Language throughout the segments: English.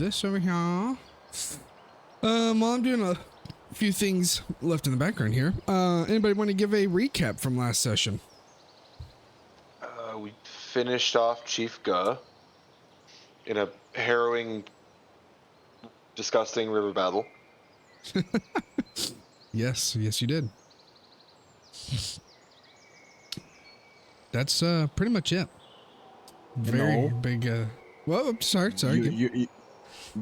this over here. While I'm doing a few things left in the background here, anybody want to give a recap from last session? We finished off Chief Guh in a harrowing, disgusting river battle. Yes, you did. That's pretty much it. Very big. Well, sorry.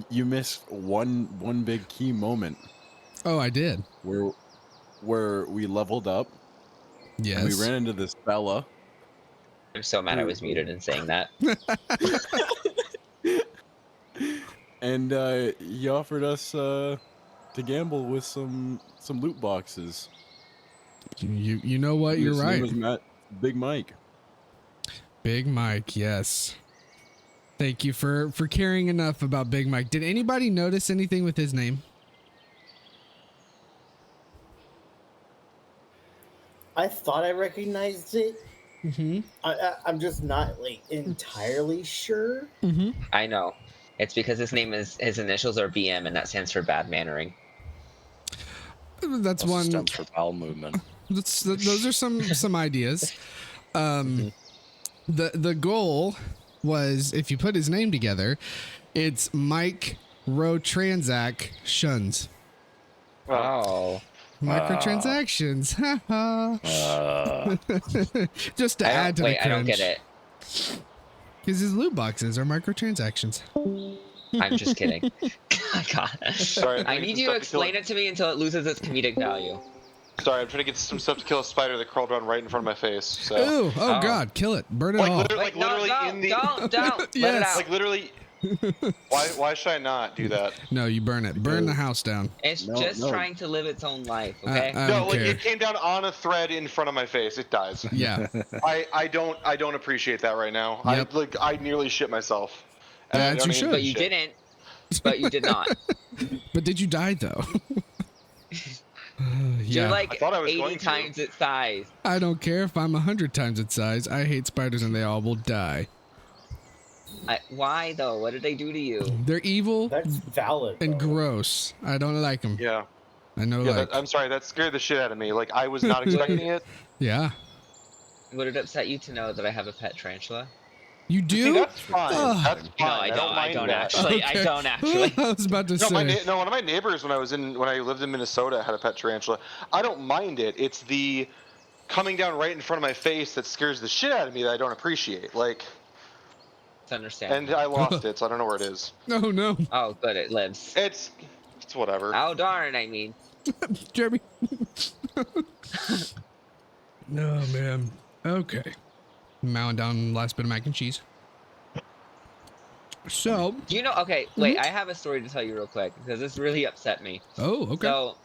You missed one big key moment. Oh, I did. Where we leveled up. Yes. And we ran into this fella. I'm so mad I was muted in saying that. And he offered us to gamble with some loot boxes. You know what? You're His right. name was Big Mike. Big Mike, yes. Thank you for caring enough about Big Mike. Did anybody notice anything with his name? I thought I recognized it. Mm-hmm. I'm just not like entirely sure. Mm-hmm. I know. It's because his initials are BM, and that stands for bad mannering. That's Also one. stands for bowel movement. Those are some ideas. The goal was, if you put his name together, it's Mike Rotransac Shuns. Oh. Microtransactions. Just to add to the cringe. I don't get it. Because his loot boxes are microtransactions. I'm just kidding. God. Sorry, I need you to explain it to me until it loses its comedic value. Sorry, I'm trying to get some stuff to kill a spider that crawled around right in front of my face. So. Ooh, oh God, kill it. Burn it all. Literally in the... Don't. Let it Yes. out. Like literally... Why should I not do that? No, you burn it. Burn the house down. It's just trying to live its own life, okay? I No, don't like care. it came down on a thread in front of my face. It dies. Yeah. I don't appreciate that right now. Yep. I nearly shit myself. And I That don't you even should. But you shit. didn't. But you did not. But did you die though? You're Yeah. like I thought I was 80 going to. times its size. I don't care if I'm 100 times its size. I hate spiders and they all will die. Why though? What did they do to you? They're evil That's valid. and though. gross. I don't like them. Yeah. I know, Yeah, like. I'm sorry. That scared the shit out of me. Like I was not expecting it. Yeah. Would it upset you to know that I have a pet tarantula? You do? See, that's fine. Ugh. That's fine. No, I don't. I mind don't that. actually. Okay. I don't actually. I was about to No, say. one of my neighbors when I lived in Minnesota had a pet tarantula. I don't mind it. It's the coming down right in front of my face that scares the shit out of me that I don't appreciate. Like, It's understandable. and I lost it, so I don't know where it is. No. Oh, good. It lives. It's whatever. Oh, darn. I mean. Jeremy. No, man. Okay. Mowing down the last bit of mac and cheese. So. Do you know? Okay, wait. I have a story to tell you real quick because this really upset me. Oh, okay. So,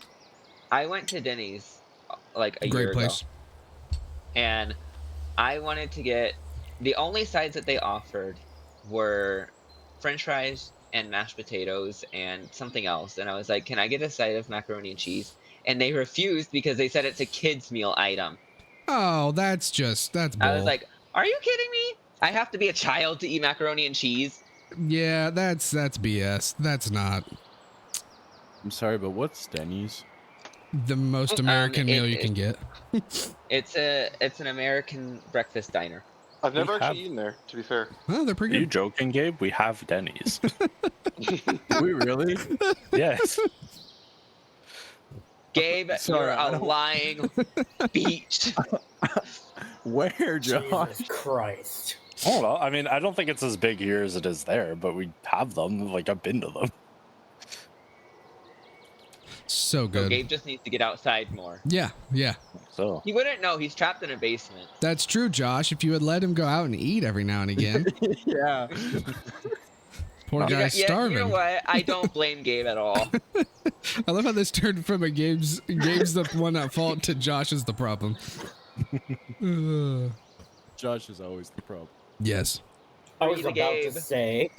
I went to Denny's like a Great year place. ago, and I wanted to get the only sides that they offered were French fries and mashed potatoes and something else. And I was like, "Can I get a side of macaroni and cheese?" And they refused because they said it's a kids' meal item. Oh, that's bull. I was like, "Are you kidding me? I have to be a child to eat macaroni and cheese?" yeah, that's BS. That's not I'm sorry, but what's Denny's? the most American meal you can get. It's an American breakfast diner. I've never We actually have- eaten there, to be fair. Oh, they're Are pretty you good. joking, Gabe? We have Denny's. We really? Yes. Gabe, Sorry, you're I a don't- lying beach. Where, Josh? Jesus Christ. I don't know. I mean, I don't think it's as big here as it is there, but we have them. Like, I've been to them. So So good. Gabe just needs to get outside more. Yeah. So, He wouldn't know. He's trapped in a basement. That's true, Josh. If you would let him go out and eat every now and again. Yeah. Poor guy's starving. You know what? I don't blame Gabe at all. I love how this turned from a Gabe's the one at fault to Josh is the problem. Josh is always the problem. Yes. I Free was the about Gabe. to say.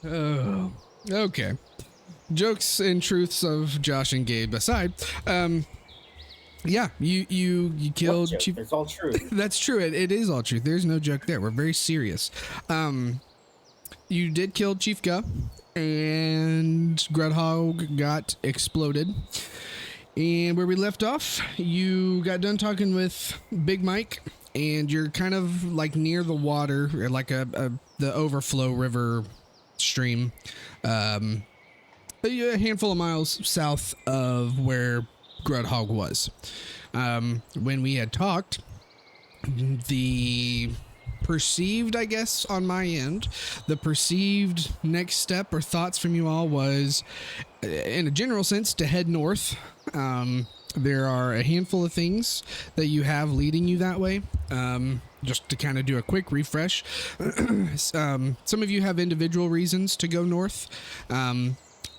Oh, okay. Jokes and truths of Josh and Gabe aside, yeah, you killed What joke? Chief. It's all true. That's true. It is all truth. There's no joke there. We're very serious. you did kill Chief Guh, and Grudhog got exploded. And where we left off, you got done talking with Big Mike, and you're kind of like near the water, or like the overflow river stream, a handful of miles south of where Grudhog was. When we had talked, the perceived, I guess, on my end, the perceived next step or thoughts from you all was, in a general sense, to head north. There are a handful of things that you have leading you that way. Just to kind of do a quick refresh, some of you have individual reasons to go north.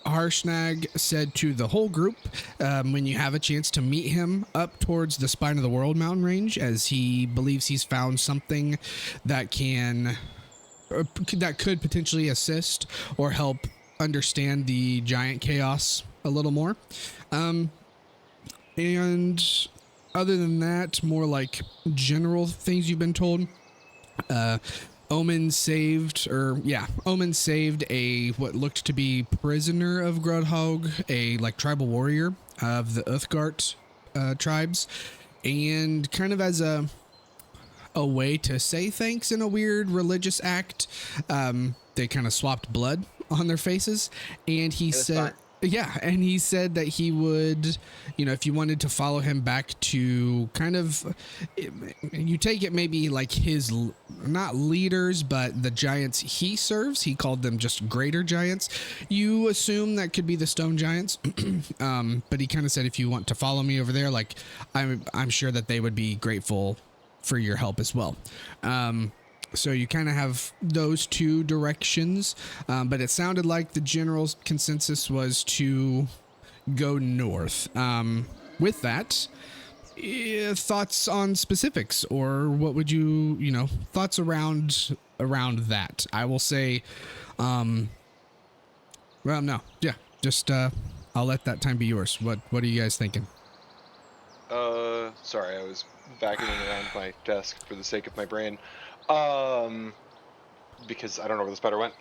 Harshnag said to the whole group, when you have a chance to meet him, up towards the Spine of the World mountain range, as he believes he's found something that could potentially assist or help understand the giant chaos a little more. And other than that, more like general things you've been told. Omen saved a what looked to be prisoner of Grudhog, a like tribal warrior of the Uthgart tribes, and kind of as a way to say thanks in a weird religious act, they kind of swapped blood on their faces, and he said. Fun. Yeah, and he said that he would, if you wanted to follow him back to kind of, you take it maybe like his, not leaders, but the giants he serves. He called them just greater giants. You assume that could be the stone giants, but he kind of said, if you want to follow me over there, like I'm sure that they would be grateful for your help as well. So you kind of have those two directions, but it sounded like the general consensus was to go north. With that, thoughts on specifics, or what would you, thoughts around that? I will say, no, yeah, just I'll let that time be yours. What are you guys thinking? Sorry, I was vacuuming around my desk for the sake of my brain. Because I don't know where the spider went.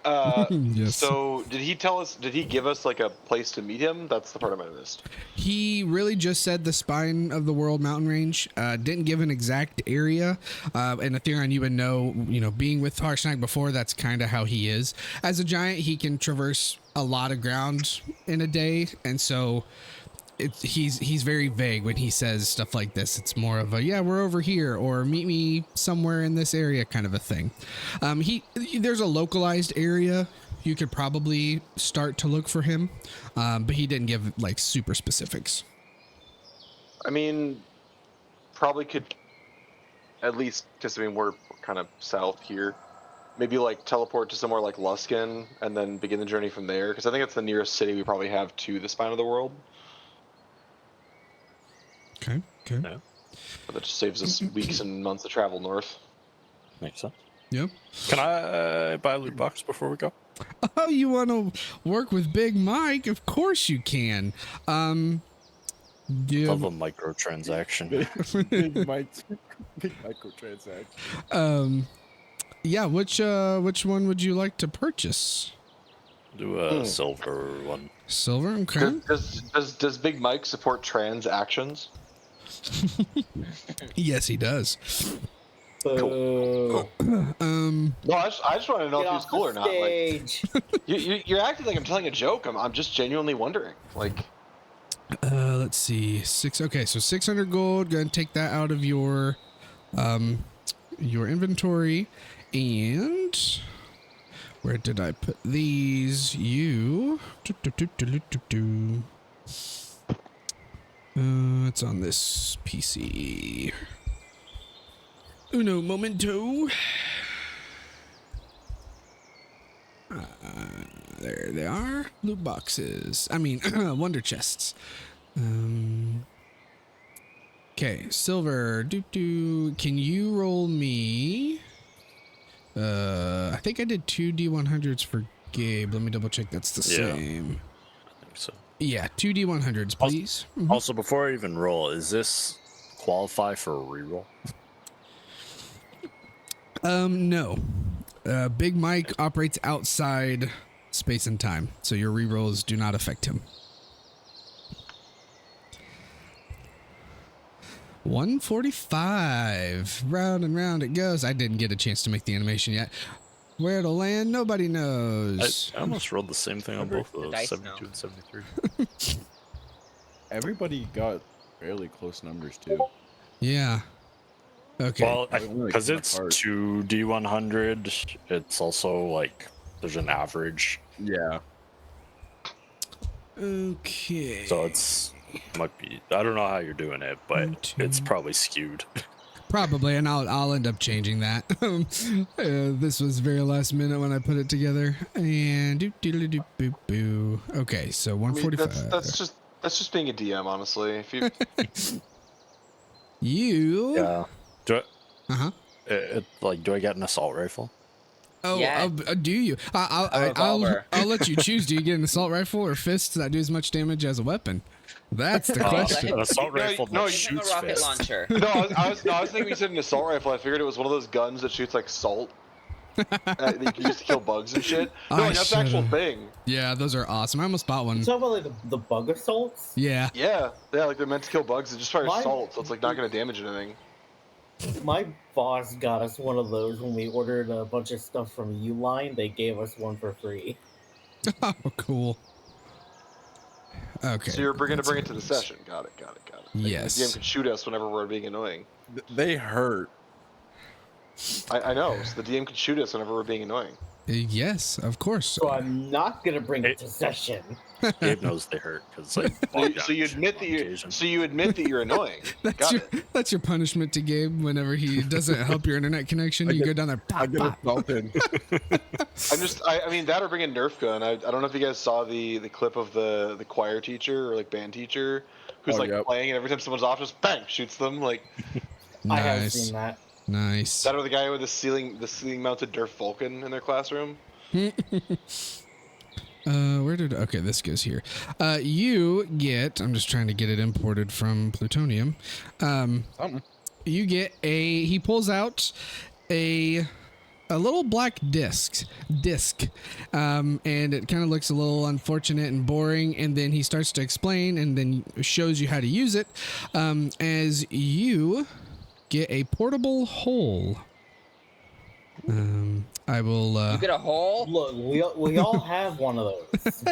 Yes. So did he give us like a place to meet him? That's the part I might have missed. He really just said the Spine of the World mountain range, didn't give an exact area. And Atheron, you would know, being with Harshnag before, that's kind of how he is. As a giant, he can traverse a lot of ground in a day. And so he's very vague when he says stuff like this. It's more of a, yeah, we're over here, or meet me somewhere in this area kind of a thing. There's a localized area you could probably start to look for him, but he didn't give like super specifics. I mean, probably could, at least because we're kind of south here, maybe like teleport to somewhere like Luskin and then begin the journey from there, because I think it's the nearest city we probably have to the Spine of the World. Okay. Yeah, But that just saves us weeks and months of travel north. makes sense. Yep. Can I buy a loot box before we go? Oh, you want to work with Big Mike? Of course you can. Love a microtransaction. Big microtransaction. Yeah. Which one would you like to purchase? Do a silver one. Silver. Okay. Does Big Mike support transactions? Yes, he does. No, I just want to know if he was cool or not. Like, you're acting like I'm telling a joke. I'm just genuinely wondering. Like, let's see. Okay, so 600 gold. Go ahead and take that out of your inventory. And where did I put these? It's on this PC. Uno momento. There they are. Loot boxes. I mean, wonder chests. Okay, silver. Can you roll me? I think I did 2 D100s for Gabe. Let me double check that's the same. I think so. Yeah, 2 D100s, please. Also, before I even roll, is this qualify for a reroll? No. Big Mike operates outside space and time, so your rerolls do not affect him. 145. Round and round it goes. I didn't get a chance to make the animation yet. Where it'll land, nobody knows. I almost rolled the same thing on both of The those, dice 72 know. and 73. Everybody got fairly close numbers too. Yeah. Okay. Well, I really because like it's art. 2D100, it's also like there's an average, Yeah. Okay. so it's might be. I don't know how you're doing it, but 1, 2. it's probably skewed. Probably, and I'll end up changing that. This was very last minute when I put it together. And do do do boo boo. Okay, so I mean, 145. that's just being a DM, honestly. If you You. Yeah. Do I, Uh-huh. like, do I get an assault rifle? Oh, Yeah. do you? A revolver. I'll let you choose. Do you get an assault rifle or fists that do as much damage as a weapon? That's the question. An assault No, rifle no, that you Give him a shoots rocket fists. launcher. no, I was thinking you said an assault rifle. I figured it was one of those guns that shoots like salt. That you can use to kill bugs and shit. No, I that's the actual should've. thing. Yeah, those are awesome. I almost bought one. You talking about like the bug assaults? Yeah. Yeah, like they're meant to kill bugs. They just fire Mine- salt, so it's like not gonna damage anything. My boss got us one of those when we ordered a bunch of stuff from Uline. They gave us one for free. Oh, cool. Okay. So you're going to that's bring it how to the is. session. Got it. Like, Yes. The DM can shoot us whenever we're being annoying. They hurt. I know. So the DM can shoot us whenever we're being annoying. Yes, of course. So I'm not gonna bring it to session. Gabe knows they hurt because like. So you admit that you admit that you're annoying. Got it. That's your punishment to Gabe whenever he doesn't help your internet connection. You go down there, I pop, get pop. assaulted. I mean that or bring a Nerf gun. I don't know if you guys saw the clip of the choir teacher or like band teacher who's Oh, like yep. playing and every time someone's off, just bang shoots them. Like I have Nice. seen that. Nice. that or the guy with the ceiling mounted Nerf Vulcan in their classroom. Okay, this goes here. You get, I'm just trying to get it imported from Plutonium. Something. You get he pulls out a little black disc, and it kind of looks a little unfortunate and boring, and then he starts to explain and then shows you how to use it, as you get a portable hole. I will, You get a hole? Look, we all have one of those.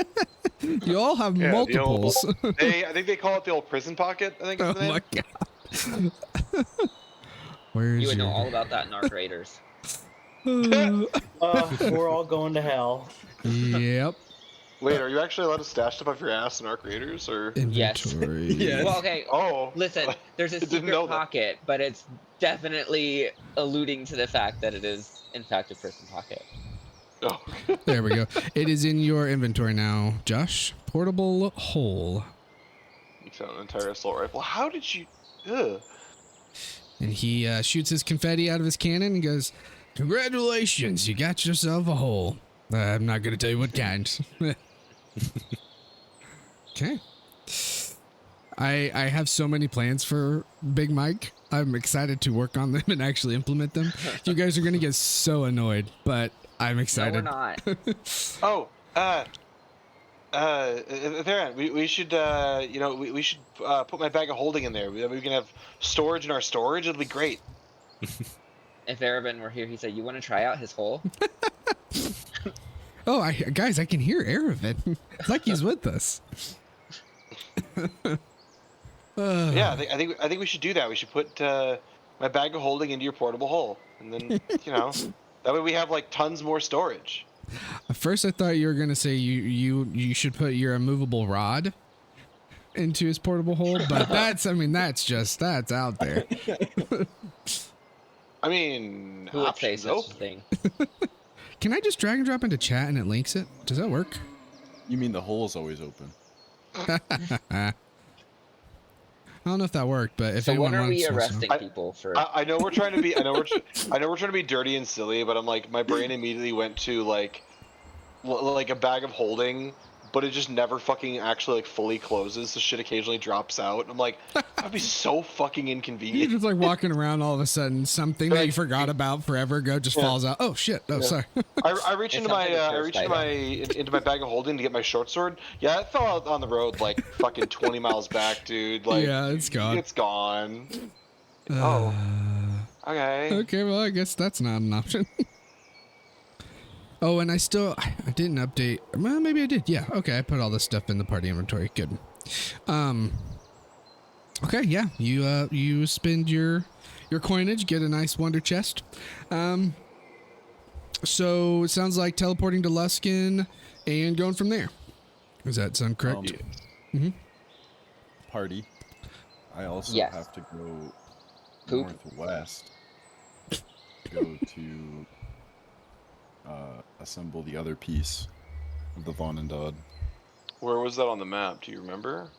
you all have Yeah, the old- multiples. I think they call it the old prison pocket. I think. Oh Is the name. my god. Where's You would know your... all about that in Arc Raiders. We're all going to hell. Yep. Wait, are you actually allowed to stash stuff off your ass in Arc Raiders or? Yes. Inventory. Yes. Well, okay. Oh, Listen, there's a I didn't secret know that. pocket, but it's definitely alluding to the fact that it is, in fact, a prison pocket. Oh. There we go. It is in your inventory now, Josh. Portable hole. You found an entire assault rifle. How did you? Ugh. And he shoots his confetti out of his cannon and goes, "Congratulations, you got yourself a hole. I'm not going to tell you what kind." Okay. I have so many plans for Big Mike. I'm excited to work on them and actually implement them. You guys are going to get so annoyed, but I'm No, excited. we're not. Oh, Theron, we should, we should put my bag of holding in there. We can have storage in our storage. It'll be great. If Erebin were here, he said, "You want to try out his hole?" Oh, guys, I can hear Aravid. It's like he's with us. Yeah, I think we should do that. We should put my bag of holding into your portable hole, and then that way we have like tons more storage. At first, I thought you were gonna say you should put your immovable rod into his portable hole, but that's out there. I mean, Who would say options such a open. thing? Can I just drag and drop into chat and it links it? Does that work? You mean the hole's always open? I don't know if that worked, but if So anyone when are we wants to know. arresting people for? I know we're trying to be. I know we're trying to be dirty and silly, but I'm like, my brain immediately went to like a bag of holding, but it just never fucking actually like fully closes. The shit occasionally drops out. And I'm like, that'd be so fucking You're inconvenient. just like walking around, all of a sudden something that you forgot about forever ago just falls out. Oh shit! Oh, sorry. I reach It into sounds my like a I reach church into my bag of holding to get my short sword. Yeah, it fell out on the road like fucking 20 miles back, dude. Like, Yeah, it's gone. It's gone. Uh, Okay. Okay, well, I guess that's not an option. Oh, and I didn't update. Well, maybe I did. Yeah. Okay, I put all this stuff in the party inventory. Good. Okay, yeah. You spend your coinage, get a nice wonder chest. So it sounds like teleporting to Luskin and going from there. Does that sound correct? Party. I also Yes. have to go Poop. northwest. Go to assemble the other piece of the Vonendad. Where was that on the map? Do you remember?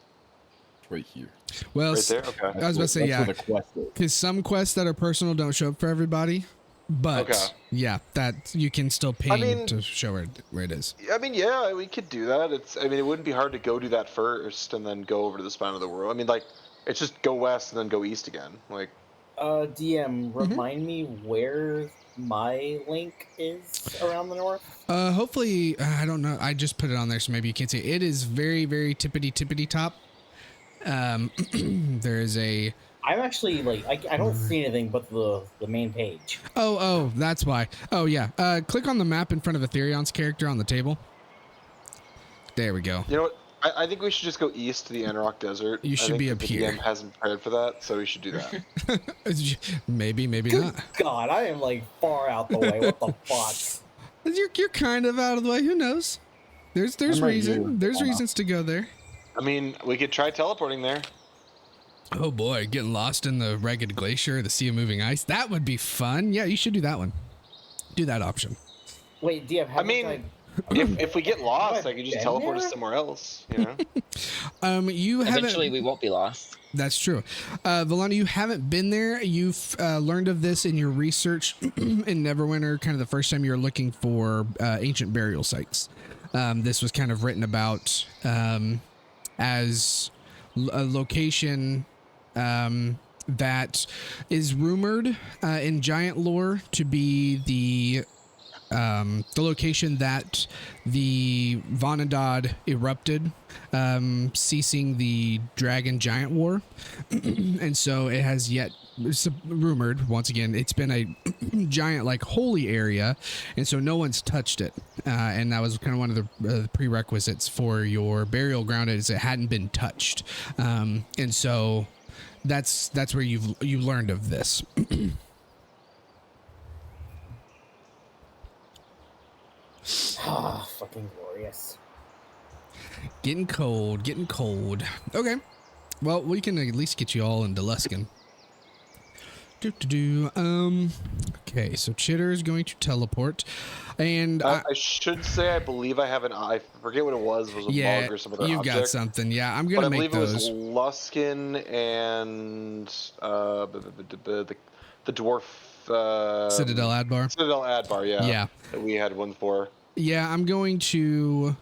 It's right here. Well, Right there. Okay. I was about to say, That's where the quest is. because some quests that are personal don't show up for everybody. But Okay. yeah, that you can still ping mean- to show where it is. I mean, yeah, we could do that. It wouldn't be hard to go do that first and then go over to the spine of the world. I mean, like, it's just go west and then go east again. Like, DM, remind me where my link is around the north. Hopefully, I don't know. I just put it on there, so maybe you can't see it. It is very, very tippity top. There is a. I'm actually like I don't see anything but the main page. Oh, that's why. Oh yeah. Click on the map in front of Etherion's character on the table. There we go. you know what? I think we should just go east to the Anrock Desert. You should I think be that up the here. DM hasn't prepared for that, so we should do that. Maybe Good not. God, I am like far out the way. What the fuck? You're kind of out of the way. Who knows? There's I'm right reason. here. There's Oh, no. reasons to go there. I mean, we could try teleporting there. Oh boy, getting lost in the ragged glacier, the sea of moving ice. That would be fun. Yeah, you should do that one. Do that option. Wait, DM, I mean, if we get lost, I could just been teleport us there? somewhere else. You know. You Eventually, haven't. we won't be lost. That's true. Valana, you haven't been there. You've learned of this in your research in Neverwinter, kind of the first time you were looking for ancient burial sites. This was kind of written about as a location that is rumored in giant lore to be the location that the Vonendad erupted, ceasing the Dragon Giant War. And so it has yet, it's rumored, once again, it's been a giant, like, holy area, and so no one's touched it. And that was kind of one of the prerequisites for your burial ground, is it hadn't been touched. And so that's where you learned of this. Ah, fucking glorious. Getting cold. Okay. Well, we can at least get you all into Luskin. Okay, so Chitter is going to teleport. And I should say, I believe I have I forget what it was. Was a yeah, bug or some other you've object? got something. Yeah, I'm But gonna I make believe those. it was Luskin and the dwarf Citadel Adbar. Citadel Adbar, yeah. Yeah. That we had one for. Yeah, I'm going to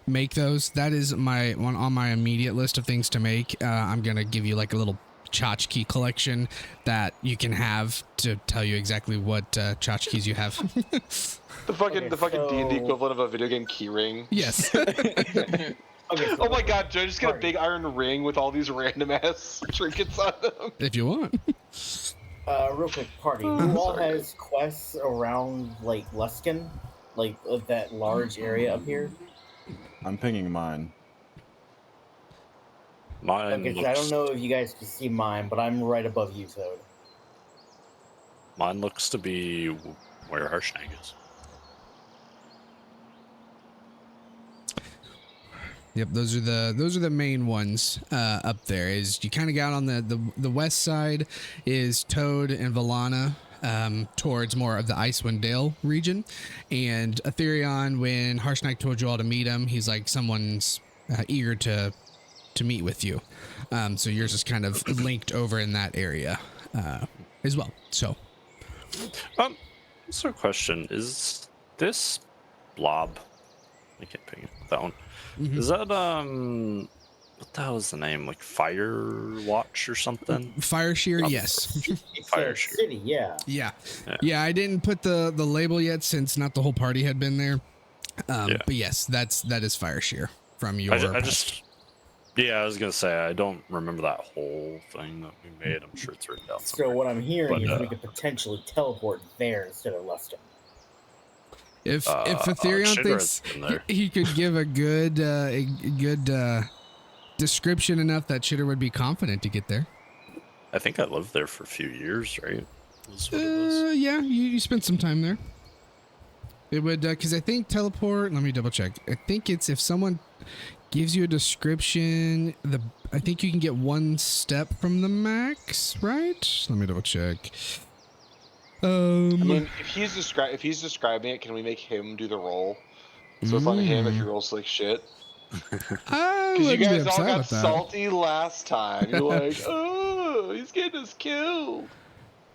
make those. That is my one on my immediate list of things to make. I'm gonna give you like a little tchotchke collection that you can have to tell you exactly what tchotchkes you have. The fucking so- D&D equivalent of a video game key ring. Yes. Okay, so Oh my god, Joe, just get a Sorry. big iron ring with all these random ass trinkets on them. If you want. real quick, party. Who all has quests around like Luskin, like that large area up here? I'm pinging mine. Mine Okay, 'cause looks, I don't know if you guys can see mine, but I'm right above you, Toad. Mine looks to be where Harshnag is. Yep, those are the main ones up there. Is you kind of got on the west side is Toad and Valana towards more of the Icewind Dale region, and Etherion. When Harshnag told you all to meet him, he's like someone's eager to meet with you. So yours is kind of linked over in that area as well. So So a question, is this blob I can't pick that one. Mhm. Is that what the hell is the name? Like Fire Watch or something? Fire Shear, Oh, yes. It's Fire a Shear. city, yeah. Yeah. Yeah. Yeah, I didn't put the label yet since not the whole party had been there. Yeah. But yes, that is Fire Shear from your I past. just, yeah, I was gonna say I don't remember that whole thing that we made. I'm sure it's written down So somewhere. what I'm hearing But, is we could potentially teleport there instead of Luskin. If Ethereon Shidor's thinks in there. he could give a good description enough that Shitter would be confident to get there. I think I lived there for a few years, right? That's what it was. Yeah, you spent some time there. It would, because I think teleport. Let me double check. I think it's if someone gives you a description. I think you can get one step from the max, right? Let me double check. I mean, if he's describing it, can we make him do the roll? So it's on him if he rolls like shit. I Because you wouldn't be guys all upset got with that. salty last time. You're like, oh, he's getting us killed.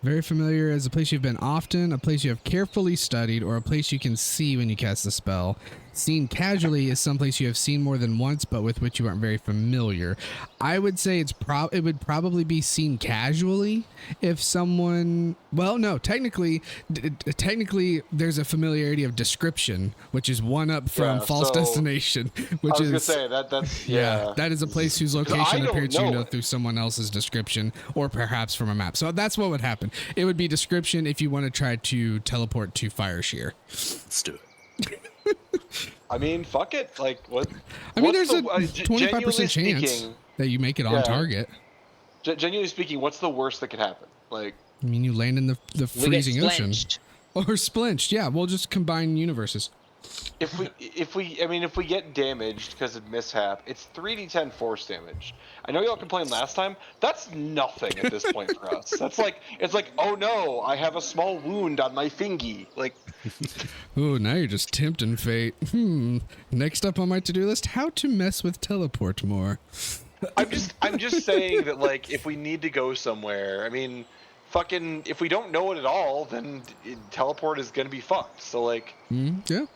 Very familiar as a place you've been often, a place you have carefully studied, or a place you can see when you cast the spell. Seen casually is someplace you have seen more than once, but with which you aren't very familiar. I would say it would probably be seen casually if someone. Well, no, technically, there's a familiarity of description, which is one up from Yeah, false so- destination, which I was is. gonna say that's yeah. That is a place whose I location don't appears to you know know it. through someone else's description or perhaps from a map. So that's what would happen. It would be description if you want to try to teleport to Fire Shear. Let's do it. I mean, fuck it. Like what? I mean, what's there's the- a genuinely 25% chance speaking- that you make it on Yeah. target. Genuinely speaking, what's the worst that could happen? Like, I mean, you land in the We get freezing ocean. splinched. Or splinched. Yeah, we'll just combine universes. if we get damaged because of mishap, it's 3d10 force damage. I know y'all complained last time. That's nothing at this point for us. It's like, oh no, I have a small wound on my fingy. Like, Oh, now you're just tempting fate. Next up on my to-do list, how to mess with teleport more. I'm just saying that, like, if we need to go somewhere, I mean, fucking, if we don't know it at all, then teleport is gonna be fucked. So like, Yeah.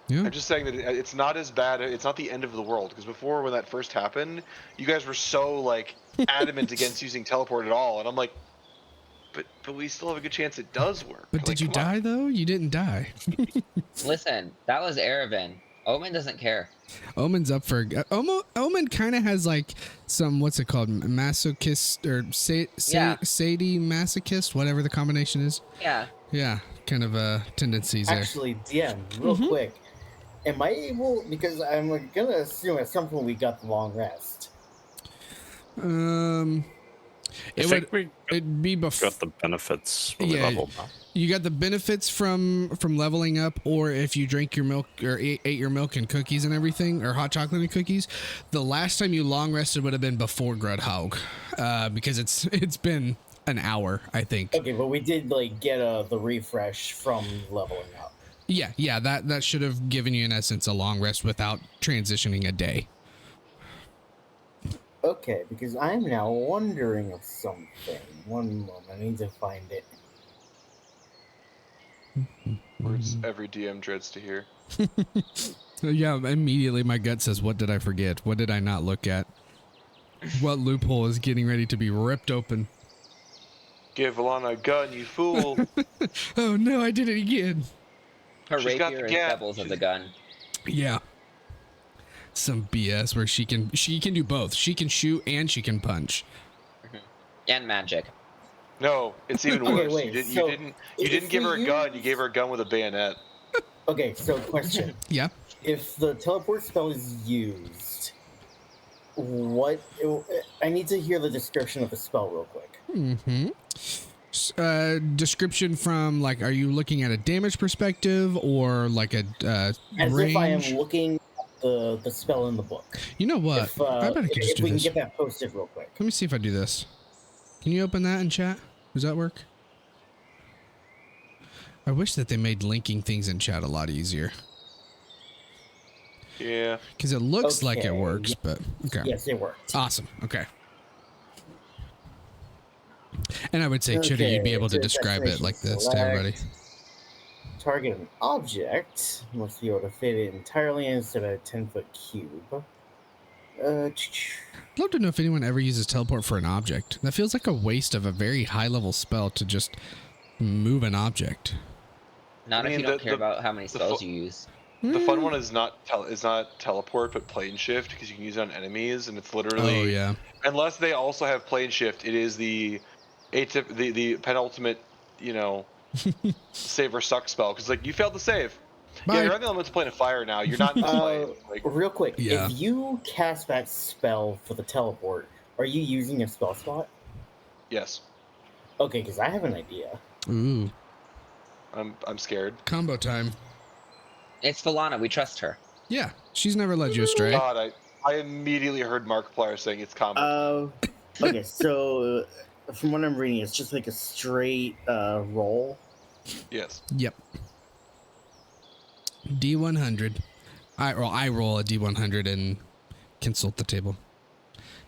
Yeah. I'm just saying that it's not as bad. It's not the end of the world, because before, when that first happened, you guys were so like adamant against using teleport at all, and I'm like, but we still have a good chance it does work. But Like, did you come on. die though? You didn't die. Listen, that was Erevan. Omen doesn't care. Omen's up for Omen kind of has like some what's it called, masochist or Yeah. sadie masochist, whatever the combination is. Yeah. Yeah, kind of tendencies there. Actually, DM, real quick. Am I able, because I'm gonna assume at some point we got the long rest. It I think we it'd be before got the benefits when we Yeah. leveled up. you got the benefits from leveling up, or if you drank your milk or ate your milk and cookies and everything, or hot chocolate and cookies. The last time you long rested would have been before Grudhaug, because it's been an hour, I think. Okay, but we did like get the refresh from leveling up. Yeah, that should have given you in essence a long rest without transitioning a day. Okay, because I'm now wondering of something. One moment, I need to find it. Words every DM dreads to hear. Yeah, immediately my gut says, what did I forget? What did I not look at? What loophole is getting ready to be ripped open? Give Alana a gun, you fool. Oh no, I did it again. Her She's got the rapier is gap. doubles of the gun. Yeah. Some BS where she can do both. She can shoot and she can punch. And magic. No, it's even Okay, worse. wait, you so didn't if give we her a gun. You use- gave her a gun with a bayonet. Okay, so question. Yeah. If the teleport spell is used, what... I need to hear the description of the spell real quick. Description from like, are you looking at a damage perspective or like a As range? if I am looking at the spell in the book. You know what? If, I bet I could just if do we can this. get that posted real quick. Let me see if I do this. Can you open that in chat? Does that work? I wish that they made linking things in chat a lot easier. Yeah. Because it looks like it Okay, works, yeah. but okay. Yes, it worked. Awesome. Okay. And I would say, Chitty, you'd be able to Okay, describe it like this to everybody. target an object, must be able to fit it entirely instead of a 10-foot cube. I'd love to know if anyone ever uses teleport for an object. That feels like a waste of a very high level spell to just move an object. Not I if mean, you don't the- care the- about how many the spells fu- you use. The fun one is not teleport, but plane shift, because you can use it on enemies, and it's literally Oh yeah. unless they also have plane shift, it is the the penultimate, save or suck spell. Because like you failed to save. Bye. Yeah, you're on the elemental plane of fire now. You're not in the plane. Like Real quick, Yeah. if you cast that spell for the teleport, are you using a spell slot? yes, Okay, because I have an idea. Ooh. I'm scared. Combo time. It's Falana. We trust her. Yeah. She's never led you astray. God, I immediately heard Markiplier saying it's combo. Okay, so from what I'm reading, it's just like a straight roll. Yes. Yep. D100. I roll a D100 and consult the table.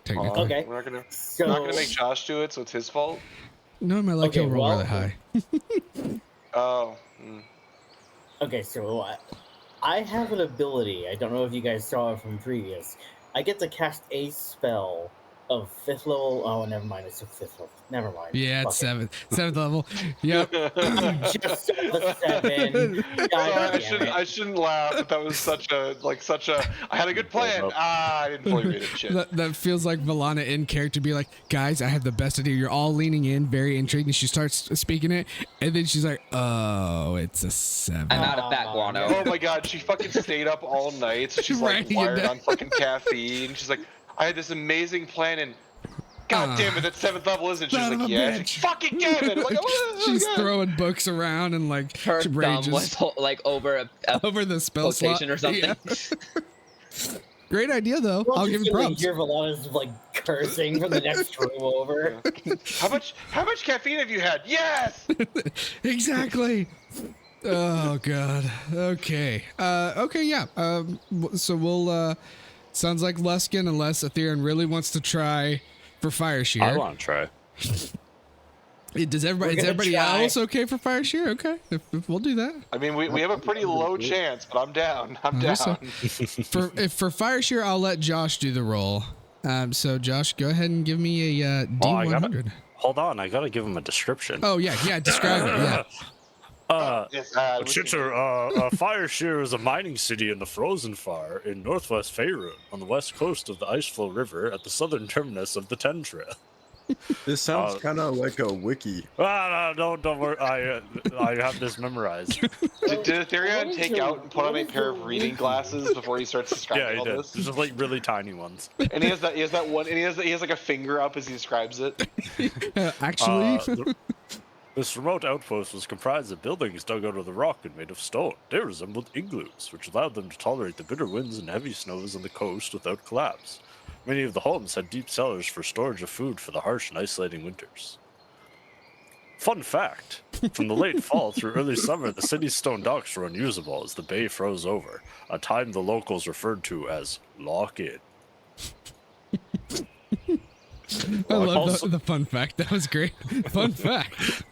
Technically. Okay. We're not gonna So make Josh do it, so it's his fault. No, my luck Okay, he'll roll well- really high. Oh. okay, so I have an ability. I don't know if you guys saw it from previous. I get to cast a spell of 5th level. Oh, never mind. It's a 5th level. Never mind. Yeah, it's Fuck it. seventh level. Yep. Just saw the 7. God Sorry, damn it. I shouldn't laugh, but that was such a. I had a good plan. I didn't fully read it. Shit. That feels like Valana in character be like, guys, I have the best idea. You're all leaning in, very intrigued, and she starts speaking it, and then she's like, oh, it's a 7. I'm out of that guano. Oh my god, she fucking stayed up all night, so she's like Writing it wired down. on fucking caffeine. She's like, I had this amazing plan, and god damn it, that 7th level isn't. She's son of like, a yeah, bitch. it's fucking damn it. I'm like, oh, She's God. throwing books around and like Her she thumb rages was like over a over the spell slot quotation or something. Yeah. Great idea though. Well, I'll just give you like, props. hear Valana's like cursing from the next room over. How much caffeine have you had? Yes. Exactly. Oh god. Okay. Okay. Yeah. So we'll. Sounds like Luskin, unless Ethereum really wants to try for Fire Shear. I want to try. Is We're everybody gonna try. else okay for Fire Shear? Okay, if we'll do that. I mean, we have a pretty low chance, but I'm down. I'm I down. guess For Fire Shear, I'll let Josh do the roll. So Josh, go ahead and give me a D100. Hold on, I gotta give him a description. Oh yeah, describe it. Yeah. Yes, Chitter, Fire Shear is a mining city in the Frozen Fire in northwest Faerun, on the west coast of the Iceflow River at the southern terminus of the Ten Trail. This sounds kind of like a wiki. No, don't worry. I have this memorized. Did Ethereum take out and put on a pair of reading glasses before he starts describing Yeah, he all did. this? Just like really tiny ones. And he has that one, and he has like a finger up as he describes it. Actually, This remote outpost was comprised of buildings dug out of the rock and made of stone. They resembled igloos, which allowed them to tolerate the bitter winds and heavy snows on the coast without collapse. Many of the homes had deep cellars for storage of food for the harsh and isolating winters. Fun fact, from the late fall through early summer, the city's stone docks were unusable as the bay froze over, a time the locals referred to as lock-in. I love Also- the fun fact. That was great. Fun fact.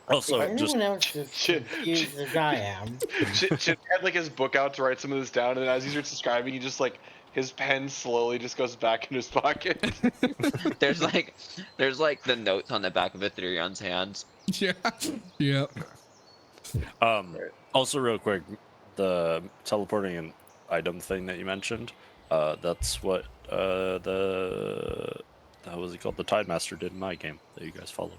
Also, If just anyone else is confused as I am, Chip had like his book out to write some of this down, and as he starts describing, he just like his pen slowly just goes back in his pocket. There's like the notes on the back of Ethereum's hands. Yeah. Yeah. Also, real quick, the teleporting an item thing that you mentioned, that's what how was it called? The Tide Master did in my game that you guys followed.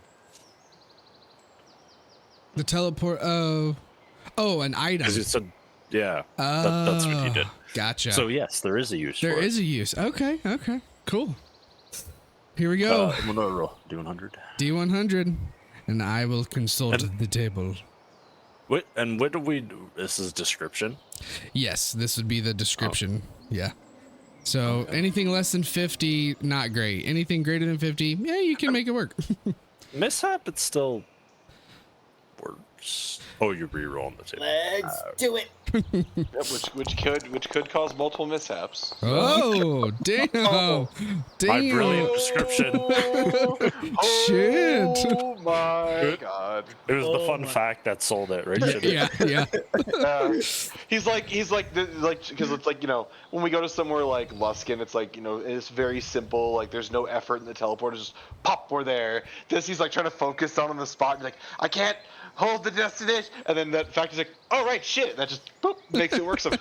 The teleport. Oh, an item. Because it said, yeah, that's what he did. Gotcha. So yes, there is a use. There for is a use. Okay. Cool. Here we go. I'm gonna roll D100. D100, and I will consult And- the table. Wait, and what do we do? This is description. Yes, this would be the description. Yeah. So anything less than 50, not great. Anything greater than 50, yeah, you can make it work. Mishap, it still works. Oh, you're re-rolling the table. let's do it. Yep, which could cause multiple mishaps. Oh, damn. Oh. My brilliant Damn. description. Shit. Oh my god. It was the Oh fun my- fact that sold it, right? Should it? Yeah. He's like because it's like, you know, when we go to somewhere like Luskin, it's like, you know, it's very simple, like there's no effort in the teleport, it's just pop, we're there. This he's like trying to focus on the spot and like, I can't hold the destination, and then that fact is like, oh right, shit, that just boop, makes it work somehow.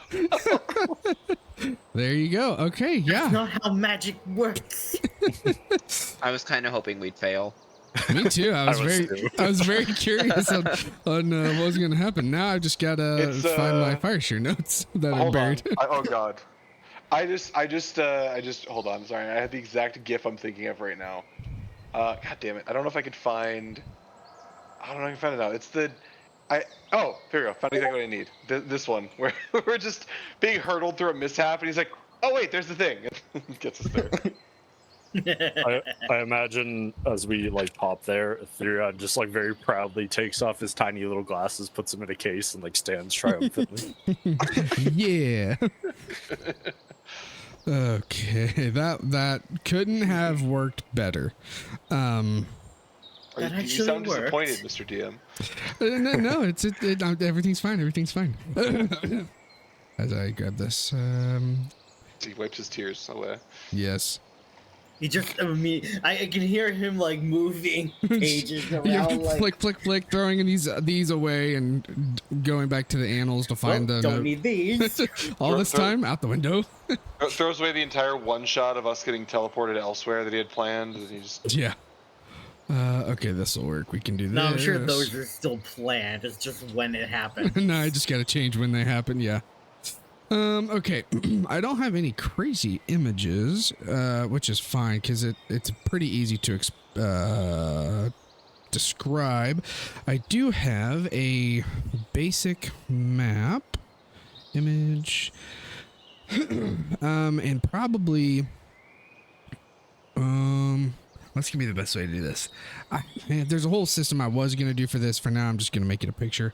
There you go. Okay, That's yeah. not how magic works. I was kind of hoping we'd fail. Me too. I was too. very curious on what was going to happen. Now I just gotta It's, find my fire shear notes that I Hold on. buried. Oh god. I just hold on. Sorry, I had the exact GIF I'm thinking of right now. God damn it! I don't know if I could find. I don't know if I can find it now. It's the. Oh, there we go. Found exactly what I need. This one where we're just being hurtled through a mishap, and he's like, "Oh wait, there's the thing." Gets us there. I imagine as we like pop there, Therion just like very proudly takes off his tiny little glasses, puts them in a case, and like stands triumphantly. Yeah. Okay, that couldn't have worked better. That You actually sound worked. disappointed, Mr. DM. No, everything's fine. Everything's fine. As I grab this, He wipes his tears away. yes. He just I can hear him like moving pages Yeah, around like, flick, throwing these away and going back to the annals to find the don't note. need these. All this time out the window. Throws away the entire one shot of us getting teleported elsewhere that he had planned, and he just. Yeah. Okay, this will work. We can do this. No, I'm sure those are still planned. It's just when it happens. No, I just gotta change when they happen. Yeah. Okay. I don't have any crazy images, which is fine because it's pretty easy to describe. I do have a basic map image, and probably, let's give me the best way to do this. There's a whole system I was gonna do for this. For now, I'm just gonna make it a picture.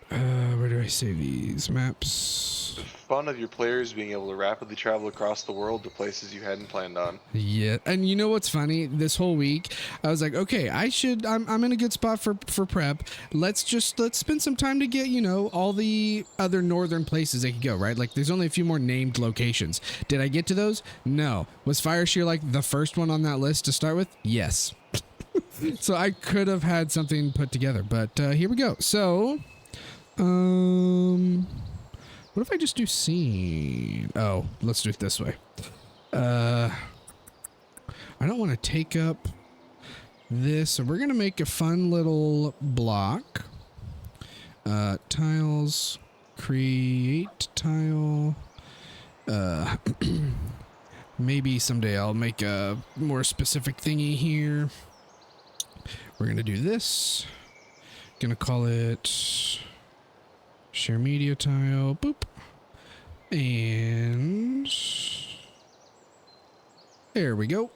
Where do I save these maps? Fun of your players being able to rapidly travel across the world to places you hadn't planned on. Yeah, and you know what's funny? This whole week, I was like, okay, I'm in a good spot for prep. Let's spend some time to get, you know, all the other northern places they could go, right? Like, there's only a few more named locations. Did I get to those? No. Was Fire Shear like the first one on that list to start with? Yes. So I could have had something put together, but here we go. So, what if I just do scene? Oh, let's do it this way. I don't want to take up this, so we're gonna make a fun little block. Tiles, create tile. Maybe someday I'll make a more specific thingy here. We're gonna do this. Gonna call it share media tile. Boop. And there we go.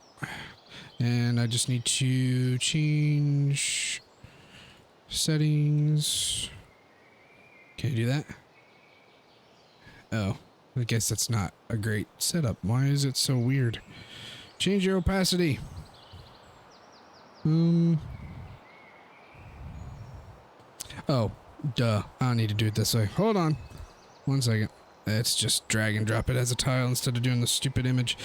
And I just need to change settings. Can I do that? Oh, I guess that's not a great setup. Why is it so weird? Change your opacity. Oh, duh. I don't need to do it this way. Hold on. 1 second. Let's just drag and drop it as a tile instead of doing the stupid image.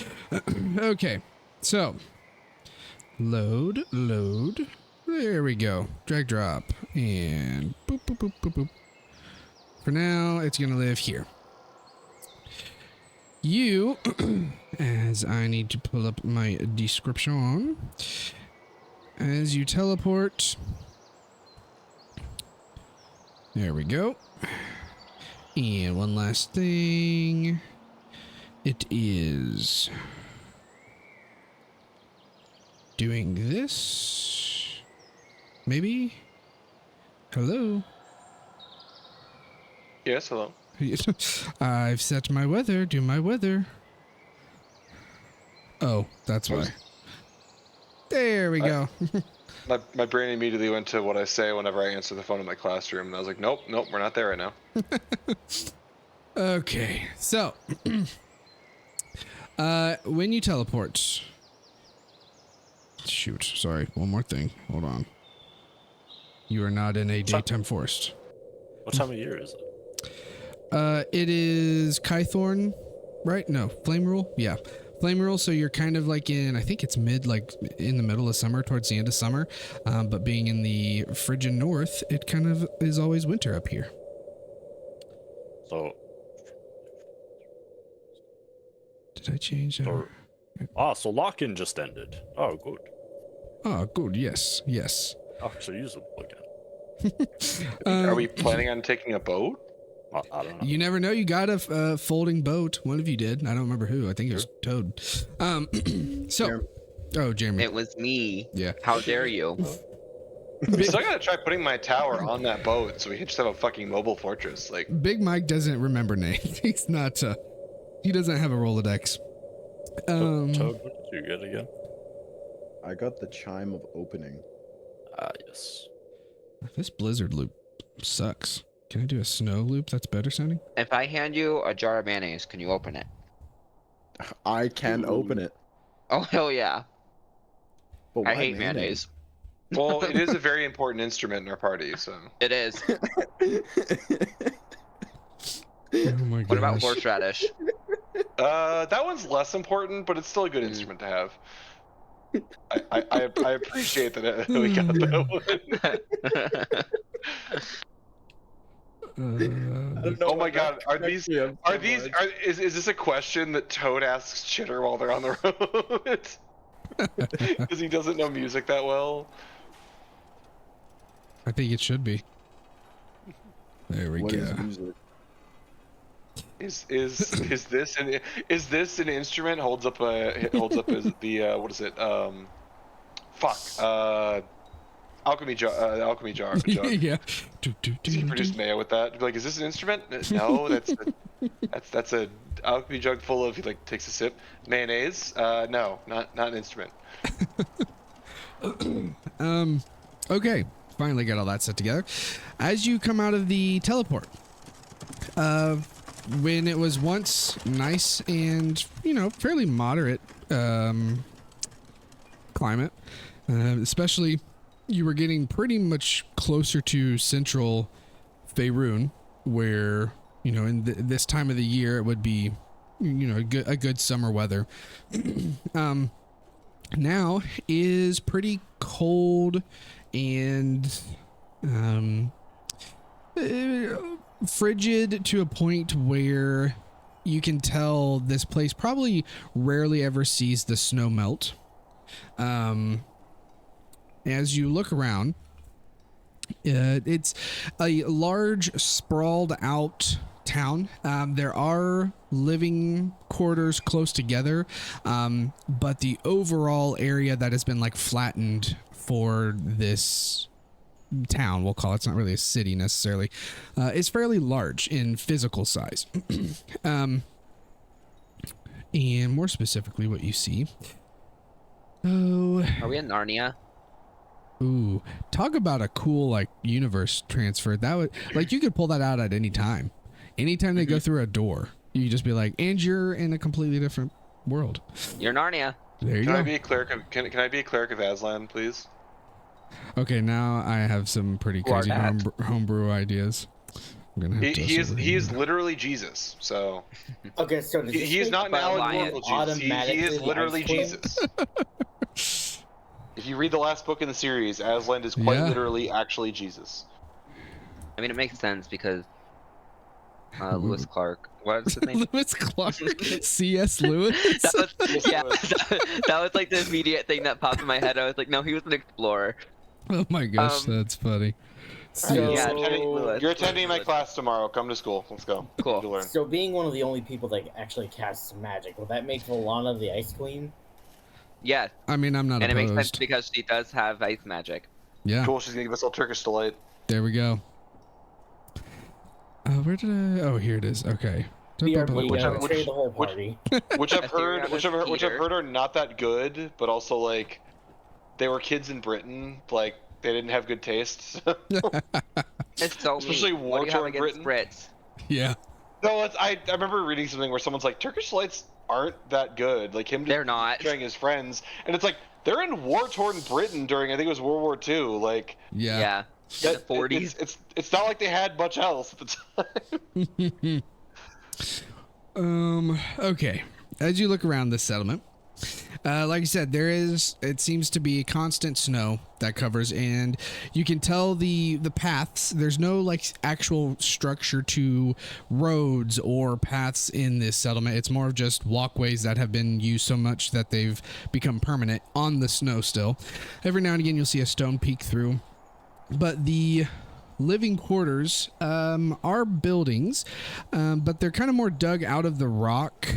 Okay. So, load. There we go. Drag, drop. And boop, boop, boop, boop, boop. For now, it's going to live here. You, as I need to pull up my description, as you teleport, there we go. And one last thing, it is doing this, maybe? Hello? Yes, hello. I've set my weather, do my weather. Oh, that's why. There we go. my brain immediately went to what I say whenever I answer the phone in my classroom, and I was like, nope, we're not there right now. Okay, so when you teleport, shoot, sorry, one more thing. Hold on. You are not in a daytime forest. What time of year is it? It is Kythorn, right? No, Flame Rule. Yeah, Flame Rule. So you're kind of like in, I think it's like in the middle of summer, towards the end of summer. But being in the frigid north, it kind of is always winter up here. So, Did I change that? so lock-in just ended. Oh, good. Oh, good. Yes, yes. Actually usable again. Are we planning on taking a boat? I don't know. You never know. You got a folding boat. One of you did. I don't remember who. I think it was Toad. So, oh, Jeremy. It was me. Yeah. How dare you? We still gotta try putting my tower on that boat so we can just have a fucking mobile fortress. Like, Big Mike doesn't remember names. He's not. He doesn't have a Rolodex. Toad, what did you get again? I got the chime of opening. Ah, yes. This blizzard loop sucks. Can I do a snow loop that's better sounding? If I hand you a jar of mayonnaise, can you open it? I can open it. Oh hell yeah! But I why hate mayonnaise. well, it is a very important instrument in our party, so. It is. Oh my god. What about horseradish? That one's less important, but it's still a good instrument to have. I appreciate that we got that one. Oh my god, is this a question that Toad asks Chitter while they're on the road? Because he doesn't know music that well. I think it should be. There we What go. is music? Is this an instrument? Holds up as the what is it? Alchemy jar. Yeah. Does he produce mayo with that? Like, is this an instrument? No, that's a alchemy jug full of. He like takes a sip. Mayonnaise? No, not an instrument. Okay. Finally got all that set together. As you come out of the teleport, when it was once nice and, fairly moderate climate, especially you were getting pretty much closer to central Faerun, where, in this time of the year, it would be, a good summer weather. Now is pretty cold and frigid to a point where you can tell this place probably rarely ever sees the snow melt. As you look around, it's a large sprawled out town. There are living quarters close together, but the overall area that has been like flattened for this town, we'll call it, it's not really a city necessarily, is fairly large in physical size. And more specifically what you see, Are we in Narnia? ooh, talk about a cool like universe transfer. That would, like, you could pull that out at any time. Anytime they go through a door, you could just be like, and you're in a completely different world. You're Narnia. There you Can go. I be a cleric of Can I be a cleric of Aslan, please? Okay, now I have some pretty Who are crazy that? homebrew ideas. I'm gonna have to He is literally Jesus. So Okay, so does this he is make not an But allegorical Jesus. He is automatically literally ice queen? Jesus. If you read the last book in the series, Aslan is quite Yeah. literally actually Jesus. I mean, it makes sense because Lewis Clark. What's his name? Lewis Clark, C.S. Lewis. That was, yeah, that was like the immediate thing that popped in my head. I was like, no, he was an explorer. Oh my gosh, that's funny. So- Yeah, Lewis. You're attending my class tomorrow. Come to school. Let's go. Cool. To learn. So being one of the only people that actually casts magic, will that make Volana the Ice Queen? Yeah, I mean, I'm not and it makes sense opposed. because she does have ice magic. Yeah, Cool. She's gonna give us all Turkish delight. there we go. Where did I? Oh, here it is. Okay. BRB, which- betray the whole which- party. Which I've Ethereum heard, is which I've Peter. heard are not that good, but also like they were kids in Britain, like they didn't have good taste. It's so Especially mean. What do you have war-torn against Britain. Brits? Yeah. No, I remember reading something where someone's like, Turkish delights aren't that good. Like him They're not. sharing his friends, and it's like they're in war-torn Britain during I think it was World War II. Like Yeah. In the that- 40s. it's not like they had much else at the time. Okay. As you look around this settlement, like I said, it seems to be constant snow that covers, and you can tell the paths. There's no like actual structure to roads or paths in this settlement. It's more of just walkways that have been used so much that they've become permanent on the snow still. Every now and again, you'll see a stone peek through, but the living quarters are buildings, but they're kind of more dug out of the rock,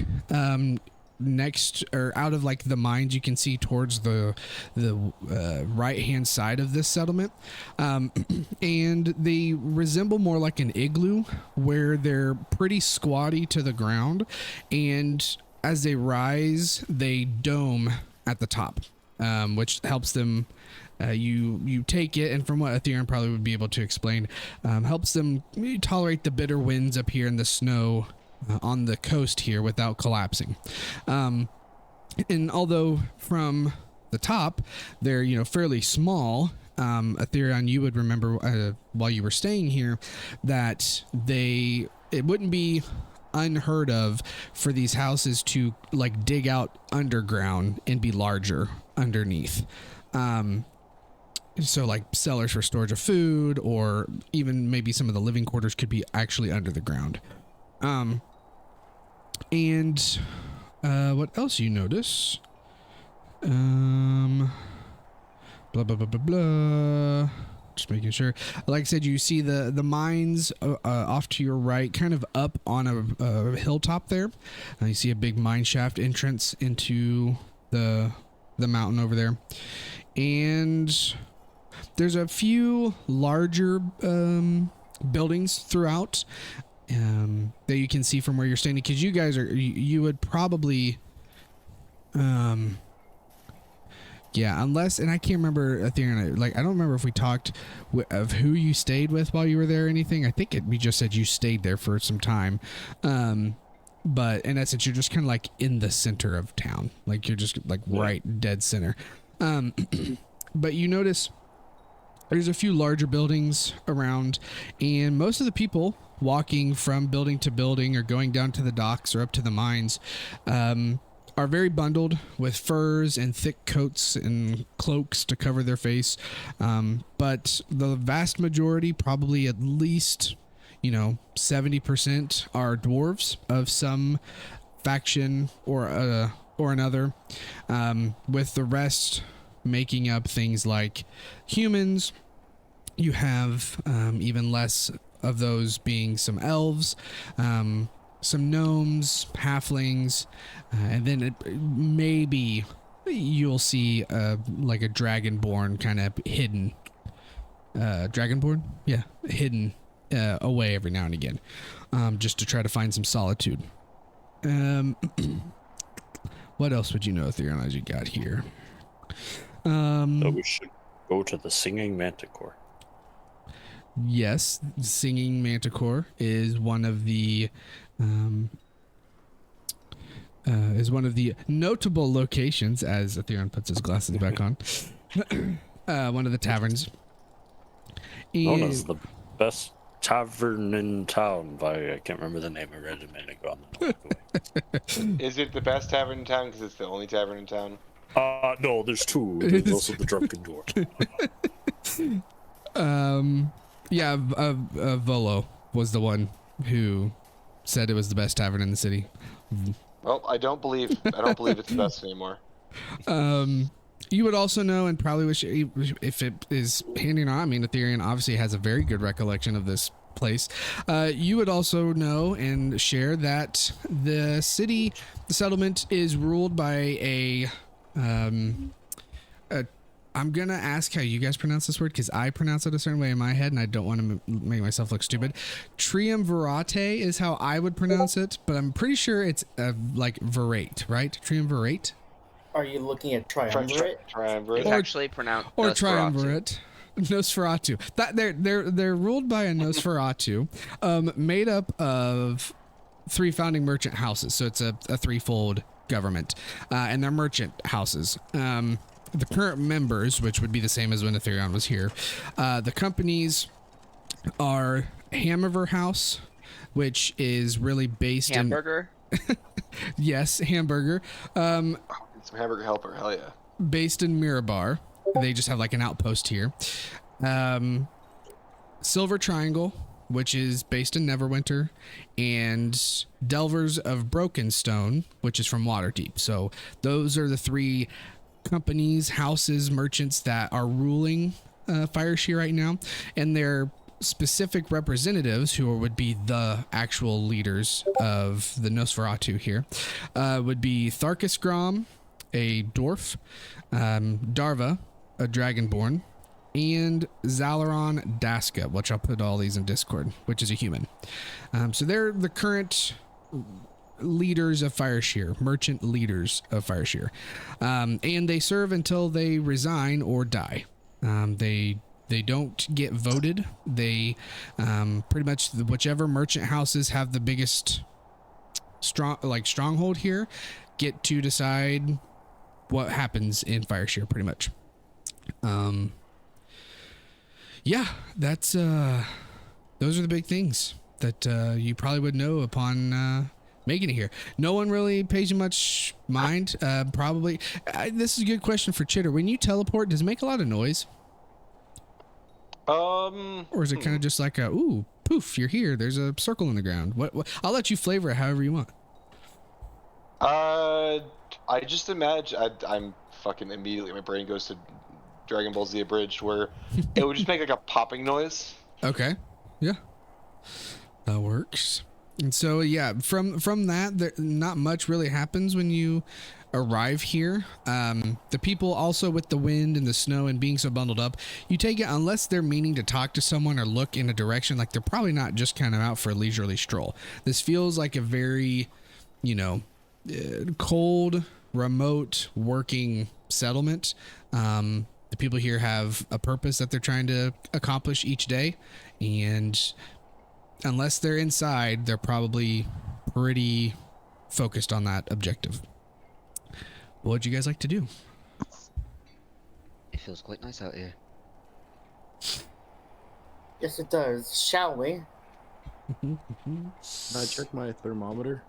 next or out of like the mines you can see towards the right hand side of this settlement, and they resemble more like an igloo where they're pretty squatty to the ground, and as they rise they dome at the top, which helps them. You take it, and from what Ethereum probably would be able to explain, helps them tolerate the bitter winds up here in the snow on the coast here without collapsing. And although from the top they're fairly small, Ethereum, you would remember while you were staying here that it wouldn't be unheard of for these houses to like dig out underground and be larger underneath. So like cellars for storage of food, or even maybe some of the living quarters could be actually under the ground. And what else you notice? Blah, blah, blah, blah, blah. Just making sure. Like I said, you see the mines off to your right, kind of up on a hilltop there. You see a big mine shaft entrance into the mountain over there. And there's a few larger buildings throughout that you can see from where you're standing, because you guys you would probably unless, and I can't remember, Ethereum, like I don't remember if we talked of who you stayed with while you were there or anything. I think we just said you stayed there for some time, but in essence you're just kind of like in the center of town, like you're just like right dead center. But you notice there's a few larger buildings around, and most of the people walking from building to building or going down to the docks or up to the mines are very bundled with furs and thick coats and cloaks to cover their face. But the vast majority, probably at least 70%, are dwarves of some faction or another, with the rest making up things like humans. You have even less of those being some elves, some gnomes, halflings, and then maybe you'll see like a dragonborn kind of hidden. Dragonborn? Yeah, hidden away every now and again, just to try to find some solitude. What else would you know, Theron, as you got here? So we should go to the Singing Manticore. Yes, Singing Manticore is one of the notable locations, as Ethereum puts his glasses back on. One of the taverns. Known as the best tavern in town by, I can't remember the name, I read it a minute ago on the note. Is it the best tavern in town because it's the only tavern in town? No, there's two. There's also the Drunken Dwarf. Yeah, Volo was the one who said it was the best tavern in the city. Well, I don't believe it's the best anymore. You would also know, and probably wish if it is handy or not. I mean, Ethereum obviously has a very good recollection of this place. You would also know and share that the settlement is ruled by a I'm gonna ask how you guys pronounce this word, because I pronounce it a certain way in my head and I don't want to make myself look stupid. Triumvirate is how I would pronounce it, but I'm pretty sure it's like virate, right? Triumvirate. Are you looking at triumvirate? Triumvirate. It's actually pronounced or Nosferatu. triumvirate. Nosferatu. That they're ruled by a Nosferatu, made up of 3 founding merchant houses. So it's a threefold government, and they're merchant houses. The current members, which would be the same as when Ethereon was here, the companies are Hammerver House, which is really based Hamburger. Yes, Hamburger. Some hamburger helper. Hell yeah. Based in Mirabar. They just have like an outpost here. Silver Triangle, which is based in Neverwinter, and Delvers of Brokenstone, which is from Waterdeep. So those are the 3 companies, houses, merchants that are ruling Fireshare right now, and their specific representatives, who would be the actual leaders of the Nosferatu here, would be Tharkus Grom, a dwarf, Darva, a dragonborn, and Zalaron Daska, which I'll put all these in Discord, which is a human. So they're the current leaders of Fireshare, merchant leaders of Fireshare, and they serve until they resign or die. They don't get voted. They pretty much whichever merchant houses have the biggest stronghold here get to decide what happens in Fireshare, pretty much. Yeah, that's those are the big things that you probably would know upon making it here. No one really pays you much mind. Probably. This is a good question for Chitter. When you teleport, does it make a lot of noise? Or is it kind of just like a ooh poof? You're here. There's a circle in the ground. What? I'll let you flavor it however you want. I just imagine I'm fucking immediately. My brain goes to Dragon Ball Z Abridged, where it would just make like a popping noise. Okay. Yeah. That works. And so yeah, from that, there, not much really happens when you arrive here. The people also with the wind and the snow and being so bundled up, you take it unless they're meaning to talk to someone or look in a direction, like they're probably not just kind of out for a leisurely stroll. This feels like a very, cold, remote working settlement. The people here have a purpose that they're trying to accomplish each day, and unless they're inside, they're probably pretty focused on that objective. What would you guys like to do? It feels quite nice out here. Yes, it does. Shall we? Can I check my thermometer?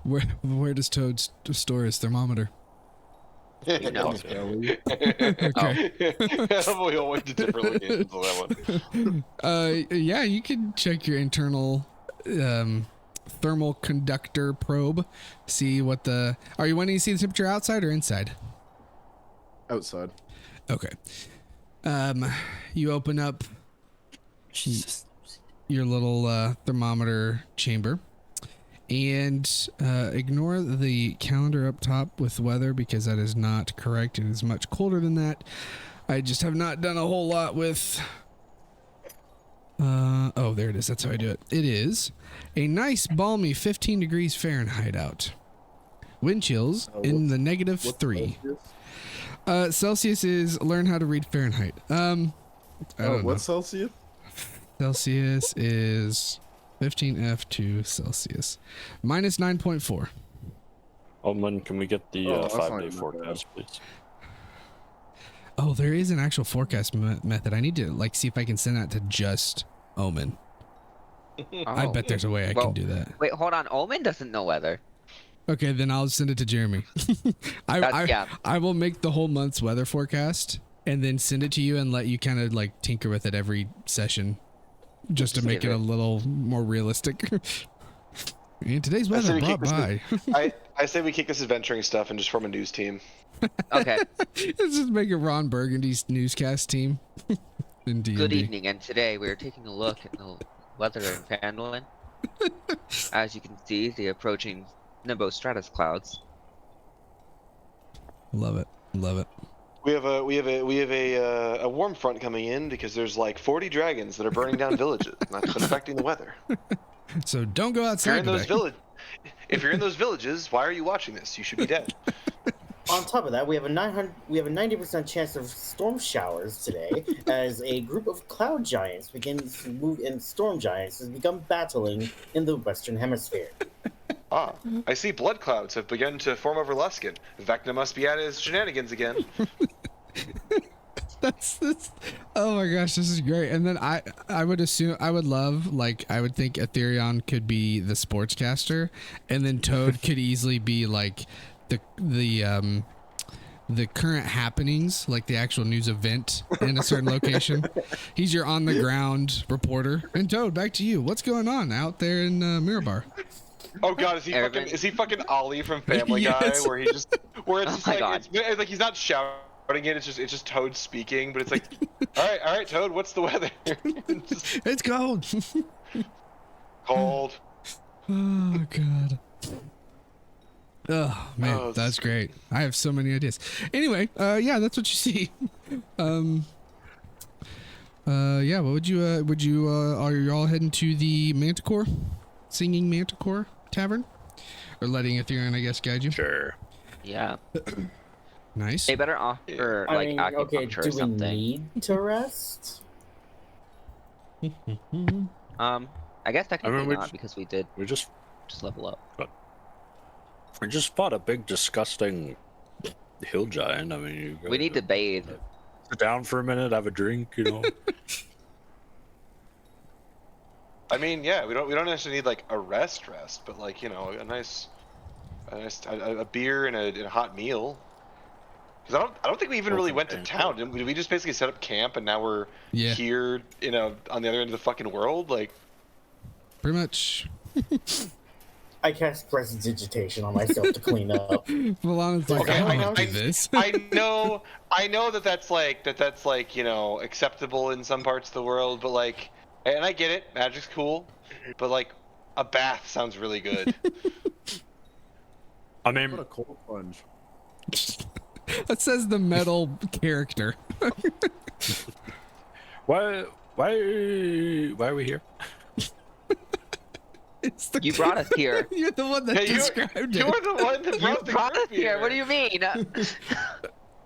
Where does Toad store his thermometer? You know. Okay. We all went to different locations on that one. Yeah, you can check your internal thermal conductor probe. See what the... Are you wanting to see the temperature outside or inside? Outside. Okay. You open up your little thermometer chamber. And ignore the calendar up top with weather because that is not correct. It is much colder than that. I just have not done a whole lot with... oh, there it is. That's how I do it. It is a nice, balmy 15 degrees Fahrenheit out. Wind chills in the -3. Celsius is learn how to read Fahrenheit. I don't know. What's Celsius? Celsius is... 15 F2 Celsius. -9.4. Omen, can we get the that's not 5-day even forecast, please? Oh, there is an actual forecast method. I need to see if I can send that to just Omen. I bet there's a way I can do that. Wait, hold on. Omen doesn't know weather. Okay, then I'll send it to Jeremy. I will make the whole month's weather forecast and then send it to you and let you kind of tinker with it every session. Just to make it a little more realistic. And today's weather brought by. I say we kick this adventuring stuff and just form a news team. Okay. Let's just make a Ron Burgundy's newscast team. In D&D. Good evening, and today we are taking a look at the weather in Phandalin. As you can see, the approaching nimbostratus clouds. Love it. Love it. We have a warm front coming in because there's 40 dragons that are burning down villages, and that's affecting the weather. So don't go outside. If you're in those villages, why are you watching this? You should be dead. on top of that, we have a 90% chance of storm showers today, as a group of cloud giants begins to move in. Storm giants has begun battling in the Western Hemisphere. Ah, I see blood clouds have begun to form over Luskin. Vecna must be at his shenanigans again. That's oh my gosh, this is great. And then I would assume, I would think Ethereon could be the sportscaster, and then Toad could easily be like the current happenings, like the actual news event in a certain location. He's your on the ground reporter. And Toad, back to you. What's going on out there in Mirabar? Oh God, is he fucking Ollie from Family Yes. Guy, where it's just my like God. it's like he's not shouting it, it's just Toad speaking, but it's like, all right, Toad, what's the weather? Just It's cold. cold. Oh God. Oh man, Oh, that's great. I have so many ideas. Anyway, yeah, that's what you see. Yeah, what would you are you all heading to the Manticore, Singing Manticore Tavern, or letting Ethereum, I guess, guide you? Sure. Yeah. Nice. They better offer I like mean, acupuncture okay, or do we something. need to rest? I guess technically we not just- because we did We just level up. fought a big disgusting hill giant. I mean, you We need to bathe. sit down for a minute, have a drink, you know. I mean, yeah, we don't necessarily need like a rest, but like, you know, a beer and a hot meal. Because I don't think we even really went to town. Did we just basically set up camp and now we're Yeah. here, you know, on the other end of the fucking world? Like, Pretty much. I cast prestidigitation on myself to clean up. Milana's like, Okay, I don't I- want to do this. I know that's like, you know, acceptable in some parts of the world, but like, and I get it, magic's cool, but like, a bath sounds really good. I mean, What a cold plunge. That says the metal character. why are we here? It's the You brought us here. You're the one that Hey, described you're it. the one that You brought the brought us group here. What do you mean? This is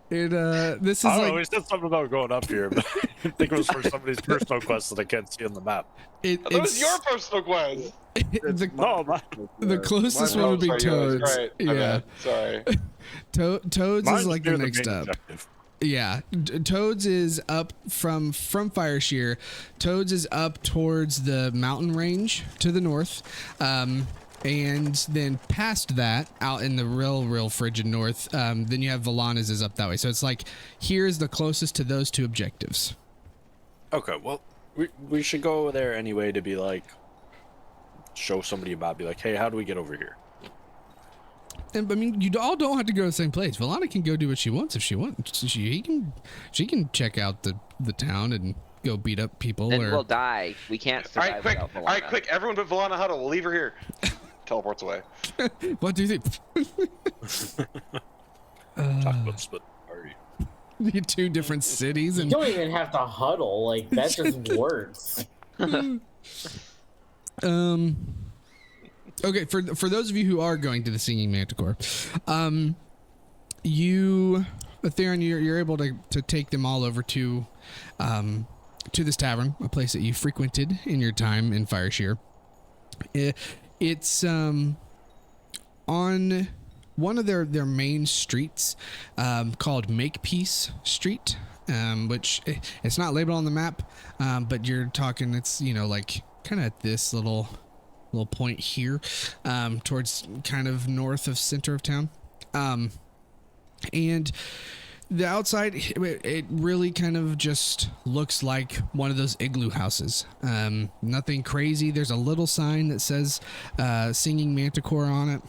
I don't know. like We said something about going up here, but I think it was for somebody's personal quest that I can't see on the map. That was your personal quest. No, the closest Mine- one would be Oh, sorry, yours. Toads. Right, my Yeah, bad. Sorry. Toads mine's is like the near next main up. objective. Yeah, Toads is up from Fireshear. Toads is up towards the mountain range to the north, and then past that, out in the real frigid north. Then you have Valana's is up that way. So it's like here's the closest to those two objectives. Okay, well, we should go there anyway to be like, show somebody about, be like, hey, how do we get over here? And I mean, you all don't have to go to the same place. Valana can go do what she wants if she wants. She can check out the town and go beat up people. Then or we'll die. We can't All survive right, quick. without All right, Valana. quick. Everyone but Valana Huddle. We'll leave her here. Teleports away. What do you think? Talk about split party. The two different cities You and don't even have to huddle, like, that just works. Okay, for those of you who are going to the Singing Manticore, you, Theron, you're able to take them all over to this tavern, a place that you frequented in your time in Fireshear. It's on one of their main streets, called Makepeace Street, which it's not labeled on the map, but you're talking, it's, you know, like kind of at this little point here, towards kind of north of center of town, and the outside, it really kind of just looks like one of those igloo houses. Nothing crazy. There's a little sign that says Singing Manticore on it.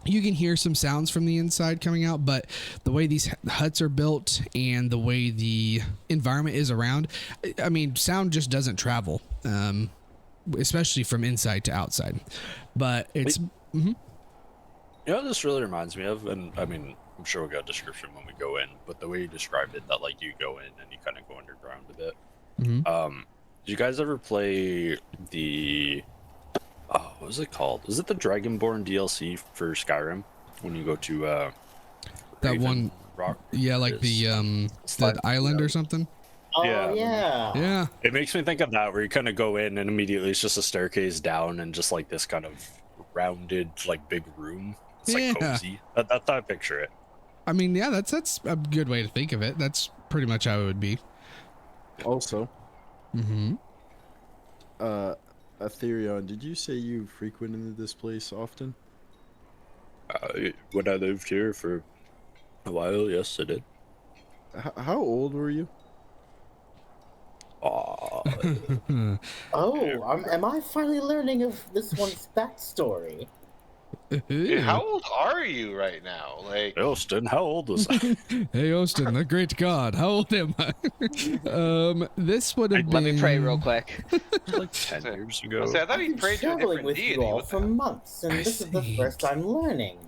You can hear some sounds from the inside coming out, but the way these huts are built and the way the environment is around, I mean, sound just doesn't travel, especially from inside to outside. But it's... You know what this really reminds me of? And I mean, I'm sure we'll get a description when we go in, but the way you described it, that like you go in and you kind of go underground a bit. Did you guys ever play the... what was it called? Is it the Dragonborn DLC for Skyrim? When you go to That Raven one, rock. yeah, like is, the slide- island or something. Oh Yeah. Yeah. It makes me think of that, where you kind of go in and immediately it's just a staircase down and just like this kind of rounded, like big room. It's like Yeah. cozy. That's how I picture it. I mean, yeah, that's a good way to think of it. That's pretty much how it would be. Also, Mm-hmm. Aetherion, did you say you frequented this place often? When I lived here for a while, yes, I did. How old were you? Oh, am I finally learning of this one's backstory? Dude, how old are you right now? Like, Elston, how old was I? Hey, Austin, the great god. How old am I? This would have been. Let me pray real quick. Like 10 years ago. I thought I've he been prayed to a traveling different with deity. you all What for the- months, and I this is the see. first I'm learning.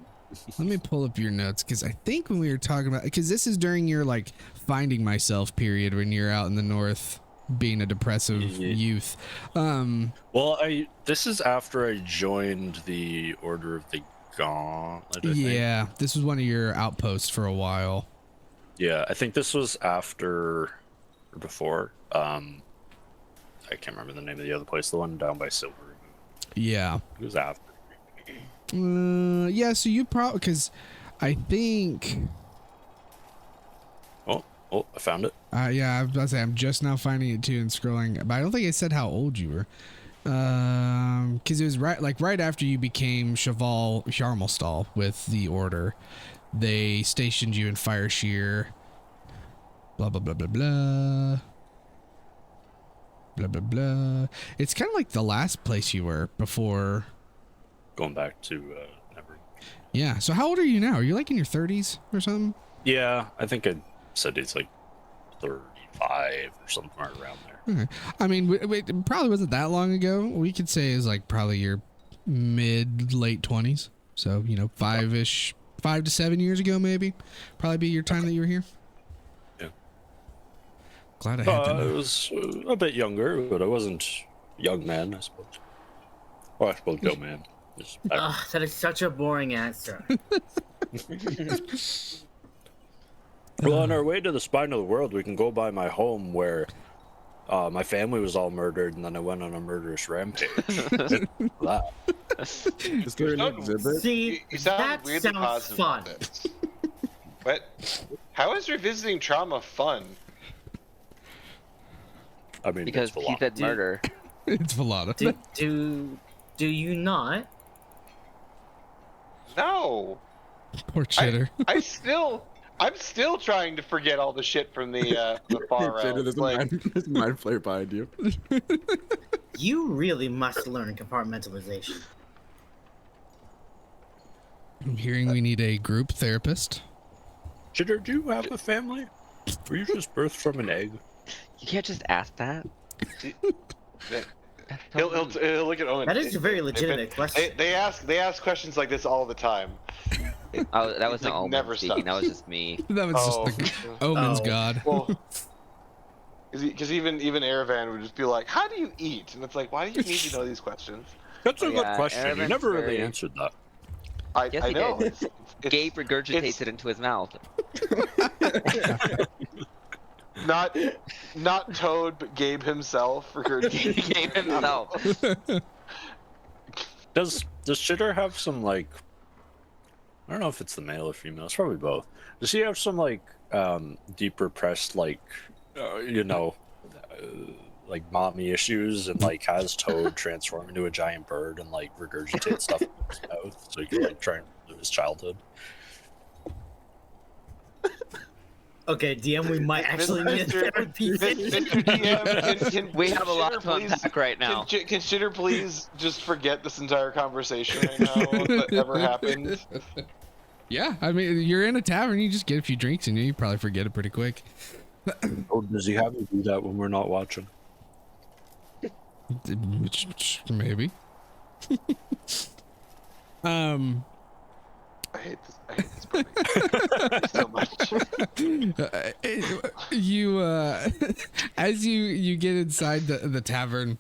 Let me pull up your notes because I think when we were talking about, because this is during your like finding myself period when you're out in the north being a depressive youth. Well, this is after I joined the Order of the Gauntlet. I think. Yeah, this was one of your outposts for a while. Yeah, I think this was after or before. I can't remember the name of the other place. The one down by Silver. Yeah. It was after. Yeah, so you probably, because I think, Oh, I found it. yeah, I was about to say, I'm just now finding it too and scrolling, but I don't think it said how old you were. Because it was right after you became Cheval Sharmalstall with the Order. They stationed you in Fire Shear. Blah, blah, blah, blah, blah. Blah, blah, blah. It's kind of like the last place you were before. Going back to Never. Yeah, so how old are you now? Are you like in your 30s or something? Yeah, I think I said it's like 35 or something right around there. Okay. I mean, it probably wasn't that long ago. We could say is like probably your late 20s. So, 5 to 7 years ago, maybe. Probably be your time that you were here. Yeah. Glad I had I that. was a bit younger, but I wasn't young man, I suppose. Well, I suppose young man. That is such a boring answer. Well, on our way to the spine of the world, we can go by my home where my family was all murdered, and then I went on a murderous rampage. That. Is there an exhibit? See, You sound that weirdly sounds positive fun. about this. But how is revisiting trauma fun? I mean, Because it's a he lot. said murder. It's Velada. Do you not? No. Poor Chitter. I'm still trying to forget all the shit from the far Jader, realm. there's Like, there's a mind flare behind you. You really must learn compartmentalization. I'm hearing we need a group therapist. Chitter, do you have a family? Were you just birthed from an egg? You can't just ask that. that- That's he'll totally- look at Owen. That is a very legitimate question. They ask questions like this all the time. Oh, that wasn't Like, Omen never speaking. That stops. was just me. That was Oh. just the Omen's Oh. god. Well, because even Erevan would just be like, "How do you eat?" And it's like, "Why do you need to know these questions?" That's a Oh, good yeah, question. You Erevan's never really very- answered that. Yes, I he know. did. It's- Gabe regurgitates it's- it into his mouth. Not Toad, but Gabe himself. Gabe himself. Does Chitter have some like? I don't know if it's the male or female. It's probably both. Does he have some like deep repressed like like mommy issues and like has Toad transform into a giant bird and like regurgitate stuff in his mouth so he can like try and live his childhood? Okay, DM, we might actually need a therapy session. Mr. DM, can We have a lot Shitter to please- unpack right now. Can Shitter please just forget this entire conversation right now that ever happened? Yeah, I mean, you're in a tavern, you just get a few drinks and you probably forget it pretty quick. Or does he have to do that when we're not watching? Maybe. I hate this part so much. You as you get inside the tavern,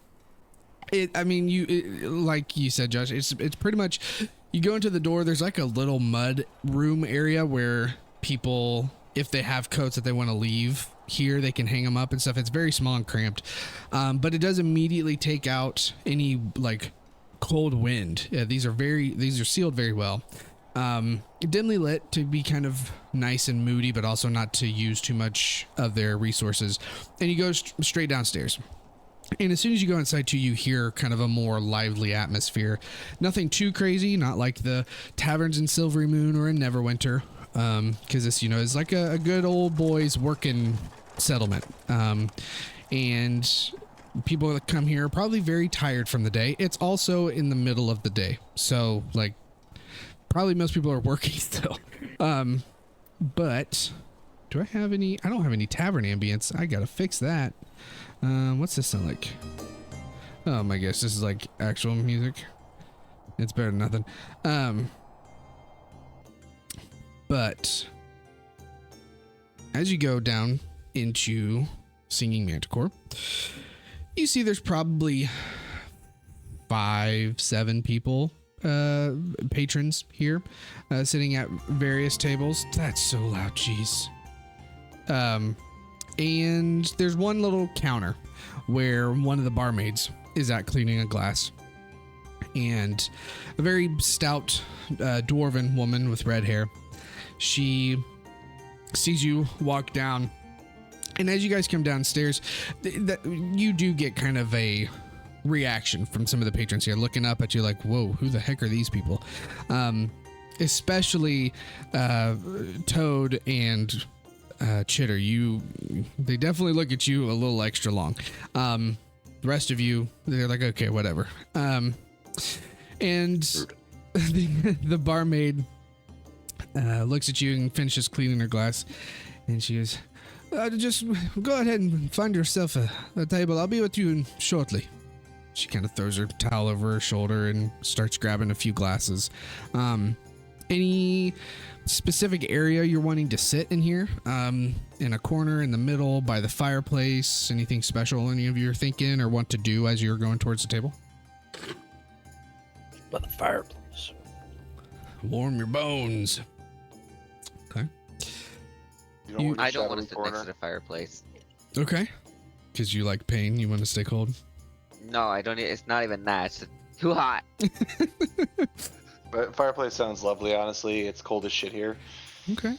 like you said, Josh, it's pretty much, you go into the door, there's like a little mud room area where people, if they have coats that they want to leave here, they can hang them up and stuff. It's very small and cramped, but it does immediately take out any like cold wind. These are sealed very well. Dimly lit to be kind of nice and moody, but also not to use too much of their resources. And you go straight downstairs. And as soon as you go inside too, you hear kind of a more lively atmosphere. Nothing too crazy, not like the taverns in Silvery Moon or in Neverwinter, because this, is like a good old boys working settlement. And people that come here are probably very tired from the day. It's also in the middle of the day, so like probably most people are working still. But do I have any? I don't have any tavern ambience. I gotta fix that. What's this sound like? Oh my gosh, this is like actual music. It's better than nothing. But as you go down into Singing Manticore, you see there's probably 5-7 people, patrons here, sitting at various tables. That's so loud, jeez. And there's one little counter where one of the barmaids is at cleaning a glass. And a very stout dwarven woman with red hair, she sees you walk down. And as you guys come downstairs, you do get kind of a reaction from some of the patrons here, looking up at you like, whoa, who the heck are these people? Especially Toad and Chitter. They definitely look at you a little extra long. The rest of you, they're like, okay, whatever. And the barmaid looks at you and finishes cleaning her glass, and she goes, just go ahead and find yourself a table. I'll be with you shortly. She kind of throws her towel over her shoulder and starts grabbing a few glasses. Any specific area you're wanting to sit in here? In a corner, in the middle, by the fireplace? Anything special any of you are thinking or want to do as you're going towards the table? By the fireplace. Warm your bones. Okay. I don't want to sit next to the fireplace. Okay. Because you like pain, you want to stay cold? No, I don't. It's not even that. It's too hot. But fireplace sounds lovely, honestly. It's cold as shit here. Okay.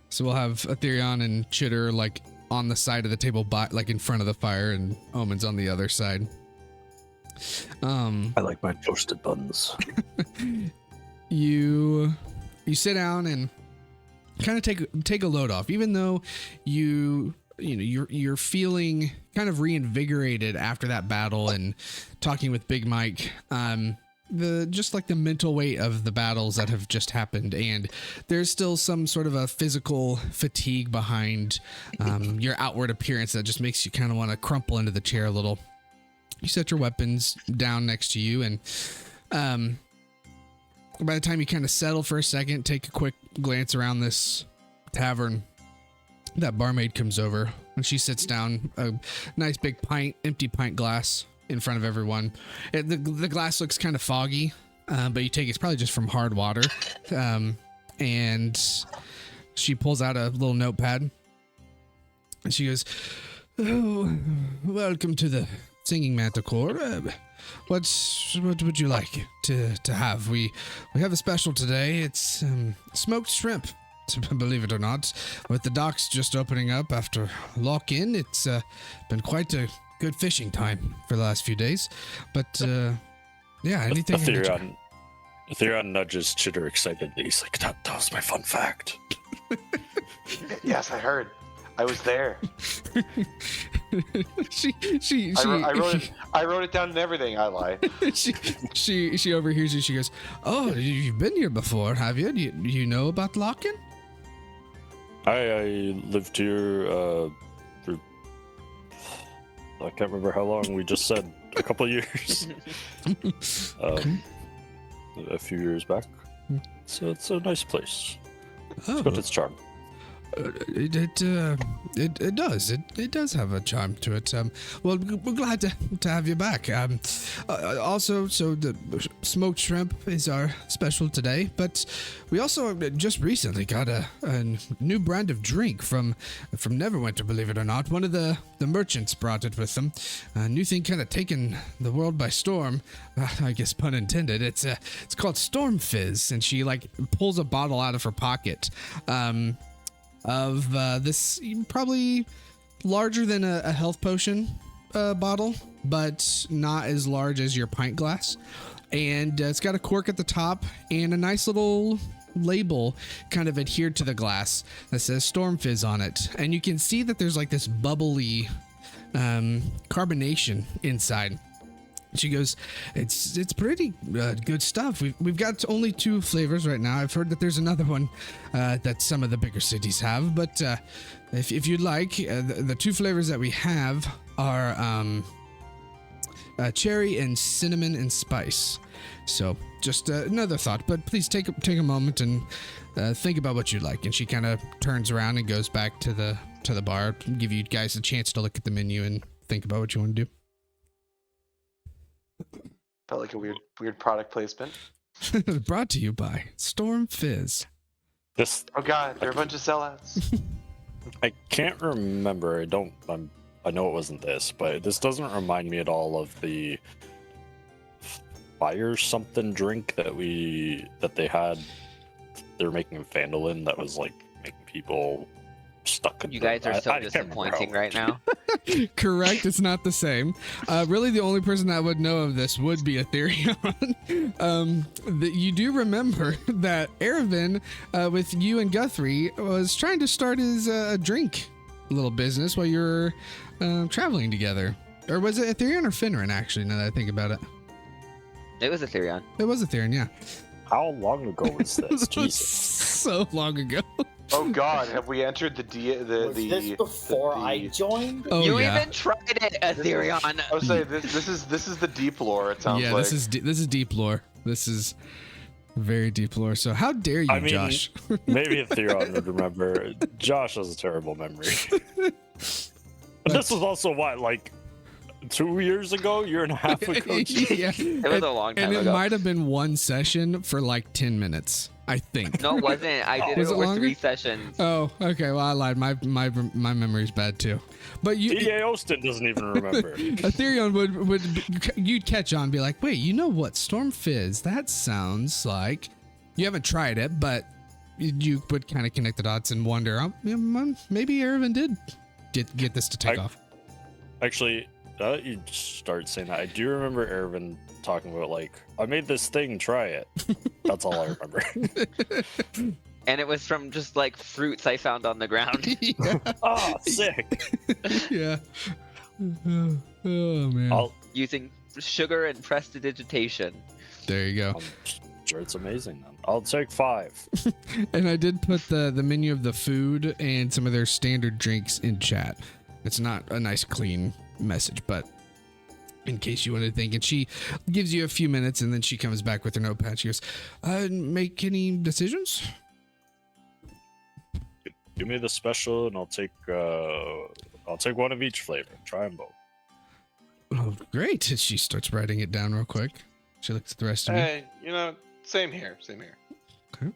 So we'll have Aetherion and Chitter like on the side of the table, like in front of the fire, and Omen's on the other side. I like my toasted buns. You sit down and kind of take a load off, even though you're feeling kind of reinvigorated after that battle and talking with Big Mike. Just like the mental weight of the battles that have just happened, and there's still some sort of a physical fatigue behind your outward appearance that just makes you kind of want to crumple into the chair a little. You set your weapons down next to you, and by the time you kind of settle for a second, take a quick glance around this tavern, that barmaid comes over and she sits down, a nice big empty pint glass in front of everyone. The glass looks kind of foggy, but you take it's probably just from hard water. And she pulls out a little notepad and she goes, "Oh, welcome to the Singing Manticore. What would you like to have? We have a special today. It's smoked shrimp, believe it or not. With the docks just opening up after lock-in, it's been quite a good fishing time for the last few days. But yeah, anything." Aetherion nudges Chitter excitedly. He's like, that was my fun fact. Yes, I heard. I was there. I wrote it down and everything. I lie. she overhears you. She goes, "Oh, you've been here before, have you? Do you know about lock-in?" I lived here for I can't remember how long. We just said a couple of years. A few years back. So it's a nice place. It's got its charm. It does. It does have a charm to it. Well, we're glad to have you back. Also, so the smoked shrimp is our special today, but we also just recently got a new brand of drink from Neverwinter. Believe it or not, one of the merchants brought it with them. A new thing, kind of taking the world by storm. I guess pun intended. It's called Storm Fizz, and she like pulls a bottle out of her pocket. Of this probably larger than a health potion bottle, but not as large as your pint glass. And it's got a cork at the top and a nice little label kind of adhered to the glass that says Storm Fizz on it. And you can see that there's like this bubbly carbonation inside. She goes, it's pretty good stuff. We've got only 2 flavors right now. I've heard that there's another one that some of the bigger cities have, but if you'd like, the 2 flavors that we have are cherry and cinnamon and spice. So just another thought, but please take a moment and think about what you like. And she kind of turns around and goes back to the bar, give you guys a chance to look at the menu and think about what you want to do. Felt like a weird product placement. Brought to you by Storm Fizz. Oh god, they're a bunch of sellouts. I can't remember. I know it wasn't this, but this doesn't remind me at all of the fire something drink that they had. They were making Vandalin that was like making people stuck in. You guys are so disappointing right now. Correct, it's not the same. Really, the only person that would know of this would be Ethereon. You do remember that Erevan, with you and Guthrie, was trying to start his drink little business while you were traveling together. Or was it Ethereon or Finran, actually, now that I think about it? It was Ethereon. It was Ethereon, yeah. How long ago was this? Jesus. So long ago. Oh god, have we entered the Was this before I joined? Oh, You yeah. even tried it, Ethereon. I would say this is the deep lore. It sounds Yeah, like. this is deep lore. This is very deep lore. So how dare you, I mean, Josh? Maybe Ethereon would remember. Josh has a terrible memory. But this was also what, like 2 years ago, year and a half ago. Yeah. It was a long time And it ago. might have been one session for like 10 minutes, I think. No, it wasn't. I did Was it it over longer? 3 sessions. Oh, okay. Well, I lied. My memory's bad too. But D.A. Austin doesn't even remember. Ethereon you'd catch on and be like, wait, you know what? Storm Fizz, that sounds like, you haven't tried it, but you would kind of connect the dots and wonder, maybe Erevan did get this to take off. Actually, you start saying that. I do remember Erevan talking about, like, I made this thing, try it. That's all I remember. And it was from just like fruits I found on the ground. Yeah. Oh, sick. Yeah. Oh, man. Using sugar and prestidigitation. There you go. I'm sure it's amazing then. I'll take 5. And I did put the menu of the food and some of their standard drinks in chat. It's not a nice, clean message, but in case you wanted to think. And she gives you a few minutes, and then she comes back with her notepad. She goes, make any decisions? Give me the special, and I'll take one of each flavor. Try them both. Oh, great. She starts writing it down real quick. She looks at the rest of you. Hey, same here. Okay.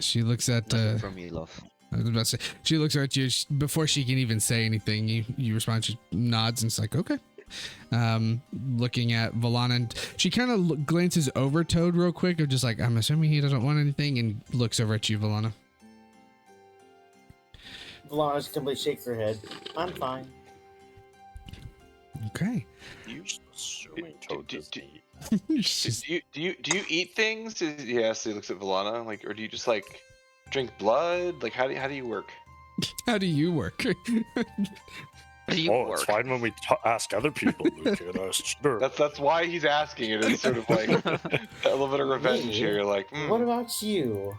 She looks at... Nothing from you, love. I was about to say, she looks at you before she can even say anything. You respond. She nods and it's like, okay. Looking at Volana, and she kind of glances over Toad real quick, of just like, I'm assuming he doesn't want anything, and looks over at you, Volana. Volana just completely shakes her head. I'm fine. Okay. You're just assuming Toad doesn't eat. She's- Do you eat things? Yes, he looks at Volana, like, or do you just like drink blood? Like, how do you work? How do you work? Do you It's work? fine when we ask other people, Luke. Sure. That's why he's asking it. It's sort of like a little bit of revenge Me? here. You're like, What about you?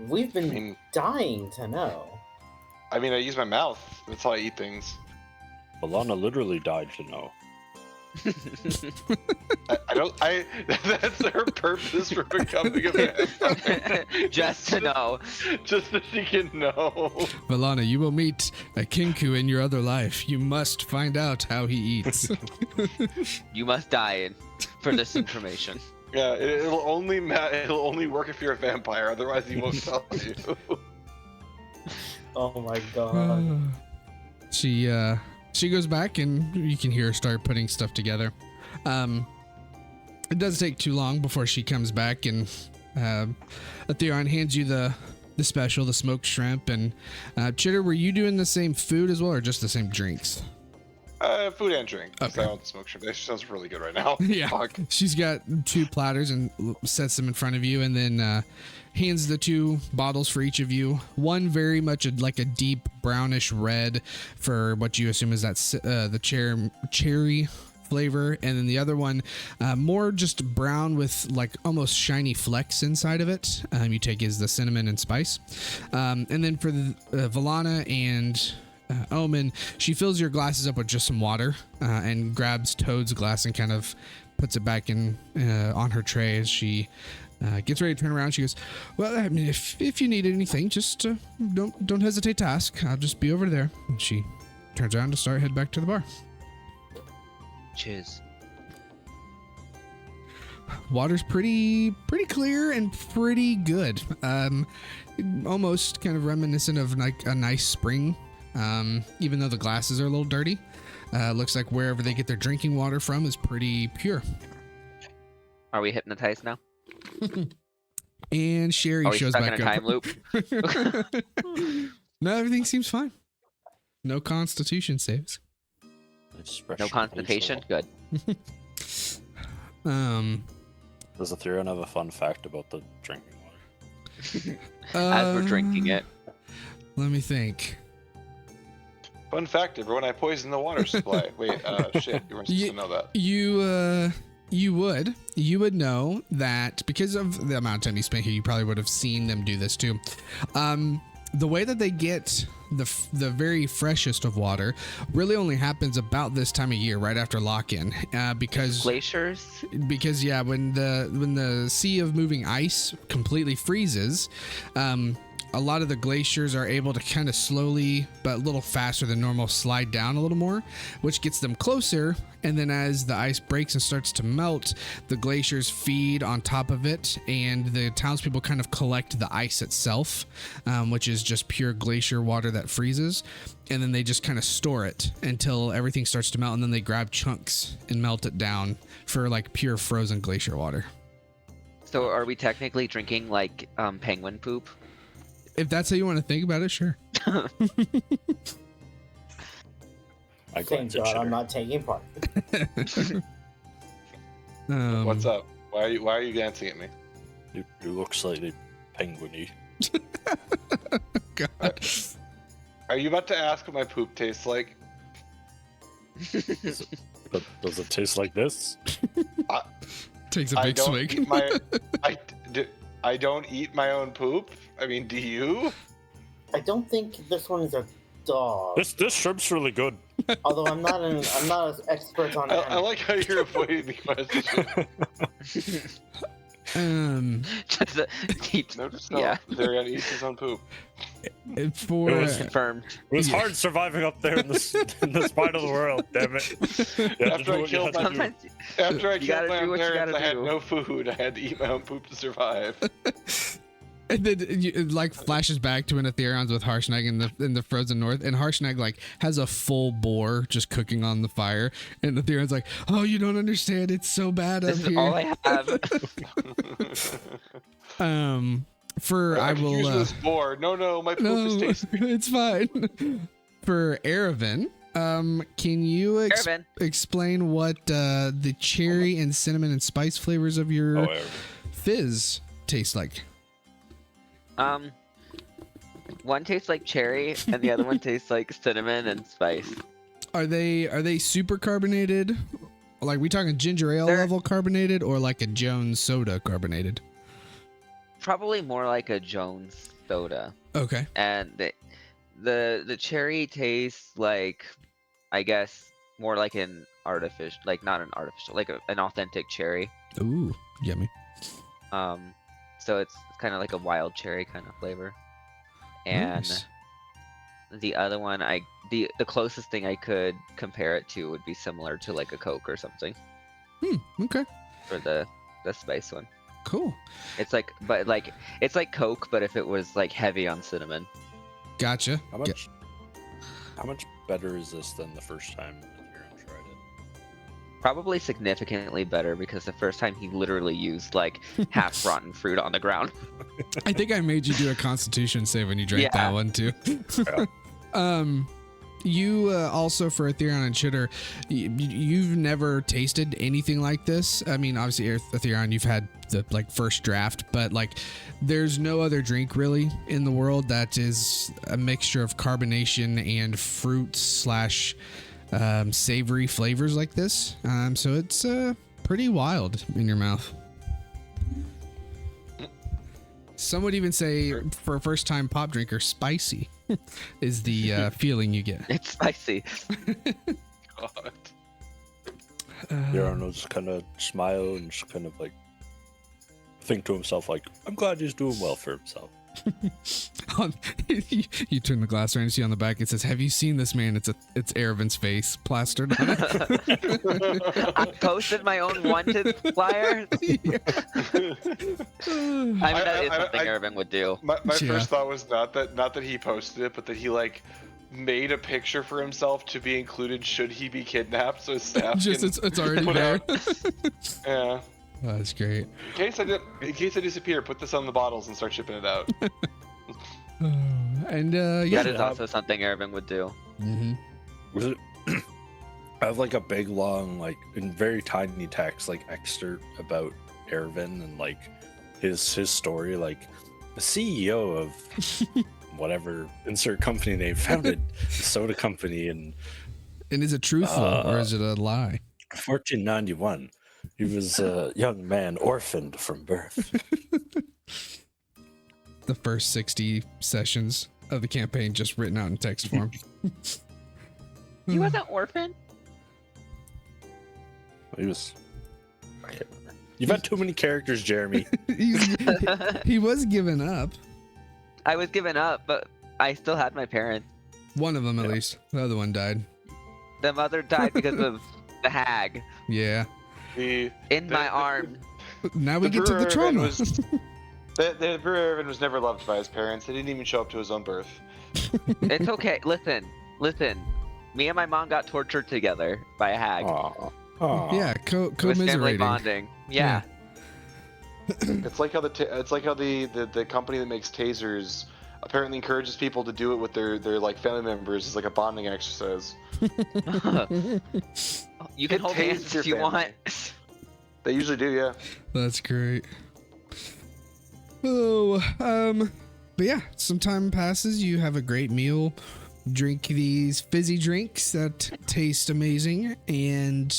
We've been I mean, dying to know. I use my mouth. That's how I eat things. Alana literally died to know. I don't. That's her purpose for becoming a vampire. Just to know. Just so she can know. Valana, you will meet a Kinku in your other life. You must find out how he eats. You must die for this information. Yeah, it'll only work if you're a vampire. Otherwise, he won't tell you. Oh my god. She goes back and you can hear her start putting stuff together. It doesn't take too long before she comes back and Theron hands you the special, the smoked shrimp. And Chitter, were you doing the same food as well or just the same drinks? Food and drink. Okay. So I want the smoke shrimp. That sounds really good right now. Yeah. Fuck. She's got 2 platters and sets them in front of you and then hands the 2 bottles for each of you. One very much like a deep brownish red for what you assume is that the cherry flavor, and then the other one more just brown with like almost shiny flecks inside of it. You take is the cinnamon and spice. And then for the Valana and Omen, she fills your glasses up with just some water and grabs Toad's glass and kind of puts it back in on her tray as she gets ready to turn around. She goes, well, I mean, if you need anything, just don't hesitate to ask. I'll just be over there. And she turns around to head back to the bar. Cheers. Water's pretty clear and pretty good. Almost kind of reminiscent of like a nice spring. Even though the glasses are a little dirty, looks like wherever they get their drinking water from is pretty pure. Are we hypnotized now? And Sherry Are we shows stuck back in a up. time loop? No, everything seems fine. No constitution saves. No constipation? Good. Does Ethereum have a fun fact about the drinking water? As we're drinking it. Let me think. Fun fact, everyone, I poisoned the water supply. Wait, shit, you weren't supposed to know that. You would know that because of the amount of time you spent here, you probably would have seen them do this too. The way that they get the very freshest of water really only happens about this time of year, right after lock-in, because Glaciers? yeah, when the sea of moving ice completely freezes, a lot of the glaciers are able to kind of slowly but a little faster than normal slide down a little more, which gets them closer. And then as the ice breaks and starts to melt, the glaciers feed on top of it, and the townspeople kind of collect the ice itself, which is just pure glacier water that freezes. And then they just kind of store it until everything starts to melt, and then they grab chunks and melt it down for like pure frozen glacier water. So are we technically drinking like penguin poop? If that's how you want to think about it, sure. Thank God I'm not taking part. What's up? Why are you glancing at me? You look slightly penguin-y. God. Are you about to ask what my poop tastes like? But does it taste like this? Takes a big swig. I don't eat my own poop. I mean, do you? I don't think this one is a dog. This shrimp's really good. Although I'm not an expert on I like how you're avoiding the question. Just No, just yeah. They're eats his own poop. For It was confirmed. It was hard surviving up there in this part of the world, damn it. After I killed my own gotta parents, I had do. no food. I had to eat my own poop to survive. And then it like flashes back to when Etheron's with Harshnag in the frozen north, and Harshnag like has a full boar just cooking on the fire, and Etheron's like, "Oh, you don't understand. It's so bad This up is here." all I have. I can use this boar. No, my poop is tasty. It's fine. For Aravan, can you Aravan. explain what the cherry and cinnamon and spice flavors of your fizz taste like? One tastes like cherry, and the other one tastes like cinnamon and spice. Are they super carbonated? Like we talking ginger ale They're- level carbonated, or like a Jones soda carbonated? Probably more like a Jones soda. Okay. And the cherry tastes like, I guess, more like an artificial, like not an artificial, like an authentic cherry. Ooh, yummy. So it's kind of like a wild cherry kind of flavor. And Nice. the other one, the closest thing I could compare it to would be similar to like a Coke or something Okay, for the spice one. cool. It's like, but like it's like Coke, but if it was like heavy on cinnamon. Gotcha. How much better is this than the first time Ethereum tried it? Probably significantly better because the first time he literally used like half rotten fruit on the ground. I think I made you do a Constitution save when you drank that Yeah. one too. You also for Ethereum and Chitter, you've never tasted anything like this. I mean, obviously Ethereum, you've had the like first draft, but like there's no other drink really in the world that is a mixture of carbonation and fruit slash savory flavors like this. So it's pretty wild in your mouth. Some would even say, for a first-time pop drinker, spicy is the feeling you get. It's spicy. God. Theron will just kind of smile and just kind of like think to himself, like, I'm glad he's doing well for himself. You turn the glass around and see on the back it says, "Have you seen this man?" It's Aravin's face plastered on it. I posted my own wanted flyer. I mean, that is something Irvin would do. My Yeah. first thought was not that he posted it, but that he like made a picture for himself to be included should he be kidnapped. So his staff Just can it's already put there. out- Yeah. Oh, that's great. In case I disappear, put this on the bottles and start shipping it out. And yeah. That is also something Irvin would do. Mhm. Was it? I have like a big long, like in very tiny text, like excerpt about Ervin and like his story, like the CEO of whatever insert company name founded the soda company in And is it truthful or is it a lie? 1491. He was a young man orphaned from birth. The first 60 sessions of the campaign just written out in text form. He wasn't orphan. He was. I can't remember. You've had too many characters, Jeremy. He was given up. I was given up, but I still had my parents. One of them at Yeah. least. The other one died. The mother died because of the hag Yeah. in my arm. Now we get to the trauma. The Brewer Irvin was never loved by his parents. They didn't even show up to his own birth. It's okay. Listen. Me and my mom got tortured together by a hag. Aw. Aw. Yeah, It was family commiserating. bonding. Yeah. It's like how the company that makes tasers apparently encourages people to do it with their like family members. It's like a bonding exercise. You can hold Tase hands your if you family. want. They usually do, yeah. That's great. Oh, but yeah, some time passes. You have a great meal, drink these fizzy drinks that taste amazing, and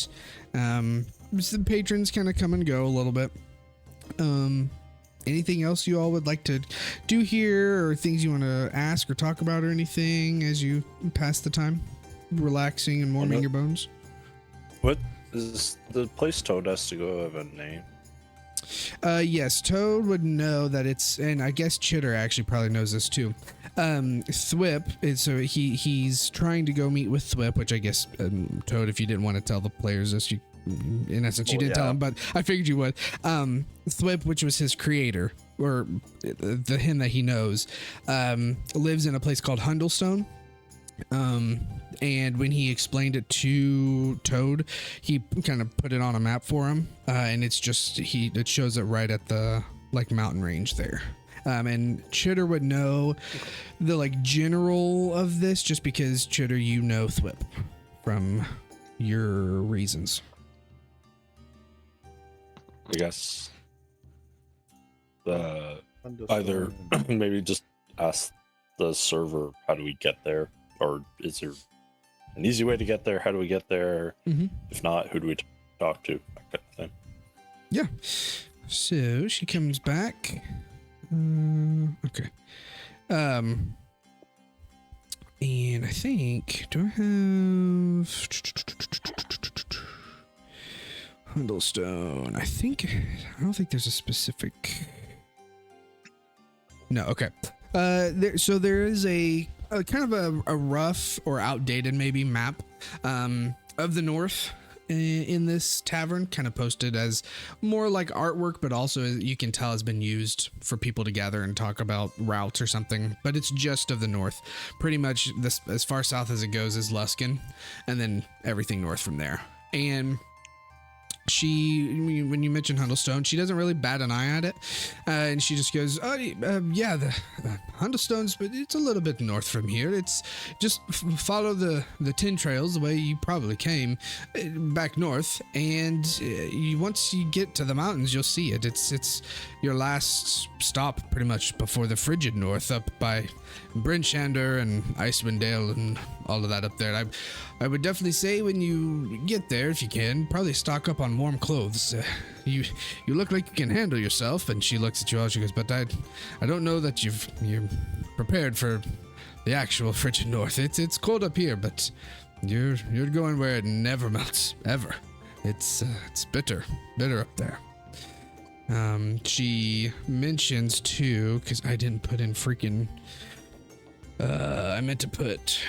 just the patrons kind of come and go a little bit. Anything else you all would like to do here, or things you want to ask or talk about, or anything as you pass the time, relaxing and warming your bones? What is the place Toad has to go have a name? Yes, Toad would know that it's, and I guess Chitter actually probably knows this too. Thwip is, so he's trying to go meet with Thwip, which I guess Toad, if you didn't want to tell the players this, you in essence you didn't tell him, but I figured you would. Thwip, which was his creator, or the him that he knows, lives in a place called Hundlestone. And when he explained it to Toad, he kind of put it on a map for him, and it's just it shows it right at the like mountain range there. And Chitter would know the like general of this just because Chitter, you know Thwip from your reasons. I guess either maybe just ask the server, how do we get there, or is there an easy way to get there? How do we get there? Mhm. If not, who do we talk to? That kind of thing. Yeah. So she comes back. Okay. And I think, do I have? Hundlestone. I don't think there's a specific. No, okay. So there is a kind of a rough or outdated maybe map of the north in this tavern, kind of posted as more like artwork, but also you can tell has been used for people to gather and talk about routes or something. But it's just of the north. Pretty much this as far south as it goes is Luskin, and then everything north from there. And when you mention Hundlestone, she doesn't really bat an eye at it, and she just goes, yeah, the Hundlestone's, but it's a little bit north from here. It's just follow the tin trails the way you probably came back north, and once you get to the mountains, you'll see it. It's your last stop pretty much before the frigid north, up by Brinshander and Icewind Dale and all of that up there. I would definitely say when you get there, if you can, probably stock up on warm clothes. You look like you can handle yourself. And she looks at you all. She goes, but I don't know that you're prepared for the actual frigid north. It's cold up here, but you're going where it never melts ever. It's bitter up there. She mentions too, because I didn't put in freaking. I meant to put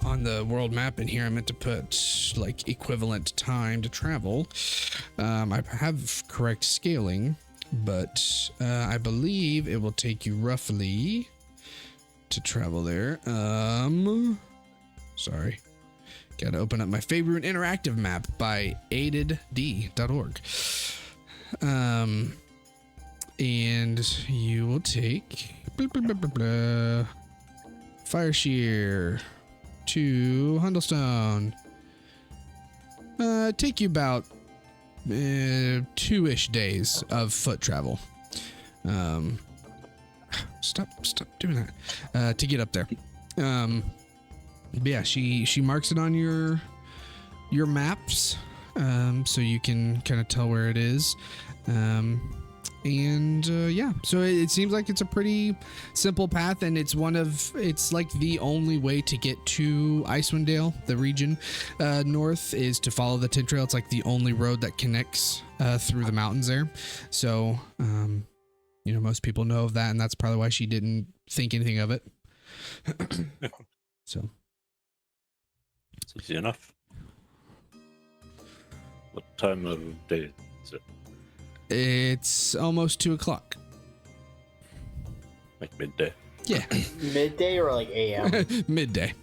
on the world map in here. I meant to put like equivalent time to travel. I have correct scaling, but I believe it will take you roughly to travel there. Sorry, gotta open up my Faerun interactive map by aidedd.org. And you will take Fire Shear to Hundlestone. Take you about 2-ish days of foot travel. Stop doing that. To get up there. But yeah, she marks it on your maps, so you can kind of tell where it is. Yeah, so it seems like it's a pretty simple path, and it's like the only way to get to Icewind Dale, the region north, is to follow the tin trail. It's like the only road that connects through the mountains there. So, most people know of that, and that's probably why she didn't think anything of it. So. It's easy enough. What time of day is it? It's almost 2:00. Like midday. Yeah. Midday or like AM? Midday.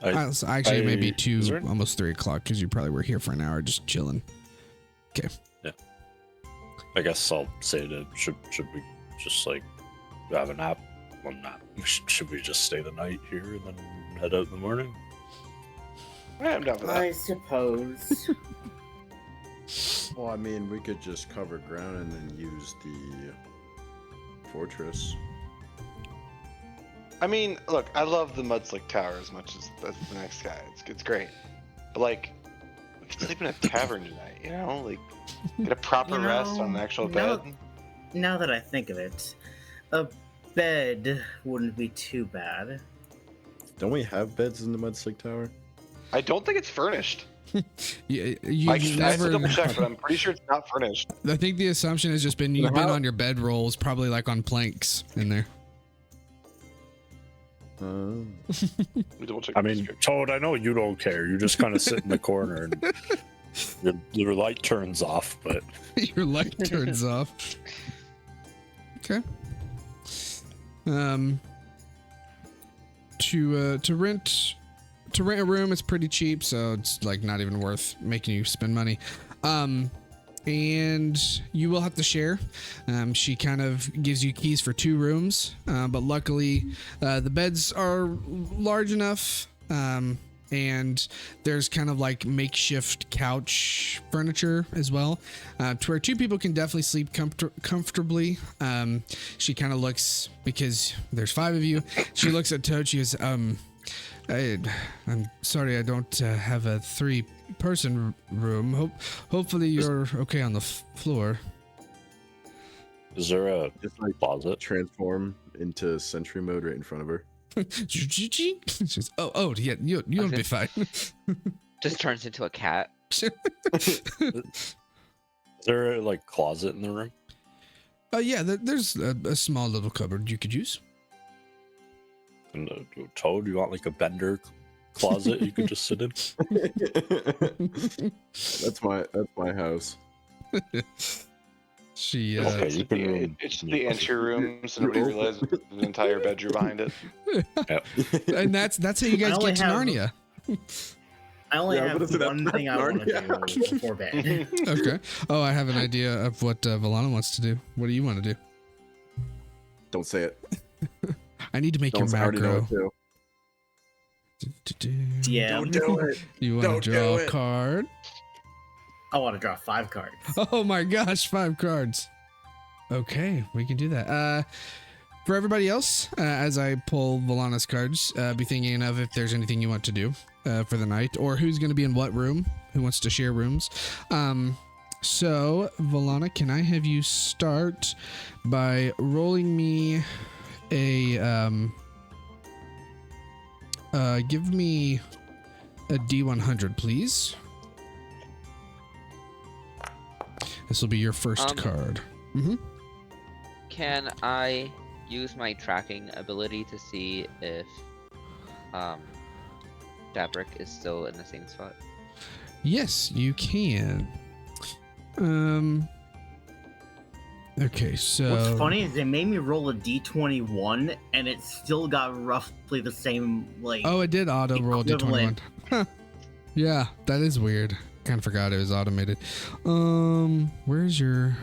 Oh. Actually, maybe there almost 3:00, because you probably were here for an hour just chilling. Okay. Yeah. I guess I'll say that should we just like have a nap? Well, not. Should we just stay the night here and then head out in the morning? I'm down for that. I suppose. Well, I mean, we could just cover ground and then use the fortress. I mean, look, I love the Mudslick Tower as much as the next guy. It's great. But, like, we could sleep in a tavern tonight, Like, get a proper rest on an actual bed. Now that I think of it, a bed wouldn't be too bad. Don't we have beds in the Mudslick Tower? I don't think it's furnished. You I have to double check, but I'm pretty sure it's not furnished. I think the assumption has just been you've been on your bed rolls, probably like on planks in there. We double check. I mean, Toad, I know you don't care. You just kind of sit in the corner and your light turns off, but Your light turns off. Okay. To rent a room, it's pretty cheap, so it's like not even worth making you spend money. And you will have to share. She kind of gives you keys for 2 rooms, but luckily the beds are large enough, and there's kind of like makeshift couch furniture as well, to where 2 people can definitely sleep comfortably. She kind of looks, because there's 5 of you, she looks at Toad, she goes, I'm sorry I don't have a 3-person room. Hopefully you're okay on the floor. is there a Just like closet? transform into sentry mode right in front of her. She's, oh yeah, you'll be fine. Just turns into a cat. Is there a closet in the room? Yeah, there's a small little cupboard you could use. And Toad, you want a bender closet you could just sit in? That's my house. She Okay, it's you just can- it's just the entry room, so nobody realizes there's an entire bedroom behind it. and that's how you guys only get to have- Narnia. I only Yeah, have but it's one thing I want to Narnia. do before bed. Okay. Oh, I have an idea of what Valana wants to do. What do you want to do? Don't say it. I need to make your Don't I already know macro. it too. Yeah, Don't do it. You want Don't to draw do a it. card? I want to draw 5 cards. Oh my gosh, 5 cards. Okay, we can do that. For everybody else, as I pull Valana's cards, be thinking of if there's anything you want to do for the night, or who's going to be in what room, who wants to share rooms. So, Valana, can I have you start by rolling me a... give me a D100, please. This will be your first card. Mm-hmm. Can I use my tracking ability to see if Dabrick is still in the same spot? Yes, you can. Okay, so What's funny is they made me roll a d21 and it still got roughly the same Oh, it did auto roll D21. equivalent. Huh. Yeah, that is weird. Kind of forgot it was automated. Where's your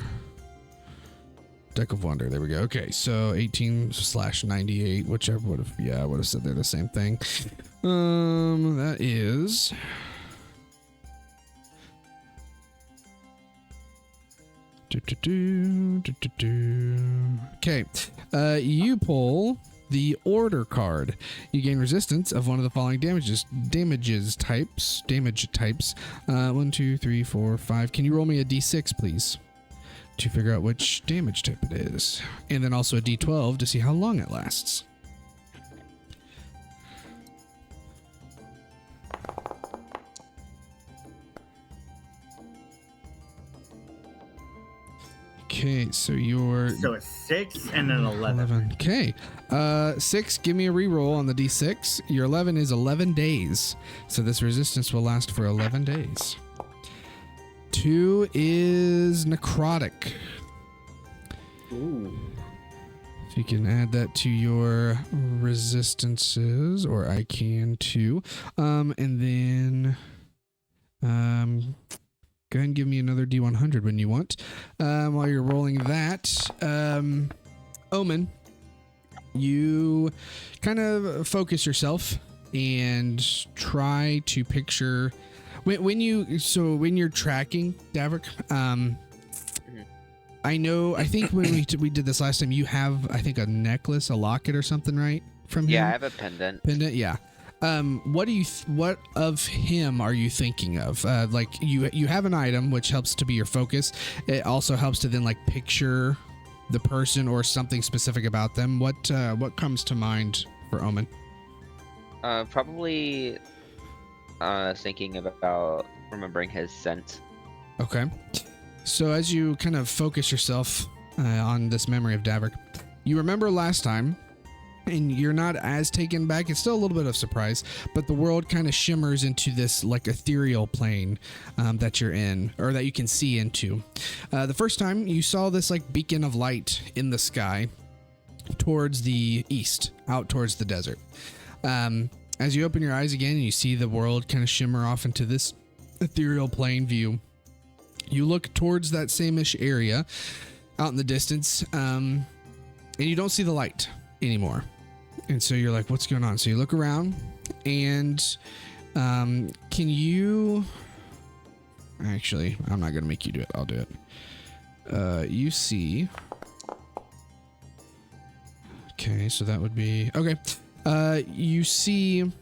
Deck of Wonder? There we go. Okay, so 18/98, whichever would have, I would have said they're the same thing. That is okay. You pull the order card. You gain resistance of one of the following damage types. 1, 2, 3, 4, 5. Can you roll me a d6, please, to figure out which damage type it is, and then also a d12 to see how long it lasts. Okay, so you're So it's 6 and then 11. Okay. 6, give me a reroll on the d6. Your 11 is 11 days. So this resistance will last for 11 days. 2 is necrotic. Ooh. So you can add that to your resistances, or I can too. And then go ahead and give me another D100 when you want. While you're rolling that, Omen, you kind of focus yourself and try to picture when you're tracking Davrick. I think when we did this last time, you have, I think, a necklace, a locket or something, right? From him? Yeah, I have a pendant. Pendant, yeah. What of him are you thinking of? Like you have an item which helps to be your focus. It also helps to then picture the person or something specific about them. What comes to mind for Omen? Probably thinking about remembering his scent. Okay. So as you kind of focus yourself on this memory of Davrick, you remember last time, and you're not as taken back. It's still a little bit of surprise, but the world kind of shimmers into this ethereal plane that you're in, or that you can see into. The first time you saw this beacon of light in the sky towards the east, out towards the desert. As you open your eyes again and you see the world kind of shimmer off into this ethereal plane view, you look towards that same-ish area out in the distance, and you don't see the light anymore. And so you're like, what's going on? So you look around, and can you... Actually, I'm not going to make you do it. I'll do it. You see... Okay, so that would be... Okay. You see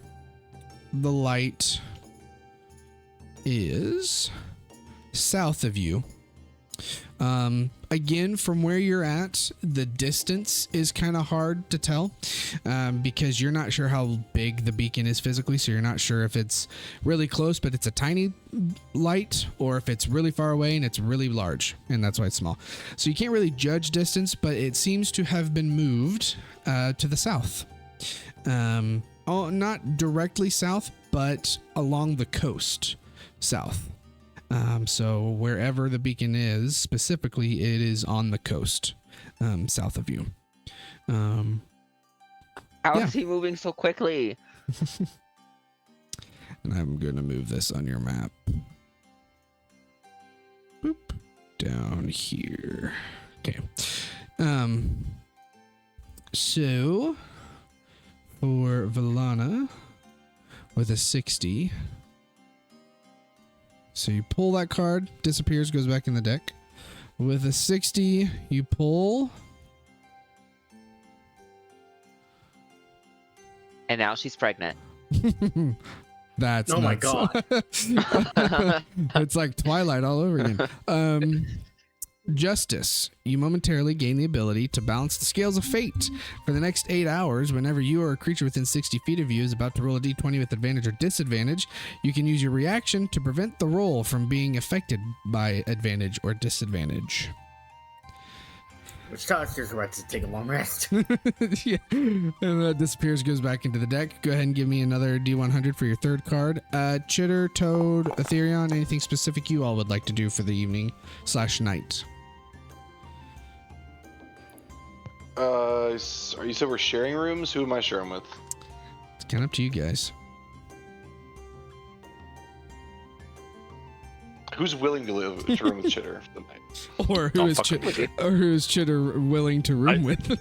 the light is south of you, Again, from where you're at, the distance is kind of hard to tell because you're not sure how big the beacon is physically. So you're not sure if it's really close, but it's a tiny light, or if it's really far away and it's really large, and that's why it's small. So you can't really judge distance, but it seems to have been moved to the south. Not directly south, but along the coast south. So wherever the beacon is, specifically, it is on the coast, south of you. How is he moving so quickly? And I'm going to move this on your map. Boop. Down here. Okay. So for Valana with a 60. So you pull that card, disappears, goes back in the deck. With a 60, you pull. And now she's pregnant. That's Oh my nuts. God. It's like Twilight all over again. Justice. You momentarily gain the ability to balance the scales of fate. For the next 8 hours, whenever you or a creature within 60 feet of you is about to roll a d20 with advantage or disadvantage, you can use your reaction to prevent the roll from being affected by advantage or disadvantage. Which tells us we're about to take a long rest. Yeah. And that disappears, goes back into the deck. Go ahead and give me another D100 for your third card. Chitter, Toad, Ethereon, anything specific you all would like to do for the evening / night? You said we're sharing rooms? Who am I sharing with? It's kind of up to you guys. Who's willing to live to room with Chitter for the night? Or Don't fucking with it. who is Chitter willing to room with?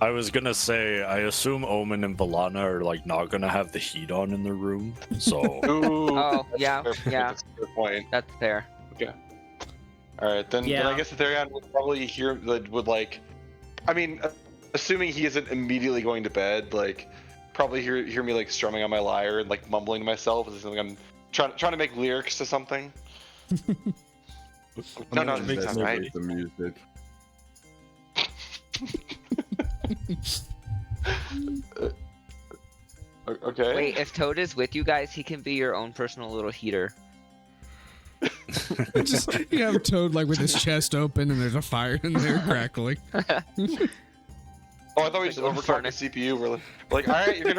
I was gonna say, I assume Omen and Balana are like not gonna have the heat on in their room, so Ooh, Oh, yeah, yeah. That's a good point. That's fair. Okay. All right, then Yeah. I guess Ethereon would probably would like. I mean, assuming he isn't immediately going to bed, like probably hear me like strumming on my lyre and like mumbling to myself. Is something I'm trying to make lyrics to something. No, Just that's not mess right. with the music. Okay. Wait, if Toad is with you guys, he can be your own personal little heater. Just you have Toad like with his chest open and there's a fire in there crackling. Oh, I thought we just Like a overclocked the furnace. CPU. We're like, all right, you're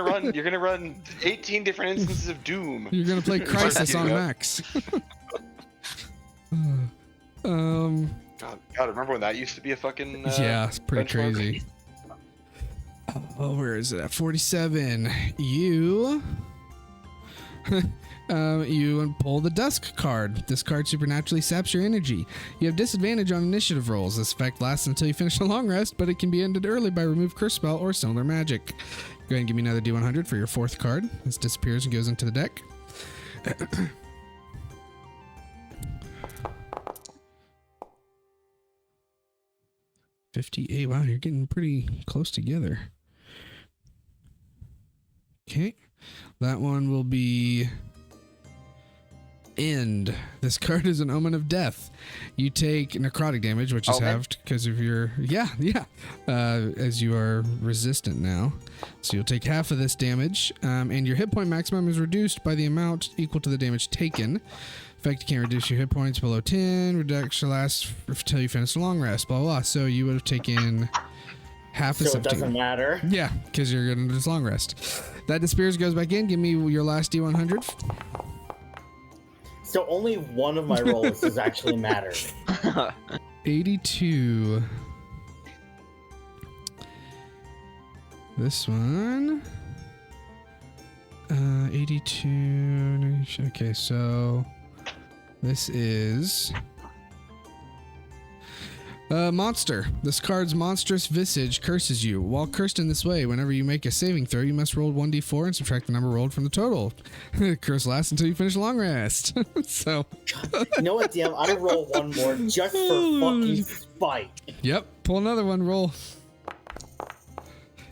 gonna run 18 different instances of Doom. You're gonna play Crisis on Max. God, remember when that used to be a fucking? Yeah, it's pretty benchmark? crazy. Oh, where is it at? 47. You you pull the Dusk card. This card supernaturally saps your energy. You have disadvantage on initiative rolls. This effect lasts until you finish a long rest, but it can be ended early by remove curse spell or similar magic. Go ahead and give me another D100 for your fourth card. This disappears and goes into the deck. 58. Wow, you're getting pretty close together. Okay. That one will be End. This card is an Omen of Death. You take necrotic damage, which is Omen? halved because of your... Yeah. As you are resistant now. So you'll take half of this damage, and your hit point maximum is reduced by the amount equal to the damage taken. Effect can't reduce your hit points below 10. Reduction lasts until you finish a long rest. Blah, blah, blah. So you would have taken half of So it 17. doesn't matter. Yeah, because you're going to this long rest. That disappears, goes back in. Give me your last D100. So only one of my rolls has actually mattered. 82. This one. 82. Okay, so this is monster. This card's monstrous visage curses you. While cursed in this way, whenever you make a saving throw, you must roll 1d4 and subtract the number rolled from the total. Curse lasts until you finish a long rest. So, You know what, DM? I'm gonna roll one more just for fucking spite. yep, pull another one, roll.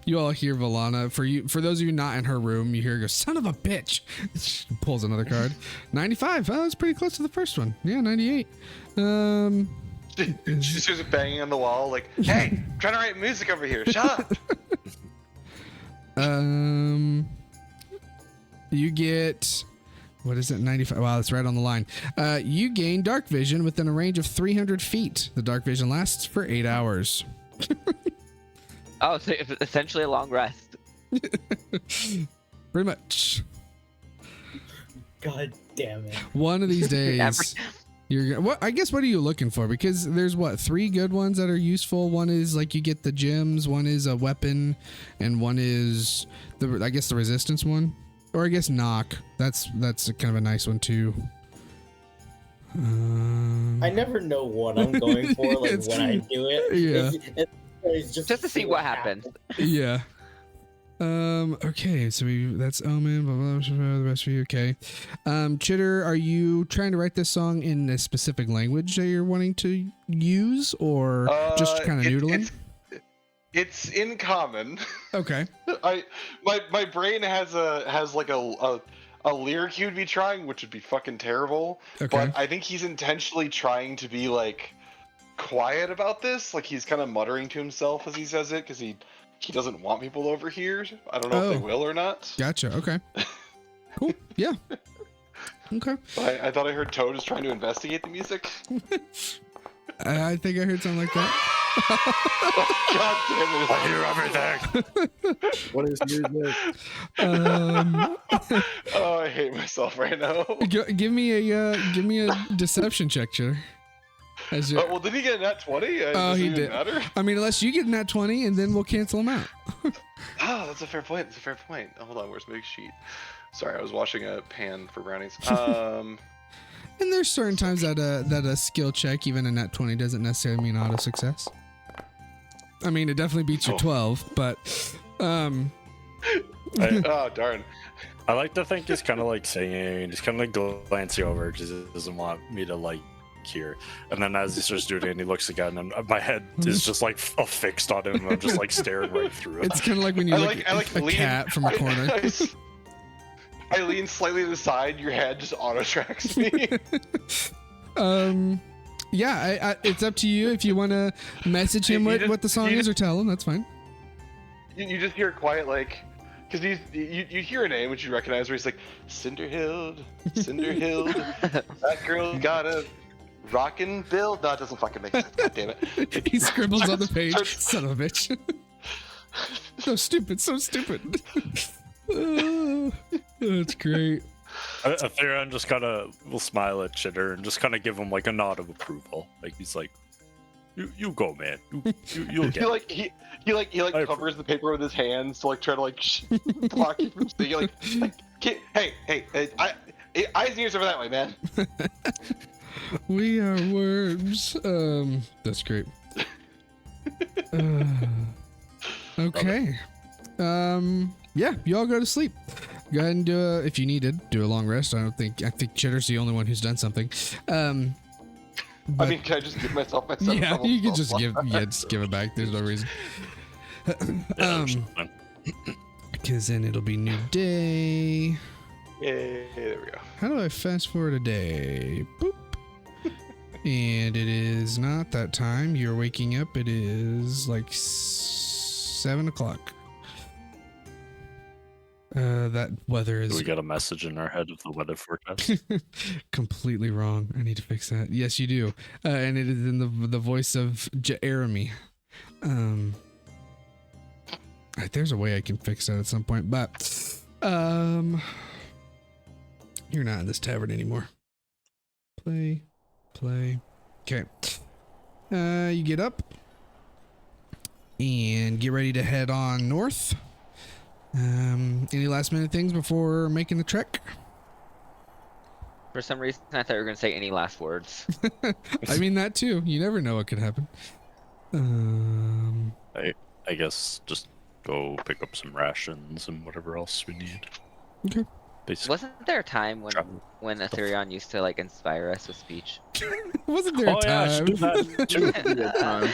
You all hear Valana. For those of you not in her room, you hear her go, son of a bitch. She pulls another card. 95. Oh, that's pretty close to the first one. Yeah, 98. She just hears it banging on the wall, like, "Hey, I'm trying to write music over here. Shut up." You get, what is it? 95. Wow, that's right on the line. You gain dark vision within a range of 300 feet. The dark vision lasts for 8 hours. Oh, so it's essentially a long rest. Pretty much. God damn it. One of these days. What are you looking for? Because there's 3 good ones that are useful. One is like you get the gems, one is a weapon, and one is the resistance one. Or I guess knock. That's kind of a nice one too. I never know what I'm going for, like when I do it. Yeah. It's just to see what happens. Yeah. Okay, so that's Omen, blah, blah, blah, blah, the rest of you, okay. Chitter, are you trying to write this song in a specific language that you're wanting to use, or just kind of noodling? It's in common. Okay. My brain has like a lyric he would be trying, which would be fucking terrible. Okay. But I think he's intentionally trying to be like quiet about this, like he's kind of muttering to himself as he says it, because he doesn't want people over here. I don't know if they will or not. Gotcha. Okay. Cool. Yeah. Okay. I thought I heard Toad is trying to investigate the music. I think I heard something like that. God damn it! I hear everything. What is music? Oh, I hate myself right now. Give me a deception check, Chitter. Well, did he get a nat 20? Oh, he did. Matter? I mean, unless you get a nat 20, and then we'll cancel him out. Oh, that's a fair point. Hold on, where's my sheet? Sorry, I was washing a pan for brownies. And there's certain times that a skill check, even a nat 20, doesn't necessarily mean auto success. I mean, it definitely beats your 12, but oh darn. I like to think he's kind of like singing, he's kind of like glancing over because he doesn't want me to like hear. And then as he starts doing it, and he looks again, and my head is just like fixed on him, and I'm just like staring right through it. It's kind of like when you look at a cat from a corner. I lean slightly to the side, your head just auto tracks me. Yeah, it's up to you if you want to message him what the song is, or tell him. That's fine. You just hear quiet, like, because you hear a name which you recognize, where he's like, Cinderhild, that girl got a rockin' bill. No, it doesn't fucking make sense. God damn it. He scribbles on the page. Son of a bitch. So stupid. That's great. Theron just kind of will smile at Chitter and just kind of give him like a nod of approval. Like he's like, "You go, man. You'll get." He covers the paper with his hands to like try to like block you from speaking. Like hey, eyes and ears over that way, man. We are worms. That's great. Okay. Yeah, you all go to sleep. Go ahead and if you need to do a long rest. I think Chitter's the only one who's done something. But, I mean, can I just give myself my stuff? Yeah, you can just give it back. There's no reason. Because then it'll be new day. Yay, there we go. How do I fast forward a day? Boop. And it is not that time. You're waking up. It is like 7 o'clock. That weather is... Do we got a message in our head of the weather forecast? Completely wrong. I need to fix that. Yes, you do. And it is in the voice of Jeremy. There's a way I can fix that at some point, but you're not in this tavern anymore. Play. Okay. You get up and get ready to head on north. Any last minute things before making the trek? For some reason, I thought you were going to say any last words. I mean that too. You never know what could happen. I guess just go pick up some rations and whatever else we need. Okay. basically. Wasn't there a time when Ethereon used to like inspire us with speech? Wasn't there a Oh yeah, I should time? do that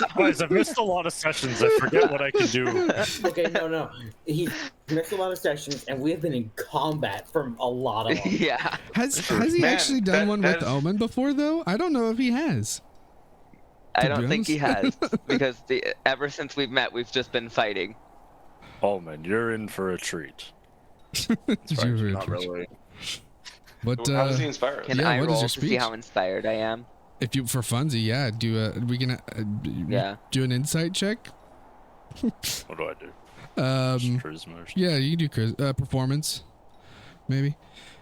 too. Guys, I've missed a lot of sessions. I forget what I can do. Okay, no. He's missed a lot of sessions, and we have been in combat for a lot of them. Yeah. Has he Man, actually done one with that's- Omen before though? I don't know if he has. I To don't be think he has honest. because ever since we've met, we've just been fighting. Oh man, you're in for a treat. It's fine, your Not interest. really. But How does he inspire us? Can Yeah, I what is roll your to see speech? how inspired I am? if you for funsies, yeah, we can Yeah. do an insight check. What do I do? Just charisma or something? Yeah, you can do performance, maybe.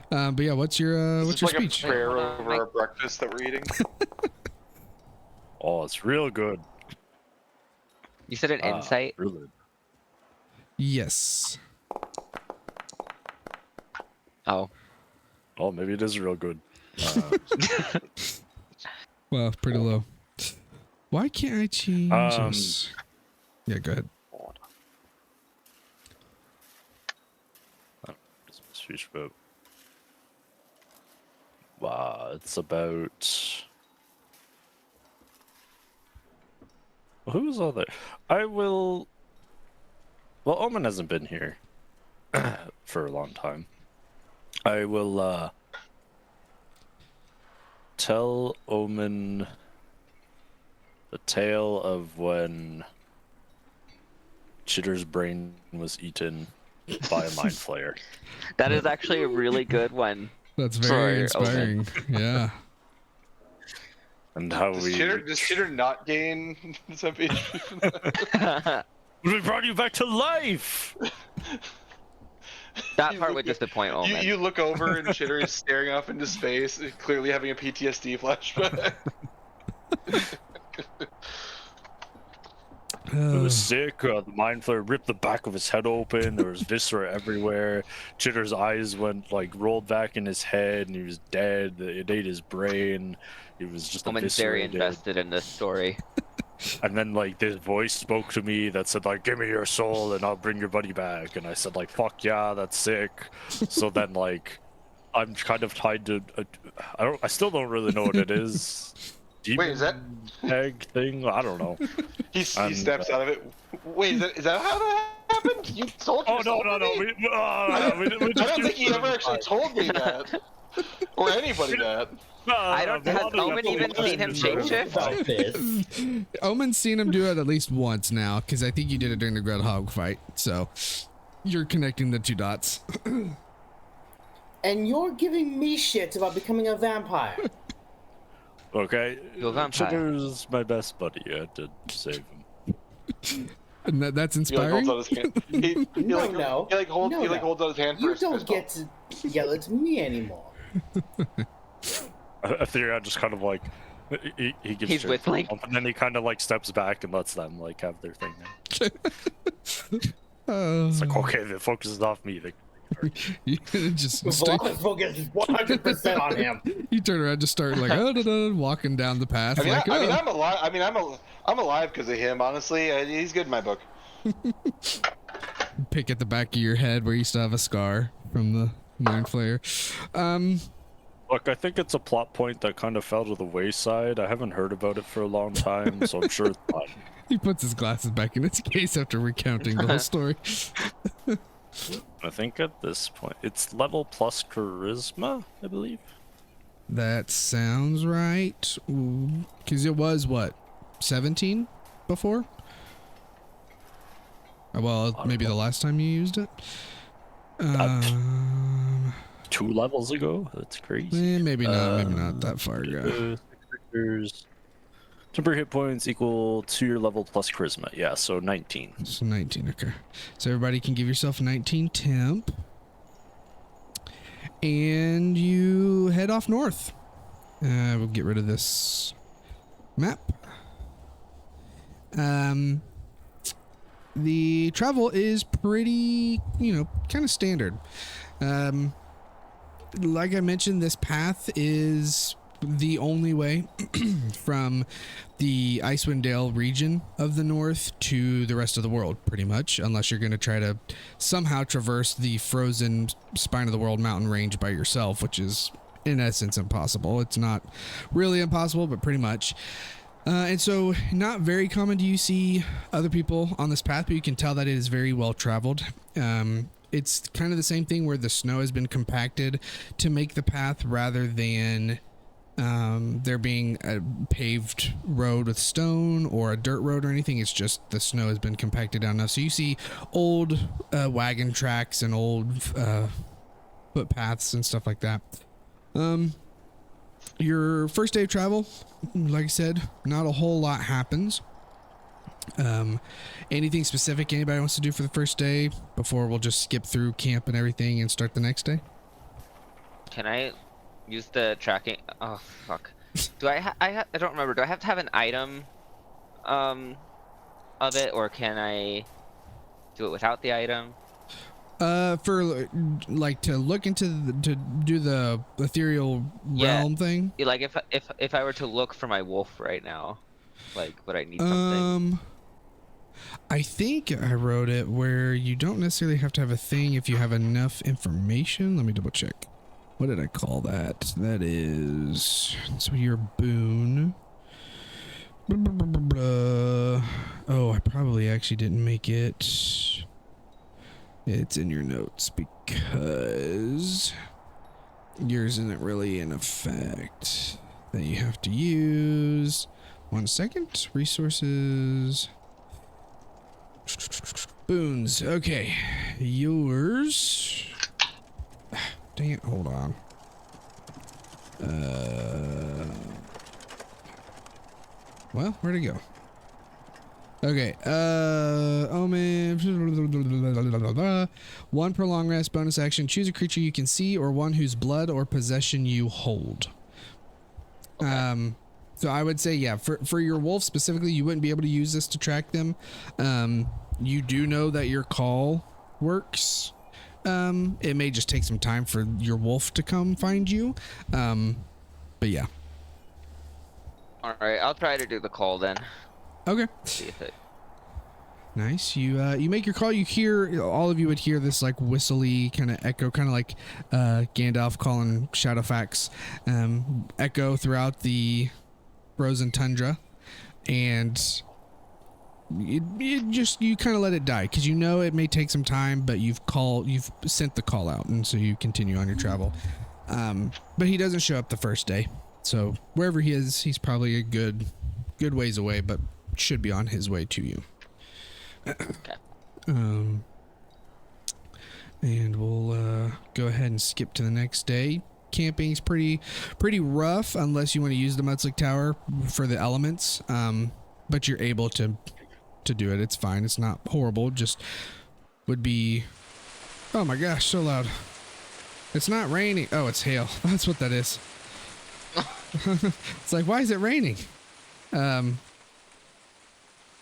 But yeah, what's your Is what's this your like speech? a prayer Hold on, over Mike. our breakfast that we're eating? Oh, it's real good. You said an insight. Really. Yes. Oh. Oh, maybe it is real good. Well, pretty low. Why can't I change this? Yeah, go ahead. Speech about. Wow, it's about. Who was all there? I will. Well, Omen hasn't been here for a long time. I will tell Omen the tale of when Chitter's brain was eaten by a mind flayer. That is actually a really good one. That's very Sorry, Omen. inspiring. Yeah. And how Does we Chitter not gain some HP? we brought you back to life. That You part look would at- disappoint Omen. You look over and Chitter is staring off into space, clearly having a PTSD flashback. It was sick. The mind flayer ripped the back of his head open. There was viscera everywhere. Chitter's eyes went rolled back in his head, and he was dead. It ate his brain. He was just Omen's very eviscerated. invested in this story. And then this voice spoke to me that said give me your soul and I'll bring your buddy back. And I said fuck yeah, that's sick. So then I'm kind of tied to I still don't really know what it is. Wait, is that egg thing? I don't know. he steps out of it? Wait, is that how that happened? You told Oh me. no. I don't think he ever actually told me that, or anybody that. I don't. Has Omen even seen him shapeshift? About this. Omen's seen him do it at least once now, because I think you did it during the Groundhog fight. So you're connecting the two dots. And you're giving me shit about becoming a vampire. Okay. You're a vampire. Chitter's my best buddy. I had to save him. And that's He inspiring. holds out his hand. He No. holds out his hand for You his don't pistol. get to yell at me anymore. Ethereon just kind of he gives He's Chitter with, a bump, and then he kind of steps back and lets them have their thing now. It's okay, the focus is off me. You just start, Vlog's focus is 100% on him. you turn around, just start walking down the path. I'm alive. I'm alive because of him. Honestly, he's good in my book. Pick at the back of your head where you still have a scar from the mind flayer. Look, I think it's a plot point that kind of fell to the wayside. I haven't heard about it for a long time, so I'm sure it's fine. He puts his glasses back in his case after recounting the whole story. I think at this point, it's level plus charisma, I believe. That sounds right. Because it was, 17 before? Well, maybe the last time you used it? 2 levels ago? That's crazy. Maybe not that far ago. Temporary hit points equal to your level plus charisma. Yeah, so 19. So 19, okay. So everybody can give yourself a 19 temp. And you head off north. We'll get rid of this map. The travel is pretty, kind of standard. Like I mentioned, this path is the only way from the Icewind Dale region of the north to the rest of the world, pretty much, unless you're going to try to somehow traverse the frozen spine of the world mountain range by yourself, which is in essence impossible. It's not really impossible, but pretty much. And so not very common do you see other people on this path, but you can tell that it is very well traveled. It's kind of the same thing where the snow has been compacted to make the path rather than there being a paved road with stone or a dirt road or anything. It's just the snow has been compacted down enough. So you see old wagon tracks and old footpaths and stuff like that. Your first day of travel, like I said, not a whole lot happens. Anything specific anybody wants to do for the first day before we'll just skip through camp and everything and start the next day? Can I use the tracking? Oh fuck. Do I don't remember. Do I have to have an item of it, or can I do it without the item? For like to look into to do the ethereal realm thing. Like if I were to look for my wolf right now, like would I need something? I think I wrote it where you don't necessarily have to have a thing if you have enough information. Let me double check. What did I call that? That is so your boon. Oh, I probably actually didn't make it. It's in your notes because yours isn't really in effect that you have to use. 1 second. Resources. Boons. Okay. Yours. Dang it. Hold on. Well, where'd it go? Okay, Omen. 1 per long rest bonus action. Choose a creature you can see or one whose blood or possession you hold. Okay. So I would say, yeah, for your wolf specifically, you wouldn't be able to use this to track them. You do know that your call works. It may just take some time for your wolf to come find you. But yeah. All right, I'll try to do the call then. Okay. See if it... Nice. You make your call. You hear, all of you would hear this like whistly kind of echo, kind of like Gandalf calling Shadowfax, echo throughout the frozen tundra, and you kind of let it die because you know it may take some time, but you've sent the call out, and so you continue on your travel. But he doesn't show up the first day, so wherever he is, he's probably a good ways away, but should be on his way to you. Okay. And we'll go ahead and skip to the next day. Camping's pretty rough unless you want to use the Mudslick Tower for the elements. But you're able to do it. It's fine. It's not horrible. Just would be. Oh my gosh, so loud. It's not raining. Oh, it's hail. That's what that is. It's like, why is it raining? The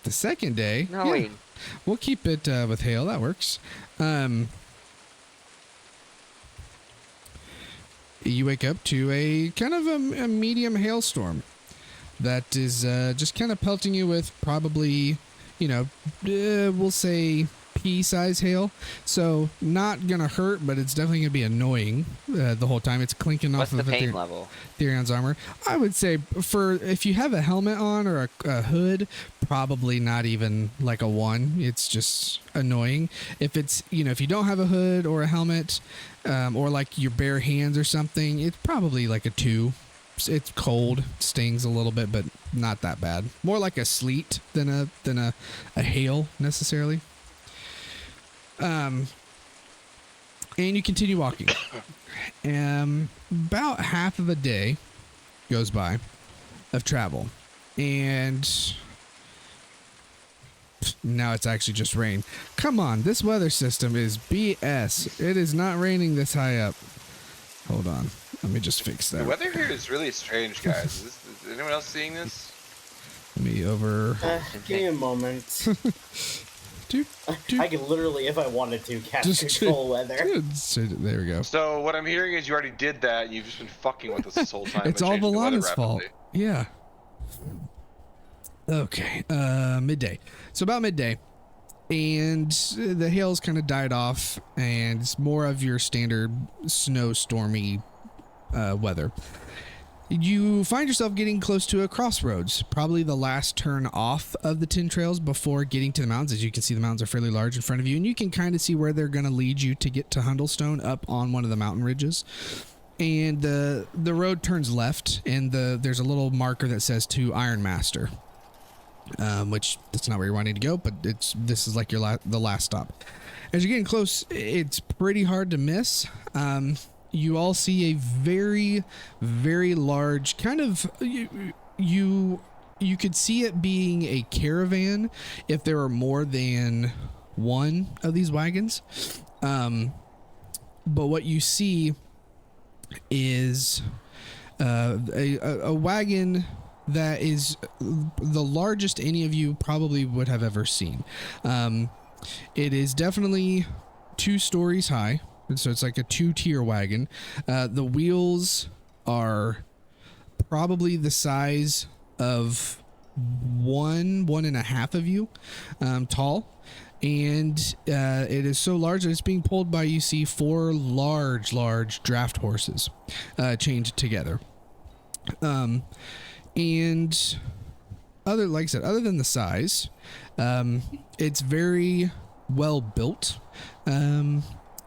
second day, yeah, we'll keep it with hail. That works. You wake up to a kind of a medium hailstorm that is just kind of pelting you with probably, we'll say pea-size hail. So not gonna hurt, but it's definitely gonna be annoying the whole time. It's clinking off of the pain level? Therion's armor. I would say if you have a helmet on or a hood, probably not even like a 1. It's just annoying. If it's if you don't have a hood or a helmet, or like your bare hands or something, it's probably like a 2. It's cold, stings a little bit, but not that bad. More like a sleet than a hail necessarily. And you continue walking. About half of a day goes by of travel, and now it's actually just rain. Come on, this weather system is BS. It is not raining this high up. Hold on, let me just fix that. The weather here is really strange, guys. Is anyone else seeing this? Let me over. Give me a moment. I can literally, if I wanted to, cast Just- control weather. There we go. So what I'm hearing is you already did that. You've just been fucking with us this whole time. It's and all changing the weather Valana's fault. rapidly. Yeah. Okay. Midday. So about midday, and the hail's kind of died off, and it's more of your standard snowstormy weather. You find yourself getting close to a crossroads, probably the last turn off of the 10 trails before getting to the mountains. As you can see, the mountains are fairly large in front of you, and you can kind of see where they're going to lead you to get to Hundlestone up on one of the mountain ridges. And the road turns left, and there's a little marker that says to Ironmaster, which that's not where you're wanting to go, but this is like the last stop. As you're getting close, it's pretty hard to miss. You all see a very, very large kind of you could see it being a caravan if there were more than one of these wagons. But what you see is a wagon that is the largest any of you probably would have ever seen. It is definitely 2 stories high. So it's like a 2-tier wagon. The wheels are probably the size of 1.5 of you tall. And it is so large that it's being pulled by, you see, 4 large draft horses chained together. And like I said, other than the size, it's very well built.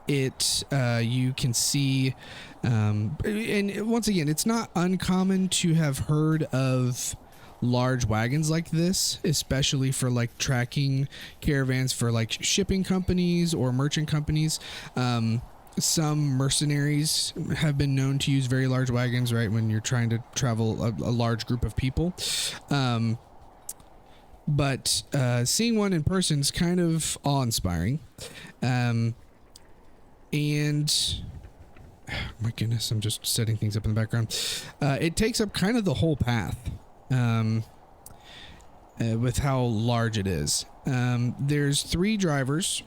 You can see, and once again, it's not uncommon to have heard of large wagons like this, especially for like tracking caravans for like shipping companies or merchant companies. Some mercenaries have been known to use very large wagons, right, when you're trying to travel a large group of people. But seeing one in person is kind of awe-inspiring. And my goodness, I'm just setting things up in the background. It takes up kind of the whole path with how large it is. There's 3 drivers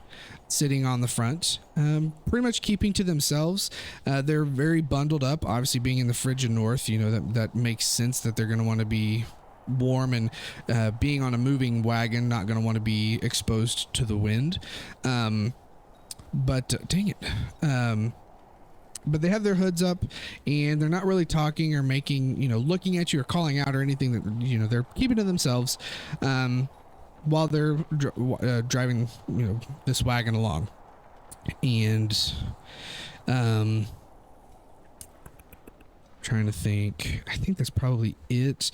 sitting on the front, pretty much keeping to themselves. They're very bundled up, obviously being in the frigid north. You know, that makes sense that they're going to want to be warm, and being on a moving wagon, not going to want to be exposed to the wind. But dang it. But they have their hoods up, and they're not really talking or making, looking at you or calling out or anything. That they're keeping to themselves while they're driving, this wagon along. And trying to think. I think that's probably it.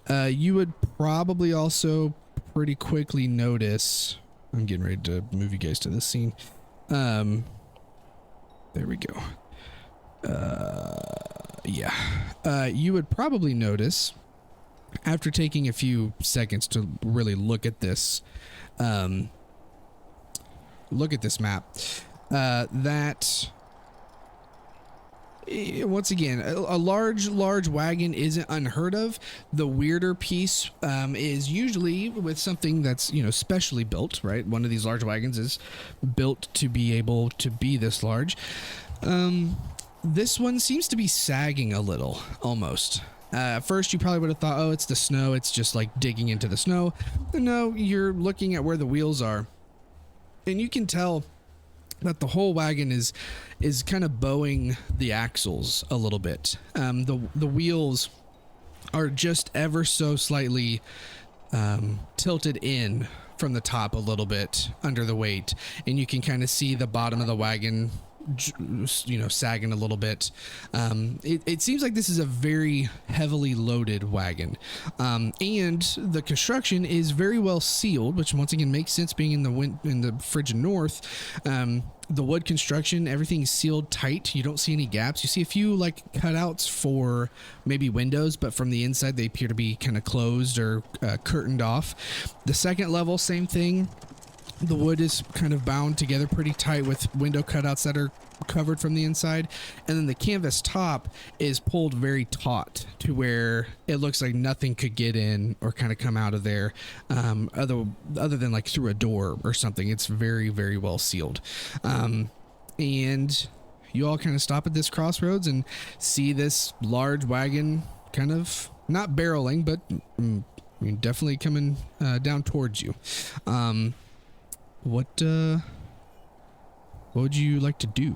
You would probably also pretty quickly notice. I'm getting ready to move you guys to this scene. There we go. You would probably notice, after taking a few seconds to really look at this map, that once again, a large wagon isn't unheard of. The weirder piece is usually with something that's, specially built, right? One of these large wagons is built to be able to be this large. This one seems to be sagging a little, almost. At first, you probably would have thought, oh, it's the snow. It's just like digging into the snow. But no, you're looking at where the wheels are, and you can tell that the whole wagon is kind of bowing the axles a little bit. The wheels are just ever so slightly tilted in from the top a little bit under the weight, and you can kind of see the bottom of the wagon sagging a little bit. It seems like this is a very heavily loaded wagon, and the construction is very well sealed, which once again makes sense being in the frigid north. The wood construction, everything's sealed tight. You don't see any gaps. You see a few like cutouts for maybe windows, but from the inside they appear to be kind of closed or curtained off. The second level, same thing. The wood is kind of bound together pretty tight with window cutouts that are covered from the inside, and then the canvas top is pulled very taut to where it looks like nothing could get in or kind of come out of there, other than like through a door or something. It's very, very well sealed. And you all kind of stop at this crossroads and see this large wagon kind of not barreling, but definitely coming down towards you. What would you like to do?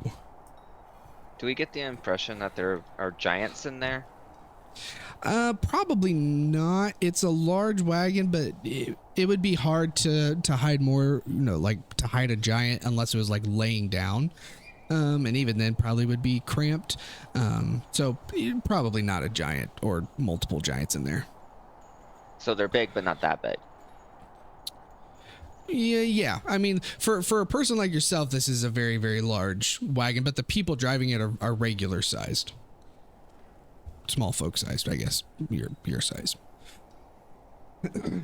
Do we get the impression that there are giants in there? Probably not. It's a large wagon, but it would be hard to hide more, like to hide a giant unless it was like laying down. And even then probably would be cramped. So probably not a giant or multiple giants in there. So they're big, but not that big. Yeah. I mean, for a person like yourself, this is a very, very large wagon, but the people driving it are regular sized. Small folk sized, I guess. Your size. I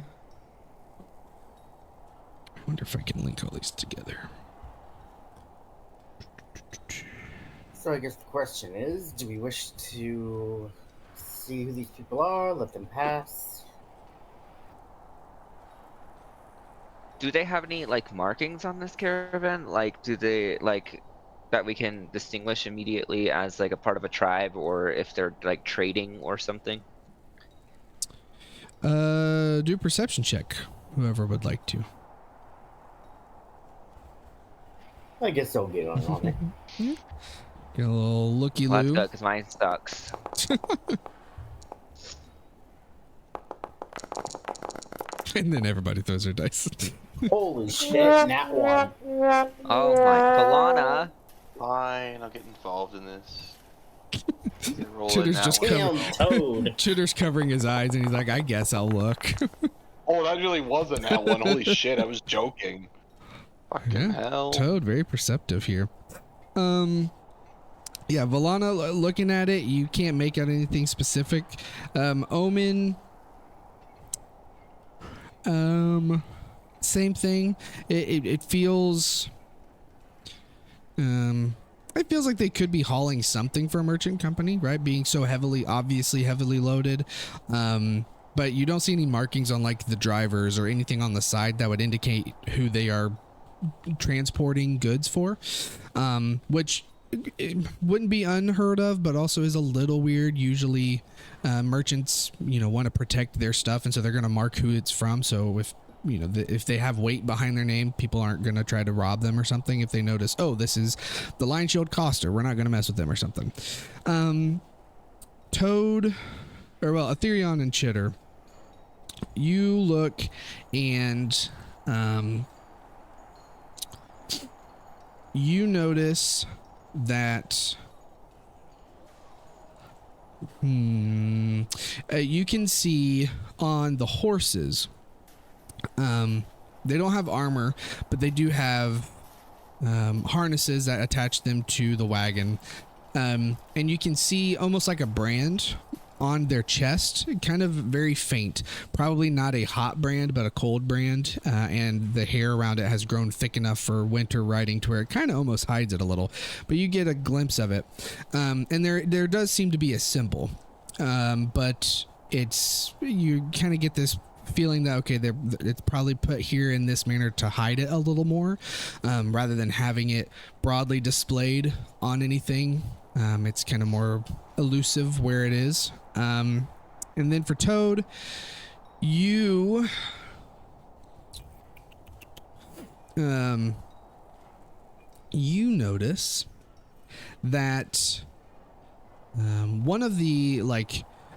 wonder if I can link all these together. So I guess the question is, do we wish to see who these people are, let them pass? Do they have any like markings on this caravan? Like, do they like that we can distinguish immediately as like a part of a tribe, or if they're like trading or something? Do a perception check, whoever would like to. I guess I'll get on it. Get a little looky-loo. Well, that's good, because mine sucks. And then everybody throws their dice. Holy shit, nat one. Oh my, Kalana. Fine, I'll get involved in this. Chitter's just Damn, Toad. Chitter's covering his eyes, and he's like, "I guess I'll look." Oh, that really wasn't that one. Holy shit, I was joking. Fucking hell. Toad, very perceptive here. Yeah, Valana, looking at it, you can't make out anything specific. Omen, same thing. It feels, it feels like they could be hauling something for a merchant company, right? Being so obviously heavily loaded. But you don't see any markings on like the drivers or anything on the side that would indicate who they are transporting goods for, which it wouldn't be unheard of, but also is a little weird. Usually merchants want to protect their stuff, and so they're going to mark who it's from. So if if they have weight behind their name, people aren't going to try to rob them or something. If they notice, oh, this is the Lion Shield Coster, we're not going to mess with them or something. Toad, or well, Aetherion and Chitter, you look and you notice that you can see on the horses, they don't have armor, but they do have harnesses that attach them to the wagon, and you can see almost like a brand on their chest, kind of very faint, probably not a hot brand but a cold brand, and the hair around it has grown thick enough for winter riding to where it kind of almost hides it a little, but you get a glimpse of it. And there does seem to be a symbol, but you kind of get this feeling that okay, it's probably put here in this manner to hide it a little more, rather than having it broadly displayed on anything. It's kind of more elusive where it is. And then for Toad, you notice that one of the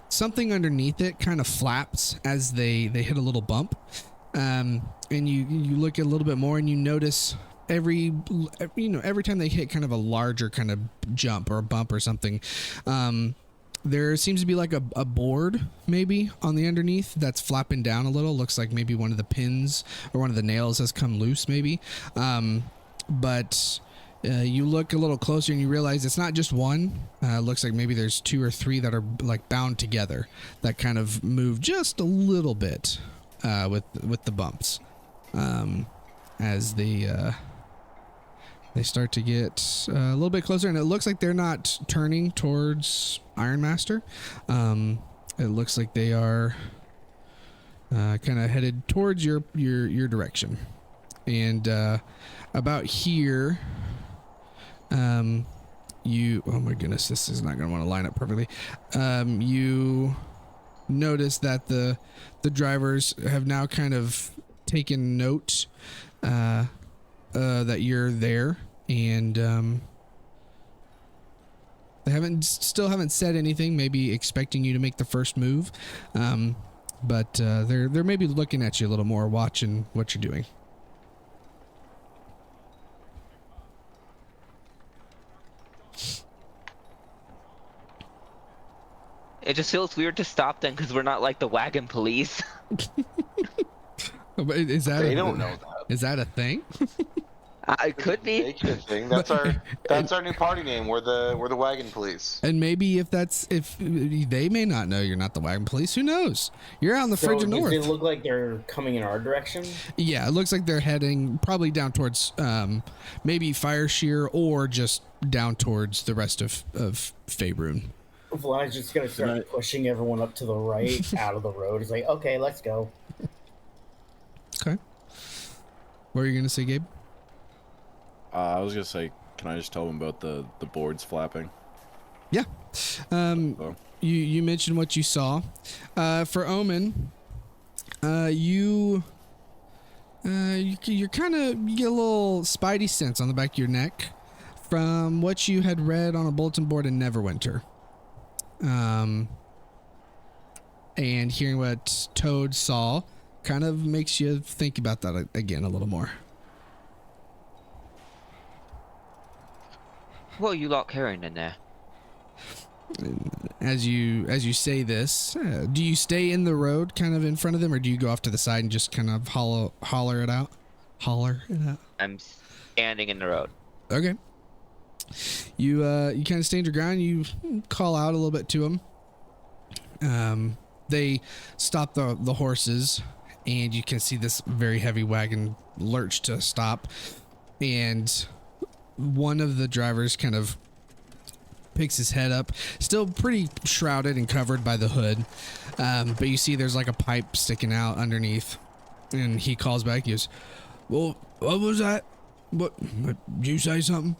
something underneath it kind of flaps as they hit a little bump, and you look a little bit more and you notice every time they hit kind of a larger kind of jump or a bump or something, there seems to be like a board maybe on the underneath that's flapping down a little. Looks like maybe one of the pins or one of the nails has come loose maybe, but you look a little closer and you realize it's not just one. Looks like maybe there's 2 or 3 that are like bound together that kind of move just a little bit with the bumps, as the They start to get a little bit closer, and it looks like they're not turning towards Ironmaster. It looks like they are kind of headed towards your direction. And about here, you, oh my goodness, this is not going to want to line up perfectly. You notice that the drivers have now kind of taken note that you're there, and they still haven't said anything, maybe expecting you to make the first move, but they're maybe looking at you a little more, watching what you're doing. It just feels weird to stop them because we're not like the wagon police. Is that They don't know that. Is that a thing? It could be. Make it a thing. That's our new party name. We're the wagon police. And maybe if they may not know you're not the wagon police, who knows? You're out in the frigid north. Does it look like they're coming in our direction? Yeah, it looks like they're heading probably down towards maybe Fire Shear, or just down towards the rest of Faerun. Vlad's just gonna start pushing everyone up to the right out of the road. He's like, okay, let's go. Okay. What were you gonna say, Gabe? I was gonna say, can I just tell them about the boards flapping? Yeah. You mentioned what you saw. For Omen, you're kind of, you get a little spidey sense on the back of your neck from what you had read on a bulletin board in Neverwinter. And hearing what Toad saw kind of makes you think about that again a little more. What are you lot carrying in there? As you say this, do you stay in the road kind of in front of them, or do you go off to the side and just kind of holler it out? I'm standing in the road. Okay. You kind of stand your ground. You call out a little bit to them. They stop the horses, and you can see this very heavy wagon lurch to stop. And one of the drivers kind of picks his head up, still pretty shrouded and covered by the hood. But you see there's like a pipe sticking out underneath. And he calls back. He goes, "Well, what was that? What did you say something?"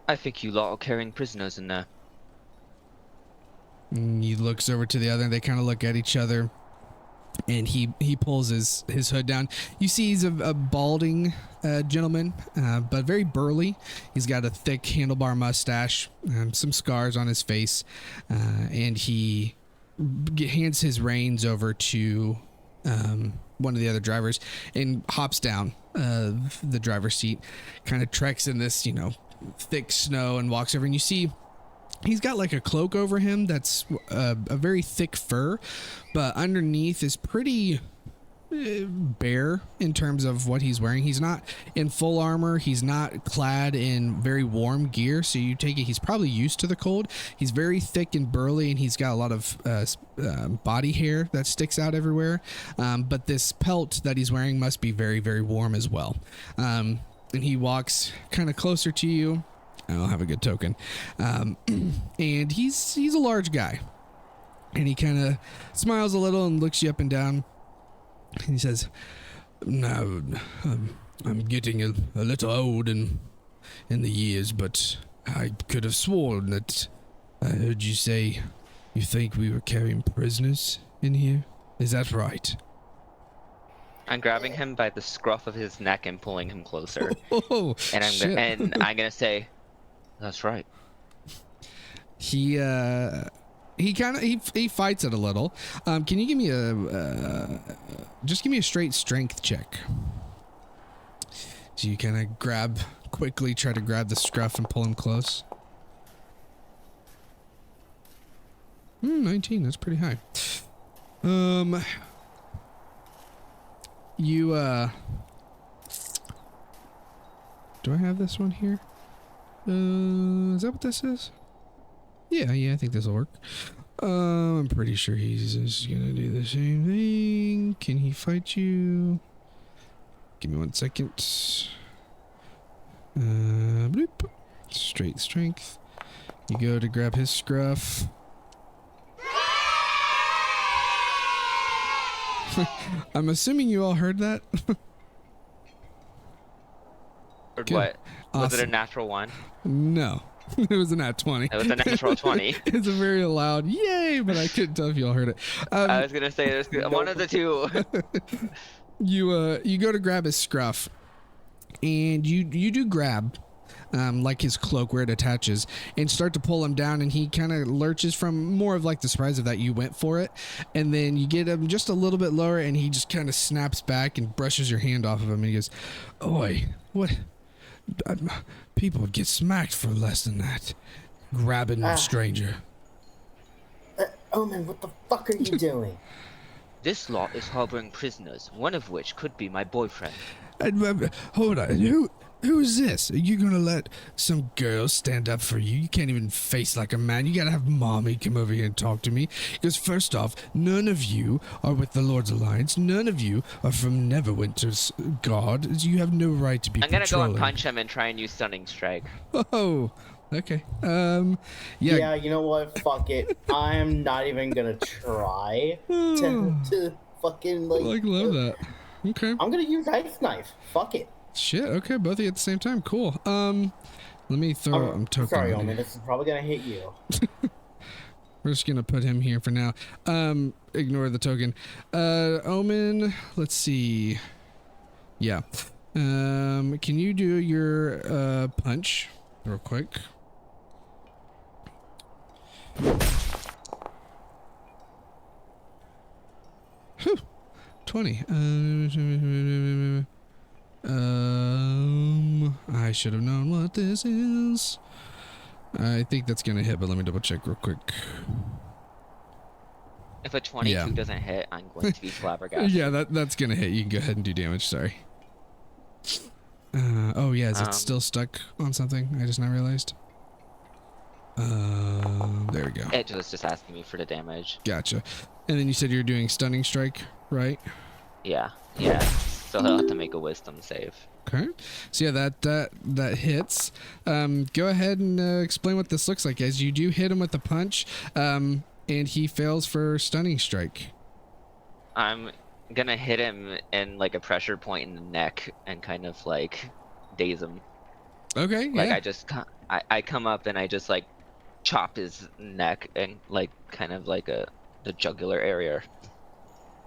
I think you lot are carrying prisoners in there. And he looks over to the other, and they kind of look at each other. And he pulls his hood down. You see he's a balding gentleman, but very burly. He's got a thick handlebar mustache, some scars on his face, and he hands his reins over to one of the other drivers and hops down the driver's seat, kind of treks in this, thick snow, and walks over, and you see he's got like a cloak over him that's a very thick fur, but underneath is pretty bare in terms of what he's wearing. He's not in full armor. He's not clad in very warm gear, so you take it he's probably used to the cold. He's very thick and burly, and he's got a lot of body hair that sticks out everywhere. But this pelt that he's wearing must be very, very warm as well. And he walks kind of closer to you. I'll have a good token. And he's a large guy. And he kind of smiles a little and looks you up and down. And he says, "Now, I'm getting a little old in the years, but I could have sworn that I heard you say you think we were carrying prisoners in here. Is that right?" I'm grabbing him by the scruff of his neck and pulling him closer. Oh, and I'm gonna say, "That's right." He fights it a little. Can you give me just give me a straight strength check? So you kind of try to grab the scruff and pull him close. 19, that's pretty high. Do I have this one here? Is that what this is? Yeah, I think this will work. I'm pretty sure he's just gonna do the same thing. Can he fight you? Give me 1 second. Bloop. Straight strength. You go to grab his scruff. I'm assuming you all heard that. Or Good. what? Was it a Awesome. natural one? No, it was a nat 20. It was a natural 20. It's a very loud yay, but I couldn't tell if you all heard it. I was gonna say there's one of the two. You go to grab his scruff, and you do grab like his cloak where it attaches, and start to pull him down, and he kind of lurches from more of like the surprise of that you went for it, and then you get him just a little bit lower, and he just kind of snaps back and brushes your hand off of him, and he goes, "Oi, what? People would get smacked for less than that. Grabbing a stranger." Omen, what the fuck are you doing? This lot is harboring prisoners, one of which could be my boyfriend. Hold on, who is this? Are you gonna let some girl stand up for you? You can't even face like a man. You gotta have mommy come over here and talk to me. Because first off, none of you are with the Lord's Alliance. None of you are from Neverwinter's guard. You have no right to be I'm gonna patrolling. go and punch him and try and use Stunning Strike. Oh, okay. Yeah, you know what? Fuck it. I'm not even gonna try to fucking like. love that. Okay. I'm gonna use Ice Knife. Fuck it. Shit. Okay, both of you at the same time. Cool. Let me throw. I'm token. Sorry, on Omen. here. This is probably gonna hit you. We're just gonna put him here for now. Ignore the token. Omen. Let's see. Yeah. Can you do your punch real quick? Whew. 20. I should have known what this is. I think that's gonna hit, but let me double check real quick. If a 22 Yeah. doesn't hit, I'm going to be flabbergasted. Yeah, that's gonna hit. You can go ahead and do damage. Sorry. Oh yeah, is it still stuck on something? I just now realized. There we go. It was just asking me for the damage. Gotcha. And then you said you're doing stunning strike, right? Yeah. So he'll have to make a wisdom save. Okay. So yeah, that hits. Go ahead and explain what this looks like. As you do hit him with the punch, and he fails for stunning strike. I'm gonna hit him in like a pressure point in the neck and kind of like daze him. Okay. Like Yeah. I come up and I just like chop his neck and like kind of like the jugular area.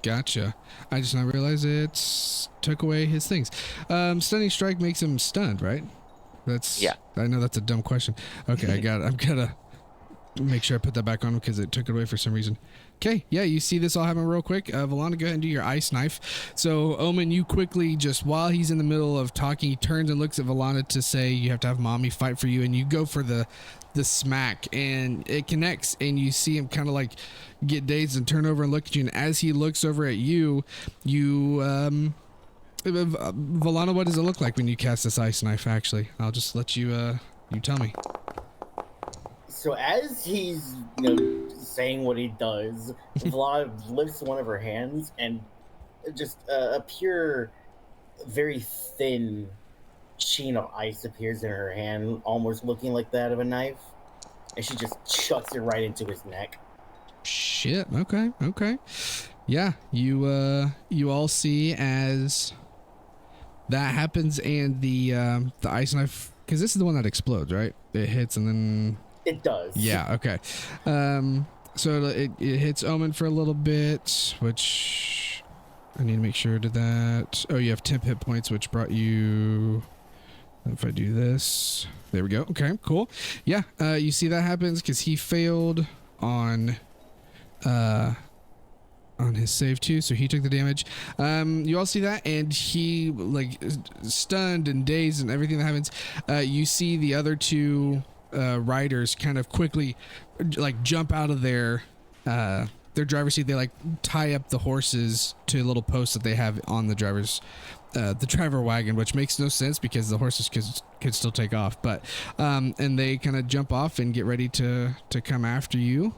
Gotcha. I just now realized it took away his things. Stunning strike makes him stunned, right? Yeah. I know that's a dumb question. Okay, I got it. I'm gonna make sure I put that back on because it took it away for some reason. Okay, yeah, you see this all happen real quick. Valana, go ahead and do your ice knife. So, Omen, you quickly, just while he's in the middle of talking, he turns and looks at Valana to say, you have to have mommy fight for you, and you go for the smack, and it connects, and you see him kind of like get dazed and turn over and look at you, and as he looks over at you, Valana, what does it look like when you cast this ice knife, actually? I'll just let you, you tell me. So as he's saying what he does, Vlad lifts one of her hands and just a pure, very thin sheen of ice appears in her hand, almost looking like that of a knife, and she just chucks it right into his neck. Shit. Okay. Yeah, you all see as that happens, and the ice knife, because this is the one that explodes, right? It hits and then. It does. Yeah. Okay. So it hits Omen for a little bit, which I need to make sure to that. Oh, you have 10 hit points, which brought you. If I do this, there we go. Okay, cool. Yeah. You see that happens because he failed on his save too, so he took the damage. You all see that, and he like stunned and dazed and everything that happens. You see the other two riders kind of quickly like jump out of their driver's seat. They like tie up the horses to little posts that they have on the driver wagon, which makes no sense because the horses could still take off, but and they kind of jump off and get ready to come after you,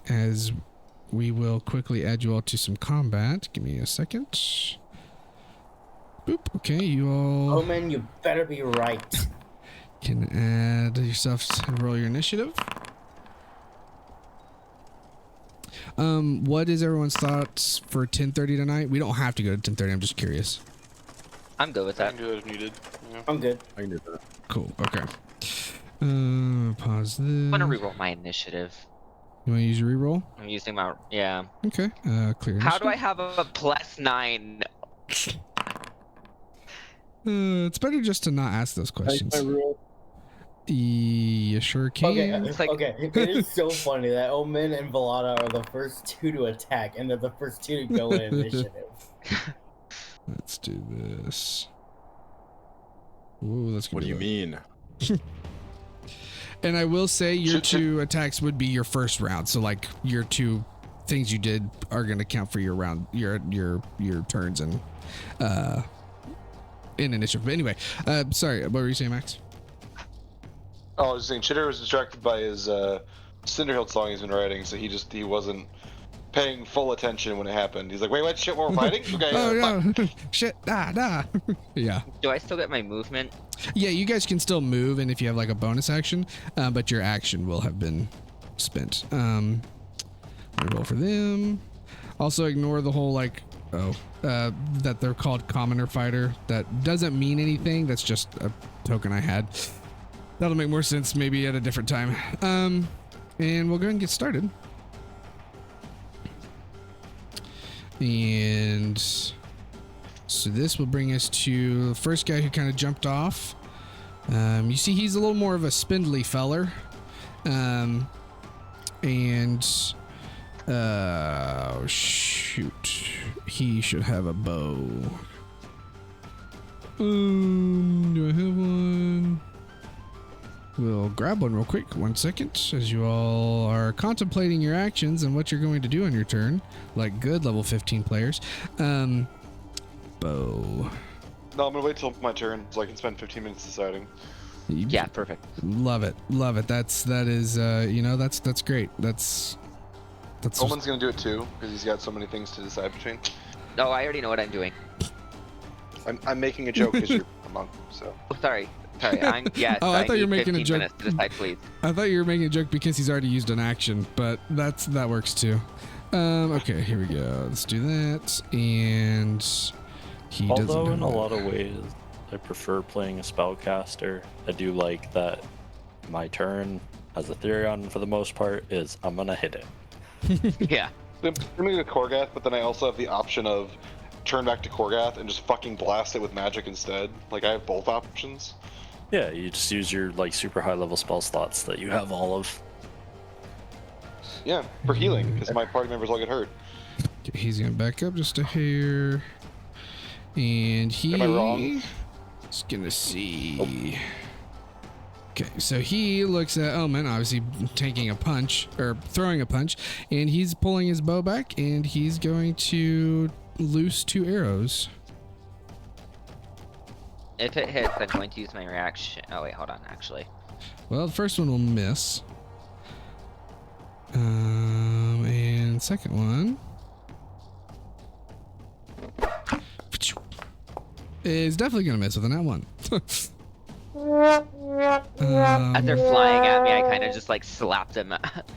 as we will quickly add you all to some combat. Give me a second. Boop. Okay, you all Omen, you better be right. can add yourself and roll your initiative. What is everyone's thoughts for 10:30 tonight? We don't have to go to 10:30. I'm just curious. I'm good with I that. can do it if needed. Yeah. I'm good. I can do that. Cool. Okay. Pause this. I'm gonna reroll my initiative. You want to use your reroll? I'm using my yeah. Okay. Clear. How do I initiative. have a +9? It's better just to not ask those questions. I roll. You sure can. Okay, It's like- okay. It is so funny that Omen and Velada are the first two to attack, and they're the first two to go in initiative. Let's do this. Ooh, that's What gonna do be you low. mean? And I will say your Should- two attacks would be your first round. So like your two things you did are gonna count for your round, your turns and in initiative. But anyway, sorry, what were you saying, Max? Oh, I was saying Chitter was distracted by his Cinderhill song he's been writing, so he wasn't paying full attention when it happened. He's like, wait, what shit, we're fighting? Okay, Oh fuck. no, shit, nah. Yeah. Do I still get my movement? Yeah, you guys can still move, and if you have like a bonus action, but your action will have been spent. Let me roll for them. Also, ignore the whole like, that they're called commoner fighter. That doesn't mean anything. That's just a token I had. That'll make more sense maybe at a different time. And we'll go ahead and get started. And so this will bring us to the first guy who kind of jumped off. You see he's a little more of a spindly feller. And oh shoot, he should have a bow. Do I have one? We'll grab one real quick. 1 second, as you all are contemplating your actions and what you're going to do on your turn, like good level 15 players. Bow. No, I'm gonna wait till my turn so I can spend 15 minutes deciding. Yeah, perfect. Love it. That is that's great. That's Omen's gonna do it too because he's got so many things to decide between. Oh, I already know what I'm doing. I'm making a joke because you're a monk, so. Oh, sorry. Yes. Oh, I thought you were need making a 15 joke. minutes to decide, please. I thought you were making a joke because he's already used an action, but that works too. Okay, here we go. Let's do that. And he doesn't Although have in a one. lot of ways, I prefer playing a spellcaster. I do like that my turn as a Therion for the most part is I'm gonna hit it. Yeah. I'm gonna go Korgath, but then I also have the option of turn back to Korgath and just fucking blast it with magic instead. Like I have both options. Yeah, you just use your like super high level spell slots that you have all of. Yeah, for healing, because my party members all get hurt. Okay, he's gonna back up just a hair. And he Am I wrong? is gonna see. Okay, so he looks at Omen, obviously taking a punch or throwing a punch, and he's pulling his bow back, and he's going to loose 2 arrows. If it hits, I'm going to use my reaction. Oh wait, hold on. Actually, Well, the first one will miss. And second one is definitely gonna miss with a nat 1. as they're flying at me, I kind of just like slapped them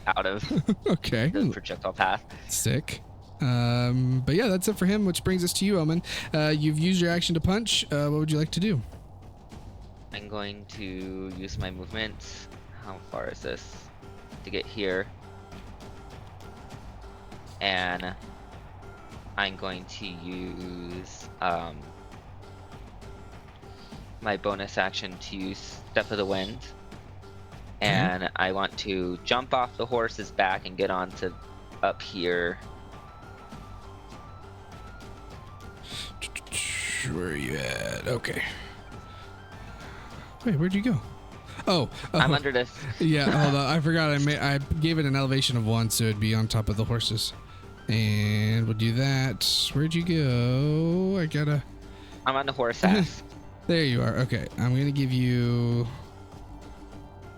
out of Okay, the projectile path. sick. But yeah, that's it for him, which brings us to you, Omen. You've used your action to punch. What would you like to do? I'm going to use my movement. How far is this to get here? And I'm going to use my bonus action to use Step of the Wind. And I want to jump off the horse's back and get onto up here. Where are you at? Okay. Wait, where'd you go? Oh, I'm under this. yeah. Hold on, I forgot. I gave it an elevation of 1, so it'd be on top of the horses. And we'll do that. Where'd you go? I'm on the horse ass. There you are. Okay, I'm gonna give you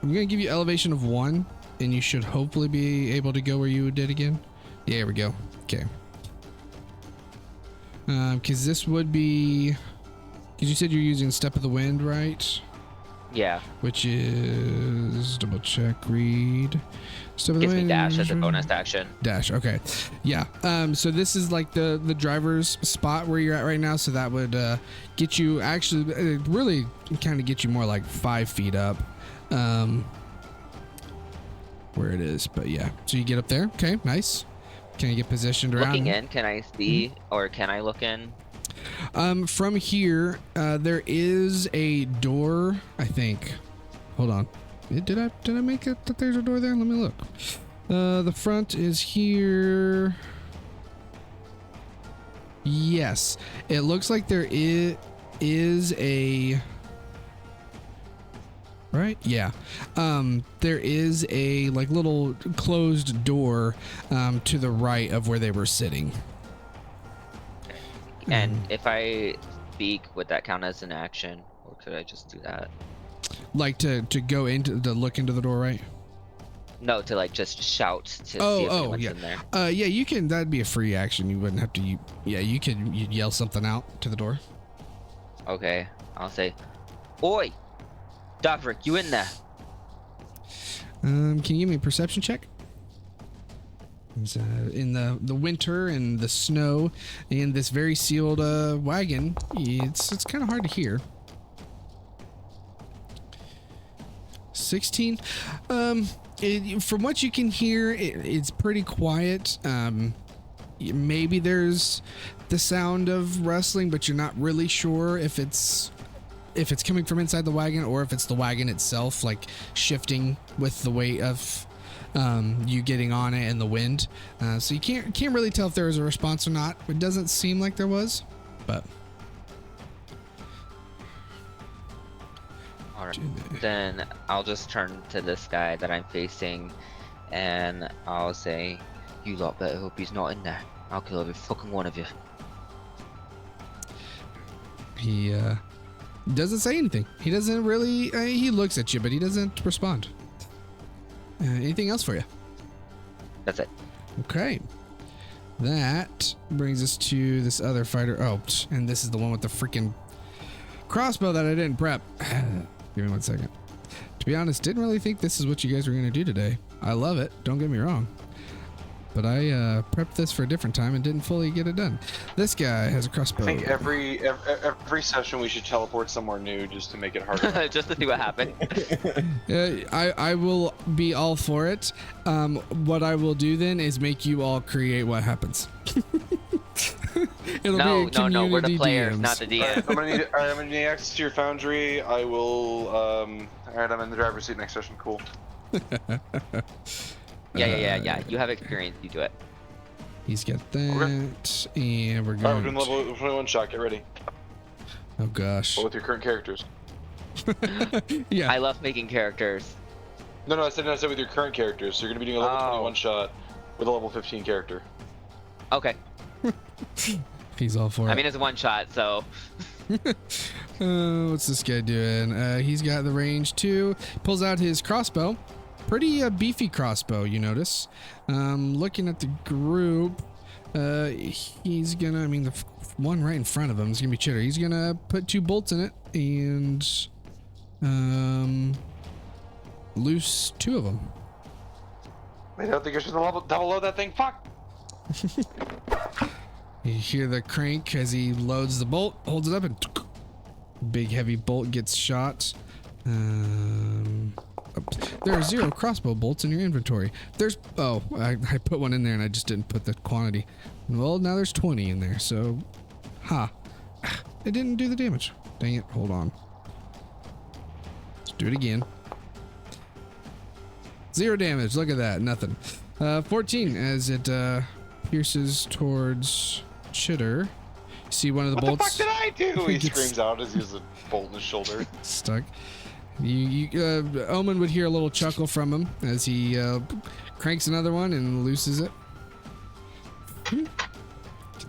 elevation of 1, and you should hopefully be able to go where you did again. Yeah, there we go. Okay. Because this would be Because you said you're using Step of the Wind, right? Yeah. Which is double check read. Step of the Gives me Wind. dash as a bonus action. Dash. Okay. Yeah. So this is like the driver's spot where you're at right now. So that would get you actually really kind of get you more like 5 feet up. Where it is, but yeah. So you get up there. Okay. Nice. Can you get positioned around? Looking in, can I see or can I look in? From here, there is a door, I think. Hold on. Did I make it that there's a door there? Let me look. The front is here. Yes. It looks like there is a... Right? Yeah. There is a like little closed door to the right of where they were sitting. And if I speak, would that count as an action, or could I just do that? Like to go into to look into the door, right? No, to like just shout to see if anyone's in there. Yeah, you can. That'd be a free action. You wouldn't have to. You could. You'd yell something out to the door. Okay, I'll say, "Oi, Davrik, you in there?" Can you give me a perception check? It's, in the winter and the snow in this very sealed wagon, it's kind of hard to hear. 16. From what you can hear, it's pretty quiet. Maybe there's the sound of rustling, but you're not really sure if it's coming from inside the wagon or if it's the wagon itself, like shifting with the weight of you getting on it and the wind. So you can't really tell if there was a response or not. It doesn't seem like there was, but. Alright, then I'll just turn to this guy that I'm facing, and I'll say, "You lot better hope he's not in there. I'll kill every fucking one of you." He doesn't say anything. He doesn't really. He looks at you, but he doesn't respond. Anything else for you? That's it. Okay. That brings us to this other fighter. Oh, and this is the one with the freaking crossbow that I didn't prep. Give me 1 second. To be honest, didn't really think this is what you guys were going to do today. I love it. Don't get me wrong. But I prepped this for a different time and didn't fully get it done. This guy has a crossbow. I think every session we should teleport somewhere new just to make it harder. Just to see what happens. I will be all for it. What I will do then is make you all create what happens. No, we're the players, DMs. not the DM. I'm gonna need access to your foundry. I will. Alright, I'm in the driver's seat next session. Cool. Yeah. You have experience. You do it. He's got that, and we're Alright, going. we're doing level 21 shot. Get ready. Oh gosh. What with your current characters? Yeah. I love making characters. No, I said with your current characters. So you're gonna be doing a level 21 shot with a level 15 character. Okay. He's all for it. I mean, it's one shot, so. What's this guy doing? He's got the range too. Pulls out his crossbow. Pretty beefy crossbow, you notice. Looking at the group, he's gonna, the one right in front of him is gonna be Chitter. He's gonna put 2 bolts in it and loose 2 of them. Wait, I don't think I should double load that thing. Fuck! You hear the crank as he loads the bolt, holds it up, and big heavy bolt gets shot. There are 0 crossbow bolts in your inventory. I put one in there and I just didn't put the quantity. Well, now there's 20 in there, so it didn't do the damage. Dang it, hold on. Let's do it again. 0 damage, look at that, nothing. 14 as it pierces towards Chitter. See one of the bolts. What the fuck did I do? He screams out as he has a bolt in his shoulder. Stuck. Omen would hear a little chuckle from him as he cranks another one and looses it.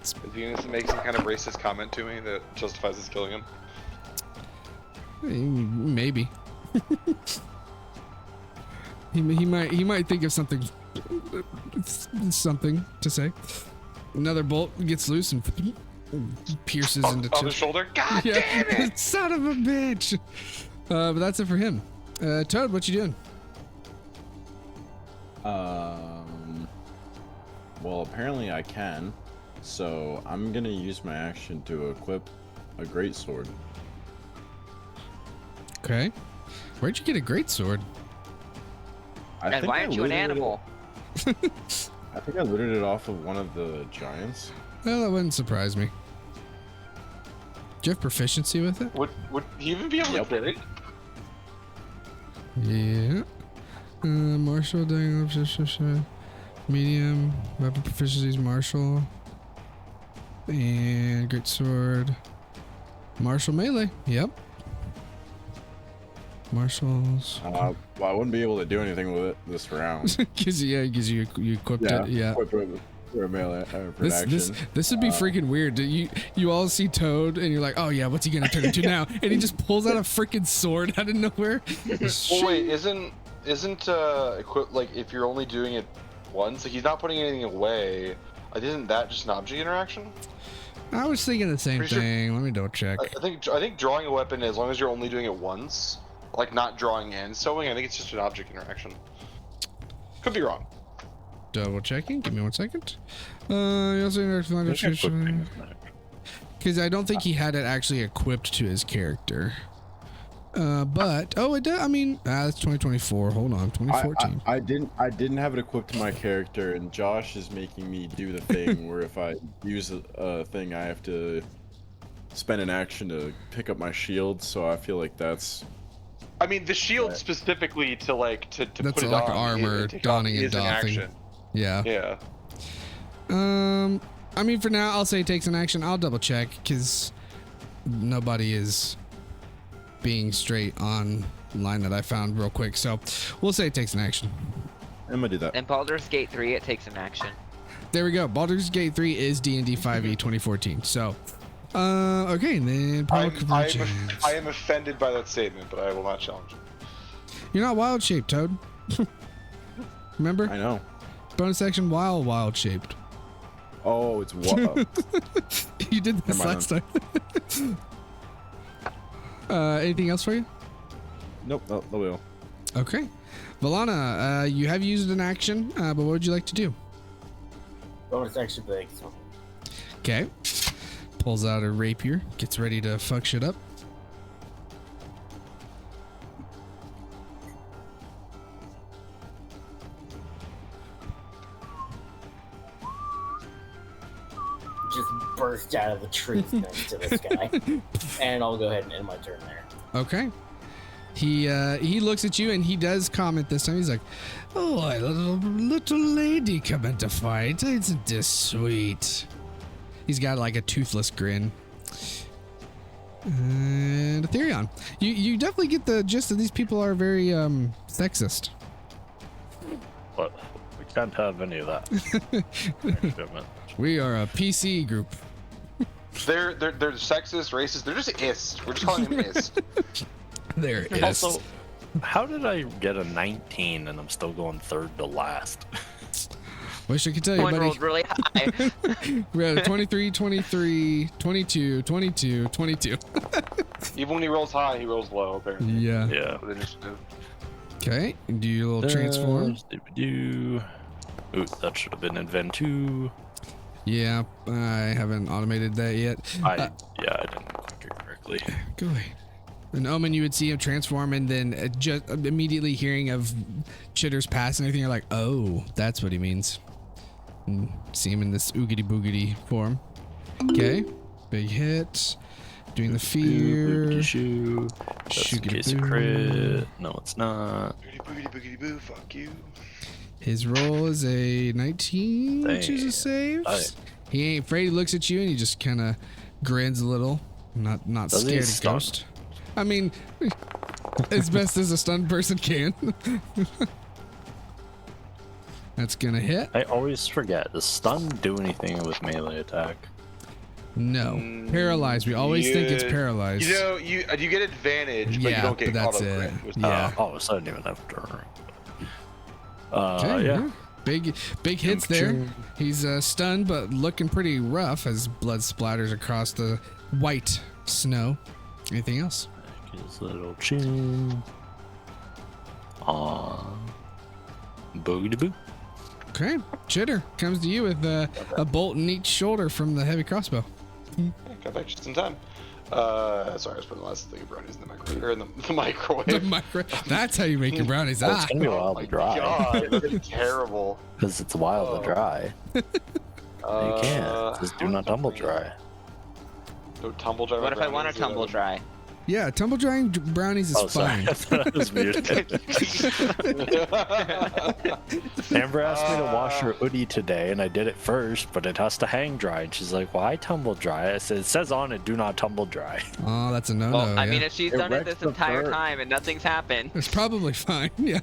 Is he gonna make some kind of racist comment to me that justifies us killing him? Maybe. he might think of something to say. Another bolt gets loose and pierces On into the chest. shoulder. God damn it! Son of a bitch. But that's it for him. Toad, what you doing? Well, apparently I can, so I'm gonna use my action to equip a greatsword. Okay. Where'd you get a great sword? And why aren't you an animal? I think I looted it off of one of the giants. Well, that wouldn't surprise me. Do you have proficiency with it? Would he even be able to get it? Yeah. Martial, medium, weapon proficiencies, martial, and great sword. Martial melee. Yep. Martials. Well, I wouldn't be able to do anything with it this round. Because you equipped it. Yeah. Equip it for a melee for This would be freaking weird. You all see Toad and you're like, oh yeah, what's he gonna turn into now? And he just pulls out a freaking sword out of nowhere. Well, wait, isn't like if you're only doing it once, like he's not putting anything away. Like, isn't that just an object interaction? I was thinking the same Pretty sure- thing. Let me double check. I think drawing a weapon, as long as you're only doing it once, like not drawing and sewing, I think it's just an object interaction. Could be wrong. Double checking. Give me 1 second. You also because I don't think he had it actually equipped to his character. But it does. I mean, that's 2024. Hold on, 2014. I didn't have it equipped to my character, and Josh is making me do the thing where if I use a thing, I have to spend an action to pick up my shield. So I feel like that's. I mean, the shield specifically to put That's it like on, armor, donning and is an doffing. action. Yeah. Yeah. I mean, for now, I'll say it takes an action. I'll double check because nobody is being straight on line that I found real quick. So we'll say it takes an action. I'm gonna do that. In Baldur's Gate 3, it takes an action. There we go. Baldur's Gate 3 is D&D 5e 2014. So, okay, and then I am offended by that statement, but I will not challenge it. You're not wild shaped, Toad. Remember? I know. Bonus action wild shaped. Oh, it's You did this Never mind last time. Anything else for you? Nope, that will. Okay. Valana, you have used an action, but what would you like to do? Bonus action big. So. Okay. Pulls out a rapier, gets ready to fuck shit up. Just burst out of the trees next to this guy. And I'll go ahead and end my turn there. Okay. He looks at you and he does comment this time. He's like, "Oh, a little lady coming to fight. Isn't this sweet?" He's got like a toothless grin. And Ethereon, you definitely get the gist that these people are very sexist. But we can't have any of that. We are a PC group. They're sexist, racist. They're just ist. We're just calling them ist. There is. Also, how did I get a 19 and I'm still going third to last? Wish I could tell you, One buddy. rolled really high. We had a 23, 23, 22, 22, 22. Even when he rolls high, he rolls low, apparently. Yeah. Yeah. With initiative. Okay. Do your little transform. Ooh, that should have been in Ven 2. Yeah, I haven't automated that yet. I didn't click it correctly. Go away. And Omen, you would see him transform, and then just immediately hearing of Chitter's past and everything, you're like, oh, that's what he means. And see him in this oogity boogity form. Okay, big hit. Doing the fear. Shoo. That's in case of crit. No, it's not. Boogity boogity boogity boo, fuck you. His roll is a 19, which is a save. He ain't afraid. He looks at you and he just kind of grins a little. Not Does he scared of stun? ghost. I mean, as best as a stunned person can. That's gonna hit. I always forget. Does stun do anything with melee attack? No. Paralyzed. We always think it's paralyzed. You know, you get advantage, but Yeah, you don't get but that's auto it. crit with Yeah. Oh, so I didn't even have to. Okay, Yeah. big hits there. He's stunned, but looking pretty rough as blood splatters across the white snow. Anything else? His little chin. Boogity boo. Okay, Chitter comes to you with a bolt in each shoulder from the heavy crossbow. Got back just in time. Sorry, I was putting the last thing of brownies in the microwave. Or in the microwave. The micro- That's how you make your brownies. It's gonna be wild to dry. God, that's terrible. Because it's wild to dry. You can't. Just do not tumble dry. No tumble dry. What if I want to tumble dry? Yeah, tumble drying brownies is fine. That was weird. Amber asked me to wash her hoodie today, and I did it first, but it has to hang dry. And she's like, "Why tumble dry?" I said, "It says on it, do not tumble dry." Oh, that's a no-no. Well, I yeah. mean, if she's It done it wrecks this the entire fur. time and nothing's happened. It's probably fine. Yeah.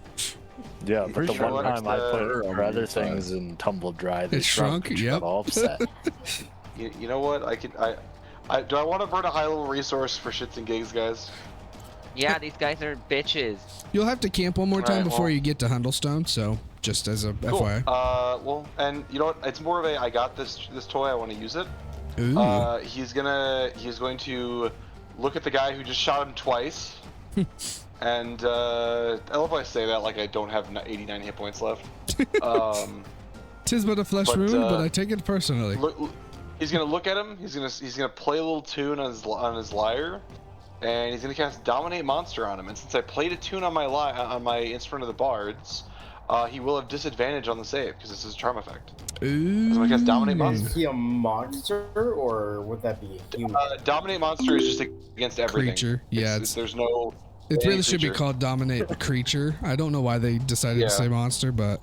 Yeah, but Pretty the sure one it time I works put the- her other things in tumble dry, they It shrunk, and she yep. got all upset. You know what? Do I want to burn a high level resource for shits and gigs, guys? Yeah, these guys are bitches. You'll have to camp one more time Alright, before well- you get to Hundlestone, so just as a Cool. FYI. Well, and you know what? It's more of a I got this toy. I want to use it. Ooh. He's going to look at the guy who just shot him twice. And I love how I say that like I don't have 89 hit points left. Tis but a flesh but, wound, but I take it personally. He's gonna look at him. He's gonna play a little tune on his lyre, and he's gonna cast Dominate Monster on him. And since I played a tune on my instrument of the bards, he will have disadvantage on the save because this is a charm effect. Ooh. So I'm gonna cast Dominate Is Monster. he a monster, or would that be a human? Dominate Monster is just against everything. Creature. Yeah, There's no. it any really should be creature. called Dominate Creature. I don't know why they decided Yeah. to say monster, but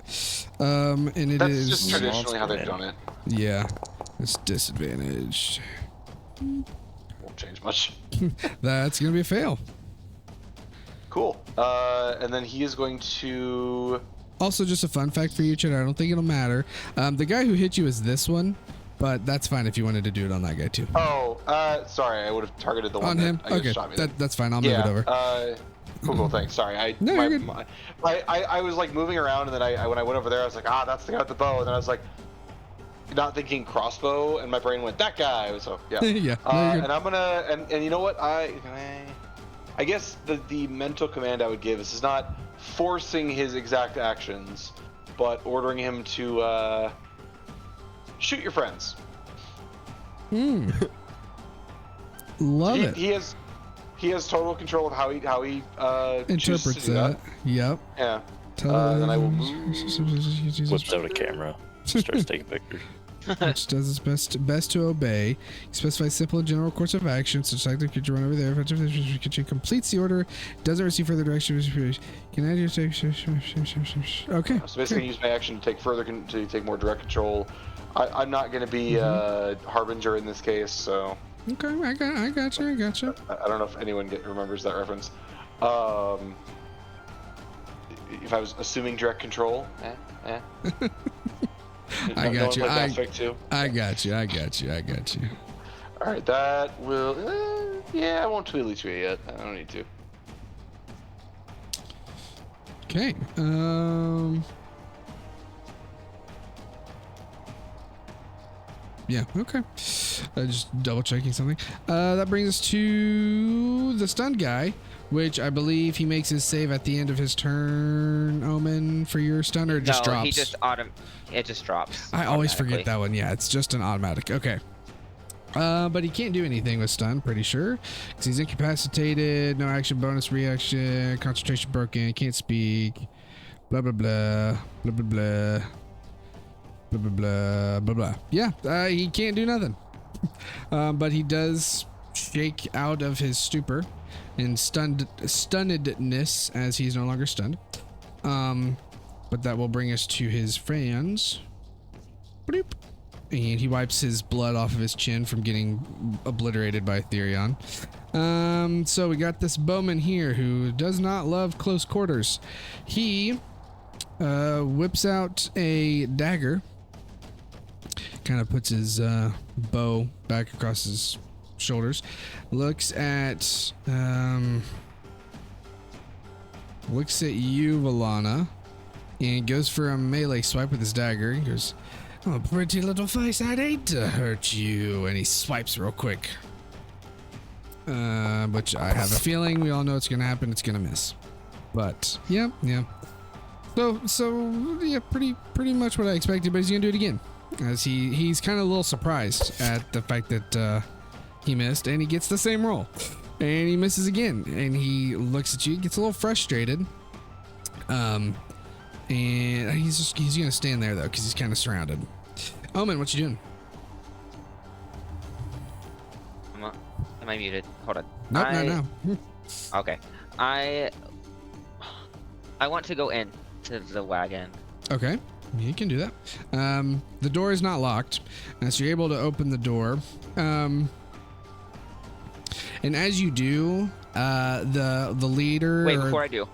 and it That's is just traditionally how they've done it. yeah, it's disadvantaged. Won't change much. That's gonna be a fail. Cool. And then he is going to. Also, just a fun fact for you, Chad. I don't think it'll matter. The guy who hit you is this one, but that's fine if you wanted to do it on that guy too. Oh, sorry. I would have targeted the one On him? that I guess Okay, shot me. there. that's fine. I'll move it over. Cool. Thanks. Sorry. No, you're good. I was like moving around, and then when I went over there, I was like, that's the guy with the bow, and then I was like, not thinking crossbow, and my brain went that guy. So yeah. Yeah. No, you're good. And I'm gonna and you know what I guess the mental command I would give is not forcing his exact actions, but ordering him to shoot your friends. Love it. He has total control of how he chooses Interprets to do that. Yep. Yeah. Then I will move. Whips out a camera, starts taking pictures. Which does its best to obey. Specifies simple and general course of action, such like the creature run over there. If the creature completes the order, doesn't receive further direction. Can I just take? Okay. So basically, use my action to take to take more direct control. I'm not going to be harbinger in this case, so. Okay, I got you. I don't know if anyone remembers that reference. If I was assuming direct control, I got you. Mass Effect 2. I got you. All right, that will. Yeah, I won't Tweedly Tweet yet. I don't need to. Okay. Yeah, okay. Just double checking something. That brings us to the stunned guy, which I believe he makes his save at the end of his turn, Omen, for your stun, or it just drops? He just it just drops. I always forget automatically. that one. Yeah, it's just an automatic. Okay. But he can't do anything with stun, pretty sure. Because he's incapacitated, no action, bonus reaction, concentration broken, can't speak, blah, blah, blah, blah, blah, blah. Blah, blah, blah, blah, blah. Yeah, he can't do nothing. But he does shake out of his stupor and stunnedness as he's no longer stunned. But that will bring us to his fans. Bloop. And he wipes his blood off of his chin from getting obliterated by Therion. So we got this bowman here who does not love close quarters. He whips out a dagger. Kind of puts his bow back across his shoulders. Looks at you, Valana, and goes for a melee swipe with his dagger. He goes, "Oh, pretty little face, I'd hate to hurt you." And he swipes real quick. Which I have a feeling we all know it's gonna happen. It's gonna miss. But yeah. So yeah, pretty much what I expected. But he's gonna do it again, as he's kind of a little surprised at the fact that he missed, and he gets the same roll, and he misses again, and he looks at you, gets a little frustrated. And he's gonna stand there though, because he's kind of surrounded. Omen, what you doing? Am I muted? Hold on. Nope, not now. Okay. I want to go in to the wagon. Okay, you can do that. The door is not locked, so you're able to open the door. And as you do, the leader. Wait, before I do.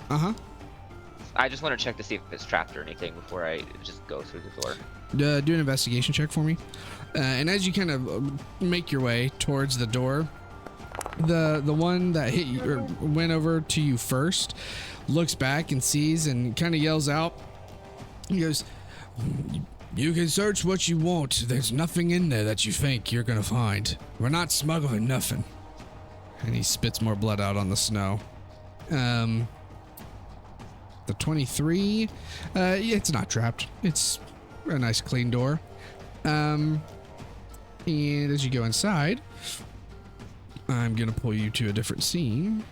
I just want to check to see if it's trapped or anything before I just go through the door. Do an investigation check for me. And as you kind of make your way towards the door, the one that hit you or went over to you first looks back and sees and kind of yells out. He goes, "You can search what you want. There's nothing in there that you think you're gonna find. We're not smuggling nothing." And he spits more blood out on the snow. The 23, yeah, it's not trapped. It's a nice clean door. And as you go inside, I'm gonna pull you to a different scene.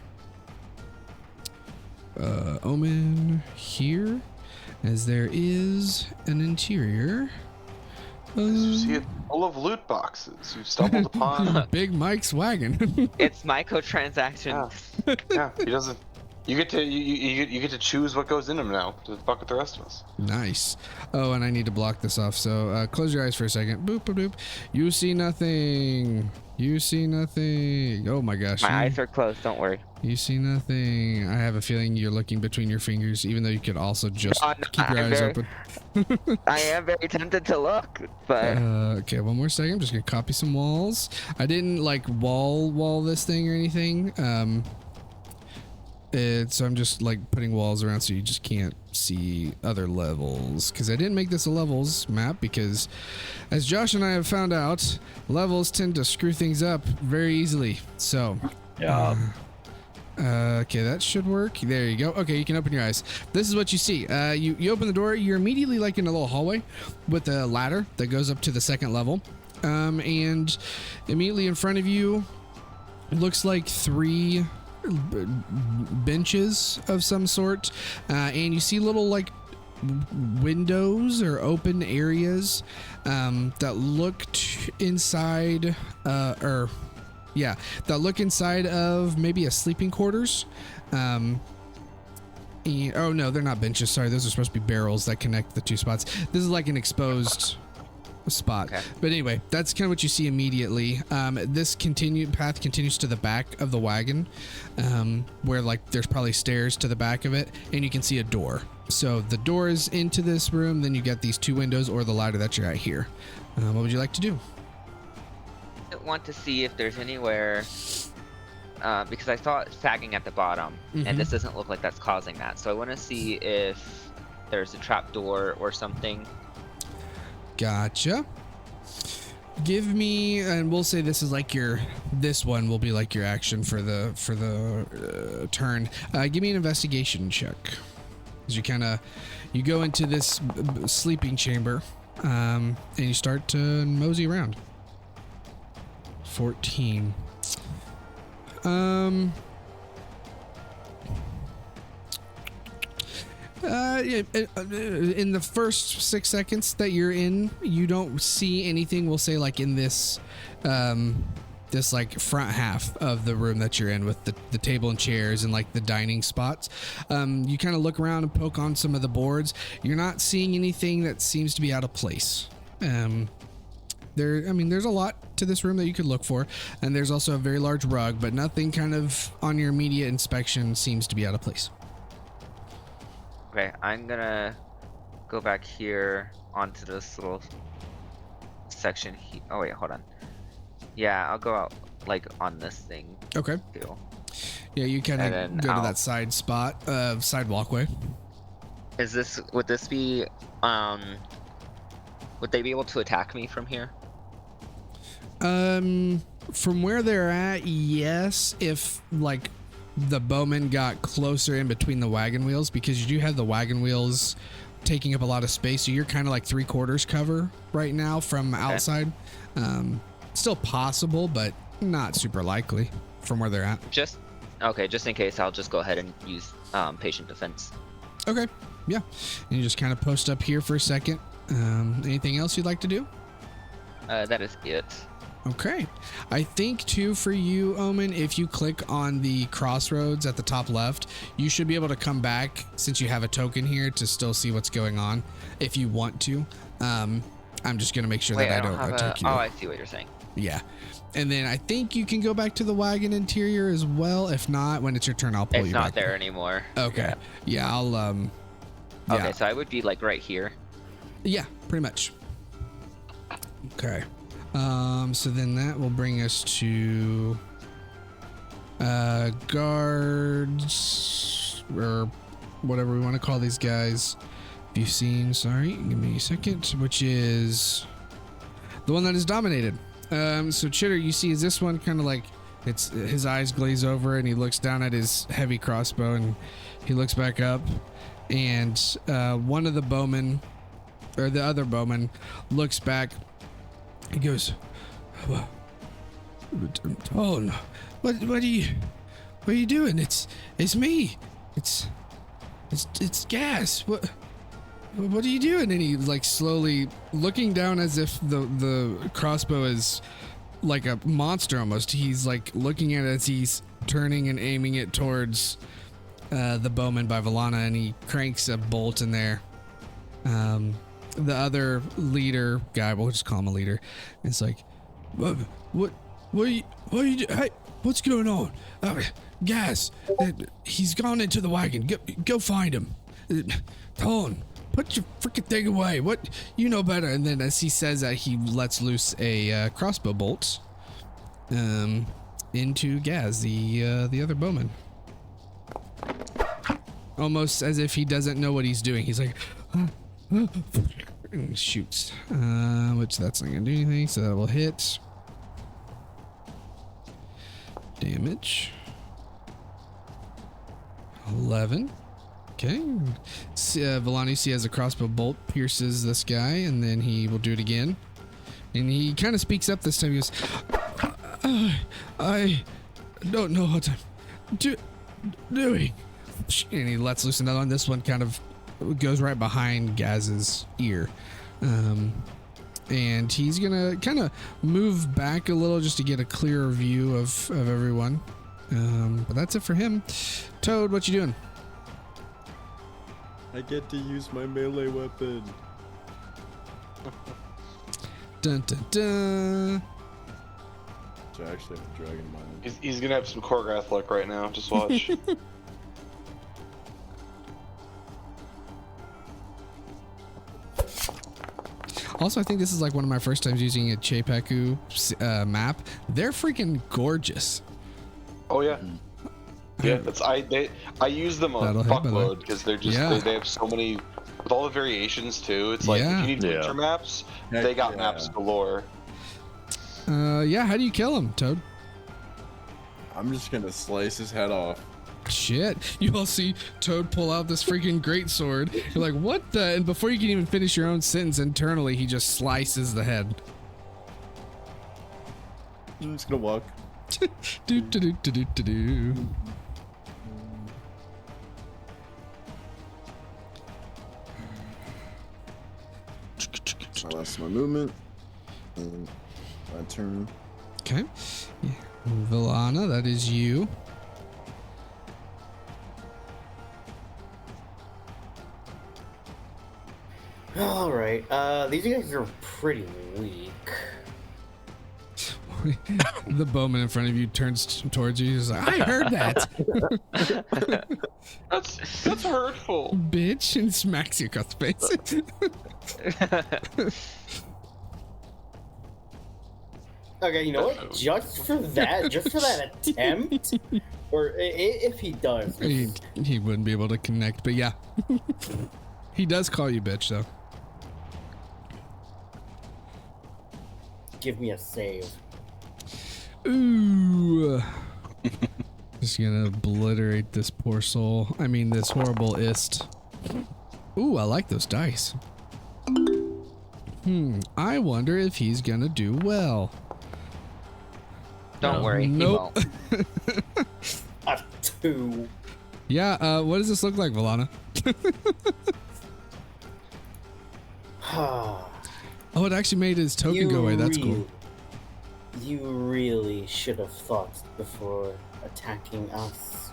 Omen here, as there is an interior. You see it full of loot boxes. You've stumbled upon Big Mike's wagon. It's microtransactions. Yeah, he doesn't. You get to choose what goes in them now to fuck with the rest of us. Nice. Oh, and I need to block this off. So close your eyes for a second. Boop, boop, boop. You see nothing. You see nothing. Oh my gosh. My eyes are closed. Don't worry. You see nothing. I have a feeling you're looking between your fingers, even though you could also just No, keep your eyes open. I am very tempted to look, but Okay, one more second. I'm just gonna copy some walls. I didn't like wall this thing or anything. So I'm just like putting walls around so you just can't see other levels, because I didn't make this a levels map, because as Josh and I have found out, levels tend to screw things up very easily. So Yeah. okay, that should work. There you go. Okay, you can open your eyes. This is what you see. You open the door. You're immediately like in a little hallway with a ladder that goes up to the second level. And immediately in front of you looks like 3 benches of some sort. And you see little like windows or open areas that look inside that look inside of maybe a sleeping quarters. Oh no, they're not benches. Sorry, those are supposed to be barrels that connect the 2 spots. This is like an exposed spot. Okay. But anyway, that's kind of what you see immediately. This path continues to the back of the wagon, where like there's probably stairs to the back of it, and you can see a door. So the door is into this room. Then you got these 2 windows or the ladder that you're at here. What would you like to do? I want to see if there's anywhere, because I saw it sagging at the bottom, and this doesn't look like that's causing that. So I want to see if there's a trap door or something. Gotcha. Give me, and we'll say this is like this one will be like your action for the turn. Give me an investigation check. As you go into this sleeping chamber, and you start to mosey around. 14. In the first 6 seconds that you're in, you don't see anything. We'll say like in this this like front half of the room that you're in with the table and chairs and like the dining spots. You kind of look around and poke on some of the boards. You're not seeing anything that seems to be out of place. There's a lot to this room that you could look for, and there's also a very large rug, but nothing kind of on your immediate inspection seems to be out of place. Okay, I'm gonna go back here onto this little section. Oh wait, hold on. Yeah, I'll go out like on this thing. Okay. Too. Yeah, you kind of And then go to that side spot, side walkway. would this be, would they be able to attack me from here? From where they're at, yes. If like the bowmen got closer in between the wagon wheels, because you do have the wagon wheels taking up a lot of space, so you're kind of like 3/4 cover right now from outside. Still possible, but not super likely from where they're at. Just in case, I'll just go ahead and use patient defense. Okay, yeah. And you just kind of post up here for a second. Anything else you'd like to do? That is it. Okay. I think too for you, Omen, if you click on the crossroads at the top left, you should be able to come back since you have a token here to still see what's going on if you want to. I'm just going to make sure that I don't attack you. Oh, I see what you're saying. Yeah. And then I think you can go back to the wagon interior as well. If not, when it's your turn, I'll pull you back. It's not there anymore. Okay. Yeah, I'll yeah. Okay, so I would be like right here. Yeah, pretty much. Okay. So then that will bring us to guards or whatever we want to call these guys. If you've seen, sorry, give me a second, which is the one that is dominated. So Chitter, you see, is this one kind of like it's his eyes glaze over and he looks down at his heavy crossbow and he looks back up, and one of the bowmen or the other bowman looks back. He goes, Tone, what are you doing? It's me. It's Gas. What are you doing? And he like slowly looking down as if the crossbow is like a monster almost. He's like looking at it as he's turning and aiming it towards the bowman by Valana, and he cranks a bolt in there. The other leader guy, we'll just call him a leader. It's like, what are you hey, what's going on? Gas, he's gone into the wagon. Go find him. Tone, put your freaking thing away. What, you know better. And then as he says that, he lets loose a crossbow bolt into Gaz, the other bowman. Almost as if he doesn't know what he's doing. He's like, and shoots, which that's not gonna do anything, so that will hit. Damage 11. Okay. Valana, you see, as a crossbow bolt pierces this guy, and then he will do it again. And he kind of speaks up this time. He goes, I don't know what I'm doing. And he lets loose another one. This one kind of goes right behind Gaz's ear. And he's gonna kind of move back a little just to get a clearer view of everyone. But that's it for him. Toad, what you doing? I get to use my melee weapon. Dun dun dun. So I actually have a dragon in mind. He's gonna have some Korgoth luck right now. Just watch. Also, I think this is like one of my first times using a Chepaku map. They're freaking gorgeous. Oh yeah. Yeah, I use them a fuckload because they're just they have so many with all the variations too. It's like if you need winter maps, they got maps galore. Yeah, how do you kill him, Toad? I'm just gonna slice his head off. Shit, you all see Toad pull out this freaking great sword. You're like, what the? And before you can even finish your own sentence internally, he just slices the head. I'm just gonna walk. do do do do do do do. So that's my movement. And my turn. Okay. Yeah. Valana, that is you. All right. These guys are pretty weak. The bowman in front of you turns towards you. He's like, I heard that. That's hurtful. Bitch, and smacks you across the face. Okay, you know what? Just for that attempt, or if he does, he wouldn't be able to connect, but yeah. He does call you bitch, though. Give me a save. Ooh. Just gonna obliterate this poor soul. I mean, this horrible ist. Ooh, I like those dice. I wonder if he's gonna do well. Don't worry, Nope. he won't. A 2. Yeah, what does this look like, Valana? Oh, it actually made his token go away. That's cool. You really should have thought before attacking us.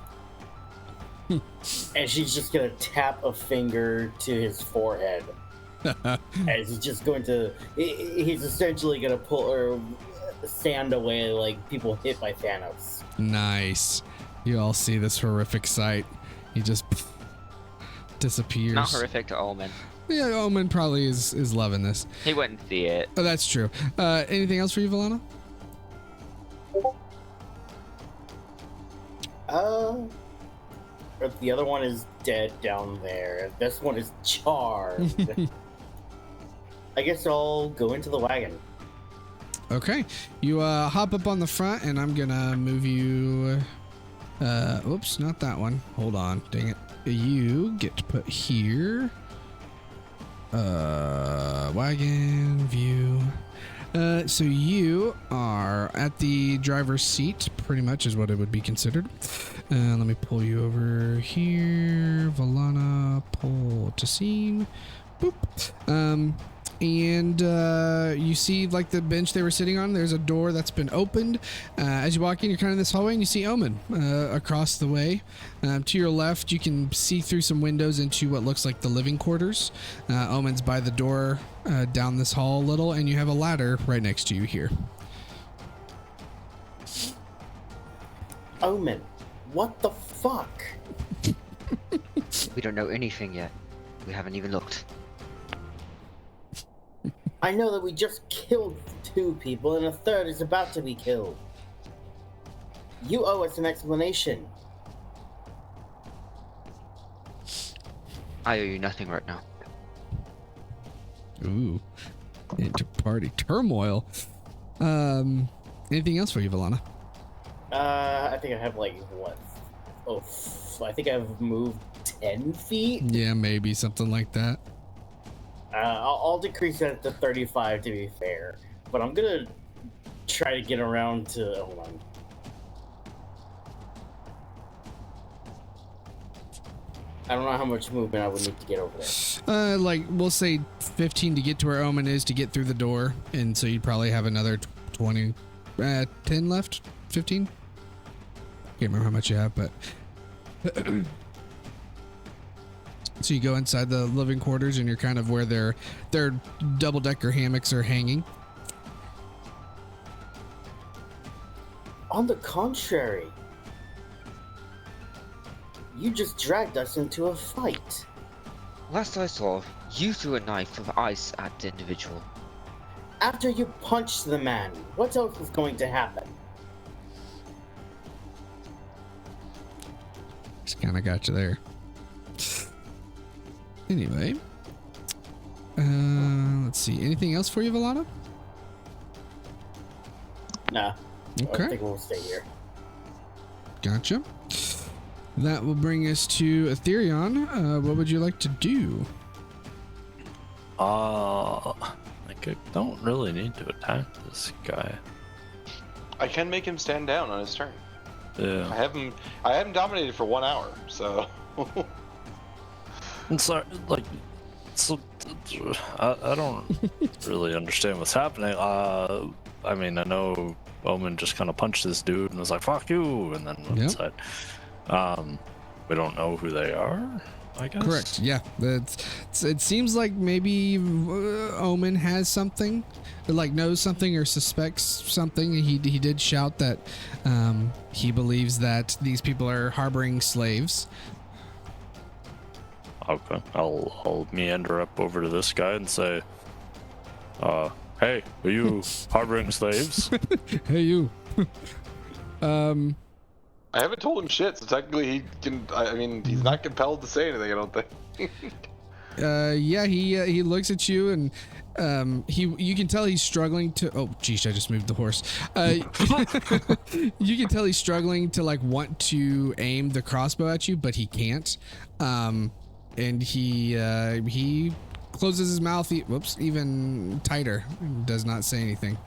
And she's just gonna tap a finger to his forehead. And he's just going to. He's essentially gonna pull or sand away like people hit by Thanos. Nice. You all see this horrific sight. He just disappears. Not horrific to Omen. Yeah, Omen probably is loving this. He wouldn't see it. Oh, that's true. Anything else for you, Valana? The other one is dead down there. This one is charred. I guess I'll go into the wagon. Okay. You hop up on the front, and I'm gonna move you. Oops, not that one. Hold on. Dang it. You get to put here. Wagon view. So you are at the driver's seat, pretty much is what it would be considered. Let me pull you over here. Valana, pull to scene. Boop. And you see like the bench they were sitting on, there's a door that's been opened. As you walk in, you're kind of in this hallway and you see Omen across the way. To your left, you can see through some windows into what looks like the living quarters. Omen's by the door down this hall a little, and you have a ladder right next to you here. Omen, what the fuck? We don't know anything yet. We haven't even looked. I know that we just killed 2 people and a third is about to be killed. You owe us an explanation. I owe you nothing right now. Ooh. Into party turmoil. Anything else for you, Valana? I think I have like, what? Oh, I think I've moved 10 feet? Yeah, maybe something like that. I'll decrease that to 35 to be fair. But I'm gonna try to get around to... Hold on. I don't know how much movement I would need to get over there. Like, we'll say 15 to get to where Omen is to get through the door. And so you'd probably have another 20... 10 left? 15? Can't remember how much you have, but... So you go inside the living quarters and you're kind of where their double-decker hammocks are hanging. On the contrary, you just dragged us into a fight. Last I saw, you threw a knife of ice at the individual. After you punched the man, what else was going to happen? Just kind of got you there. Anyway. Let's see. Anything else for you, Valana? Nah. Okay. I think we'll stay here. Gotcha. That will bring us to Ethereon. What would you like to do? Like I don't really need to attack this guy. I can make him stand down on his turn. Yeah. I haven't dominated for 1 hour, so. And so, like, so I don't really understand what's happening. I mean, I know Omen just kind of punched this dude and was like, "Fuck you," and then went inside. We don't know who they are, I guess. Correct. Yeah. It seems like maybe Omen has something, like knows something or suspects something. He did shout that he believes that these people are harboring slaves. Okay, I'll meander up over to this guy and say, "Hey, are you harboring slaves?" Hey, you. I haven't told him shit, so technically he can. I mean, he's not compelled to say anything. I don't think. Yeah, he looks at you and you can tell he's struggling to. Oh, geez, I just moved the horse. You can tell he's struggling to like want to aim the crossbow at you, but he can't. And he closes his mouth. Even tighter. Does not say anything.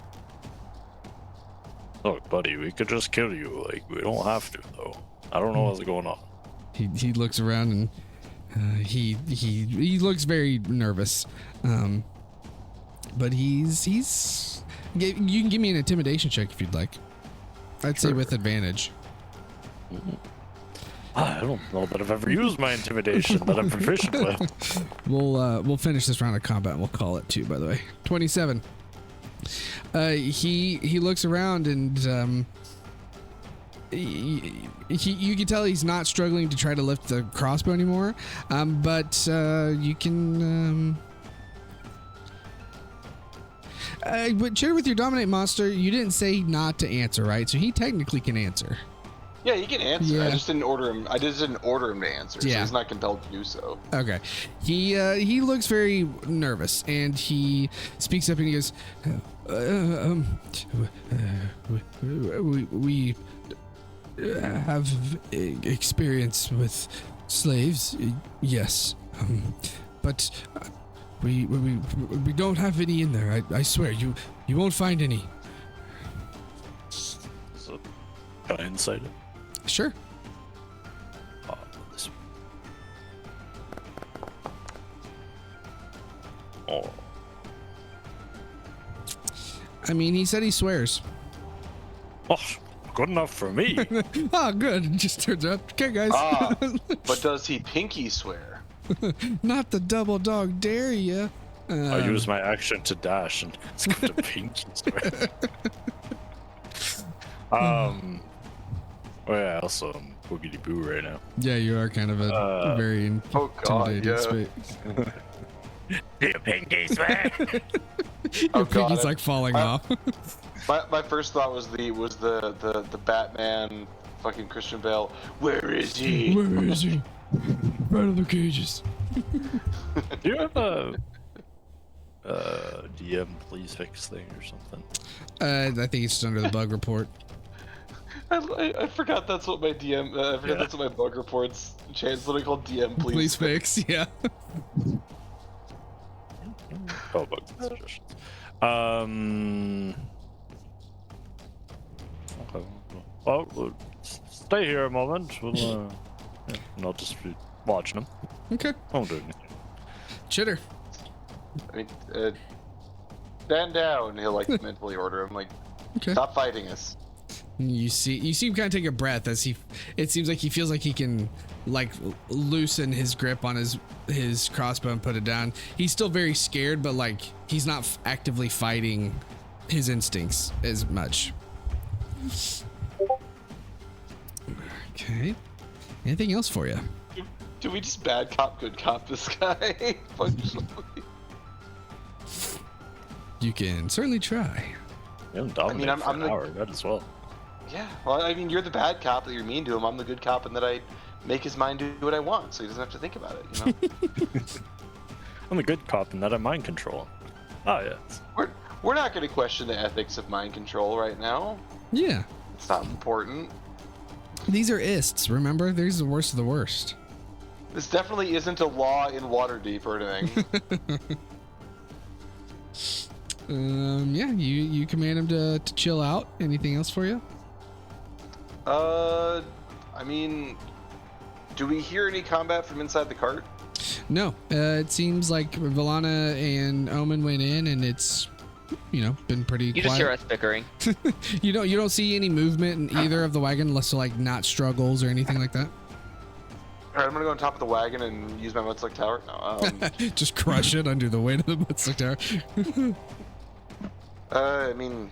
Look, buddy, we could just kill you. Like, we don't have to, though. I don't know what's going on. He looks around and he looks very nervous. But he's you can give me an intimidation check if you'd like. I'd say with advantage. I don't know that I've ever used my intimidation that I'm proficient with. We'll finish this round of combat and we'll call it too, by the way. 27. He looks around and you can tell he's not struggling to try to lift the crossbow anymore. But you can but share with your dominate monster. You didn't say not to answer, right? So he technically can answer. Yeah, he can answer. Yeah. I just didn't order him. I just didn't order him to answer. Yeah. So he's not compelled to do so. Okay. He looks very nervous and he speaks up and he goes, we have experience with slaves, yes, but we don't have any in there. I swear, you won't find any. So, can I insight it? Sure. This. Oh. I mean, he said he swears. Oh, good enough for me. Oh, good. It just turns out. Okay, guys. Ah, but does he pinky swear? Not the double dog dare ya. I use my action to dash and it's going to pinky swear. Oh yeah, also I'm boogity boo right now. Yeah, you are kind of a very intimidating space. You pinky swear. Your pinky's like falling off. My first thought was the Batman fucking Christian Bale. Where is he? Where is he? Right on the cages. Do you have a DM please fix thing or something? I think it's just under the bug report. I forgot that's what my DM. I forgot that's what my bug reports. It's literally called DM please fix. Yeah. Oh, bug suggestions. Okay. Well, stay here a moment. We'll and I'll just be watching them. Okay. I won't do anything. Chitter. I mean, stand down. He'll like mentally order him like, Okay. stop fighting us. You see him kind of take a breath as it seems like he feels like he can like loosen his grip on his crossbow and put it down. He's still very scared, but like he's not actively fighting his instincts as much. Okay. Anything else for you? Do we just bad cop, good cop this guy? Functionally. You can certainly try. Yeah, dominate I'm for an the- hour, that as well. Yeah, well, I mean, you're the bad cop that you're mean to him. I'm the good cop and that I make his mind do what I want, so he doesn't have to think about it, you know? I'm a good cop in that I mind control. Oh yeah. We're not going to question the ethics of mind control right now. Yeah. It's not important. These are ists, remember? These are the worst of the worst. This definitely isn't a law in Waterdeep or anything. Yeah, you command him to chill out. Anything else for you? I mean, do we hear any combat from inside the cart? No, it seems like Valana and Omen went in, and it's, been pretty You quiet. just hear us bickering. You don't see any movement in either of the wagon, unless like not struggles or anything like that. All right, I'm gonna go on top of the wagon and use my Mudslug Tower. No, Just crush it under the weight of the Mudslug Tower. I mean,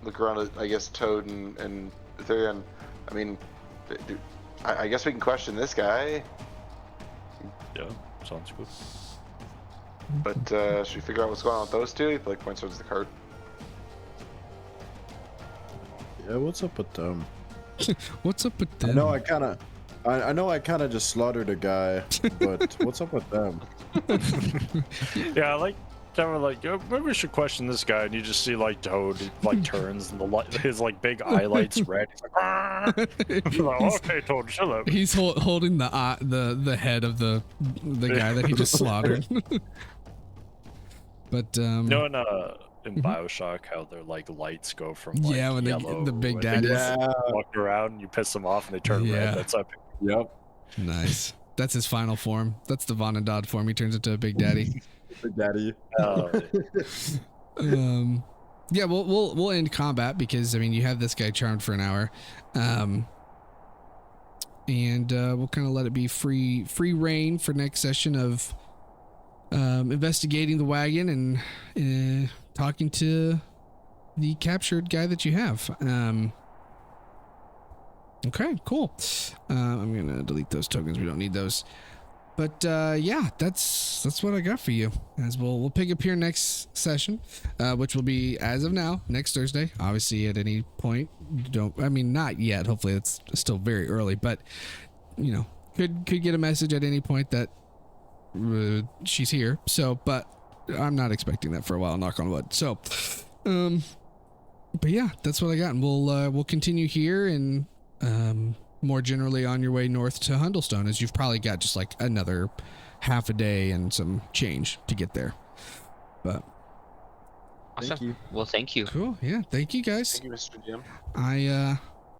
look around at, I guess, Toad and Ethereum. I mean, I guess we can question this guy. Yeah, sounds good. But should we figure out what's going on with those two? He like points towards the cart. Yeah, what's up with them? What's up with them? I know I kind of I know I kind of just slaughtered a guy, but what's up with them? Yeah, like kind of like maybe we should question this guy, and you just see like Toad like turns and the light, his like big eye lights red. He's like, "Arr!" Like, okay, Toad, chill out. He's holding the head of the guy that he just slaughtered. But You know, in Bioshock, how their like lights go from like yeah, when yellow, the big and daddies. Yeah. walk around, you piss them off, and they turn Yeah. red. That's epic. Yep. Nice. That's his final form. That's the Von and Dodd form. He turns into a big daddy. Big Daddy. Yeah, we'll end combat because I mean you have this guy charmed for an hour, and we'll kind of let it be free reign for next session of investigating the wagon and talking to the captured guy that you have. Okay, cool. I'm gonna delete those tokens. We don't need those. But yeah, that's what I got for you. As we'll pick up here next session, which will be as of now next Thursday. Obviously, at any point, not yet. Hopefully, it's still very early, but you know, could get a message at any point that she's here. So, but I'm not expecting that for a while. Knock on wood. So, but yeah, that's what I got, and we'll continue here and more generally on your way north to Hundlestone, as you've probably got just like another half a day and some change to get there. But Awesome. Thank you. Well, thank you. cool. Yeah. Thank you guys. Thank you, Mr. Jim. I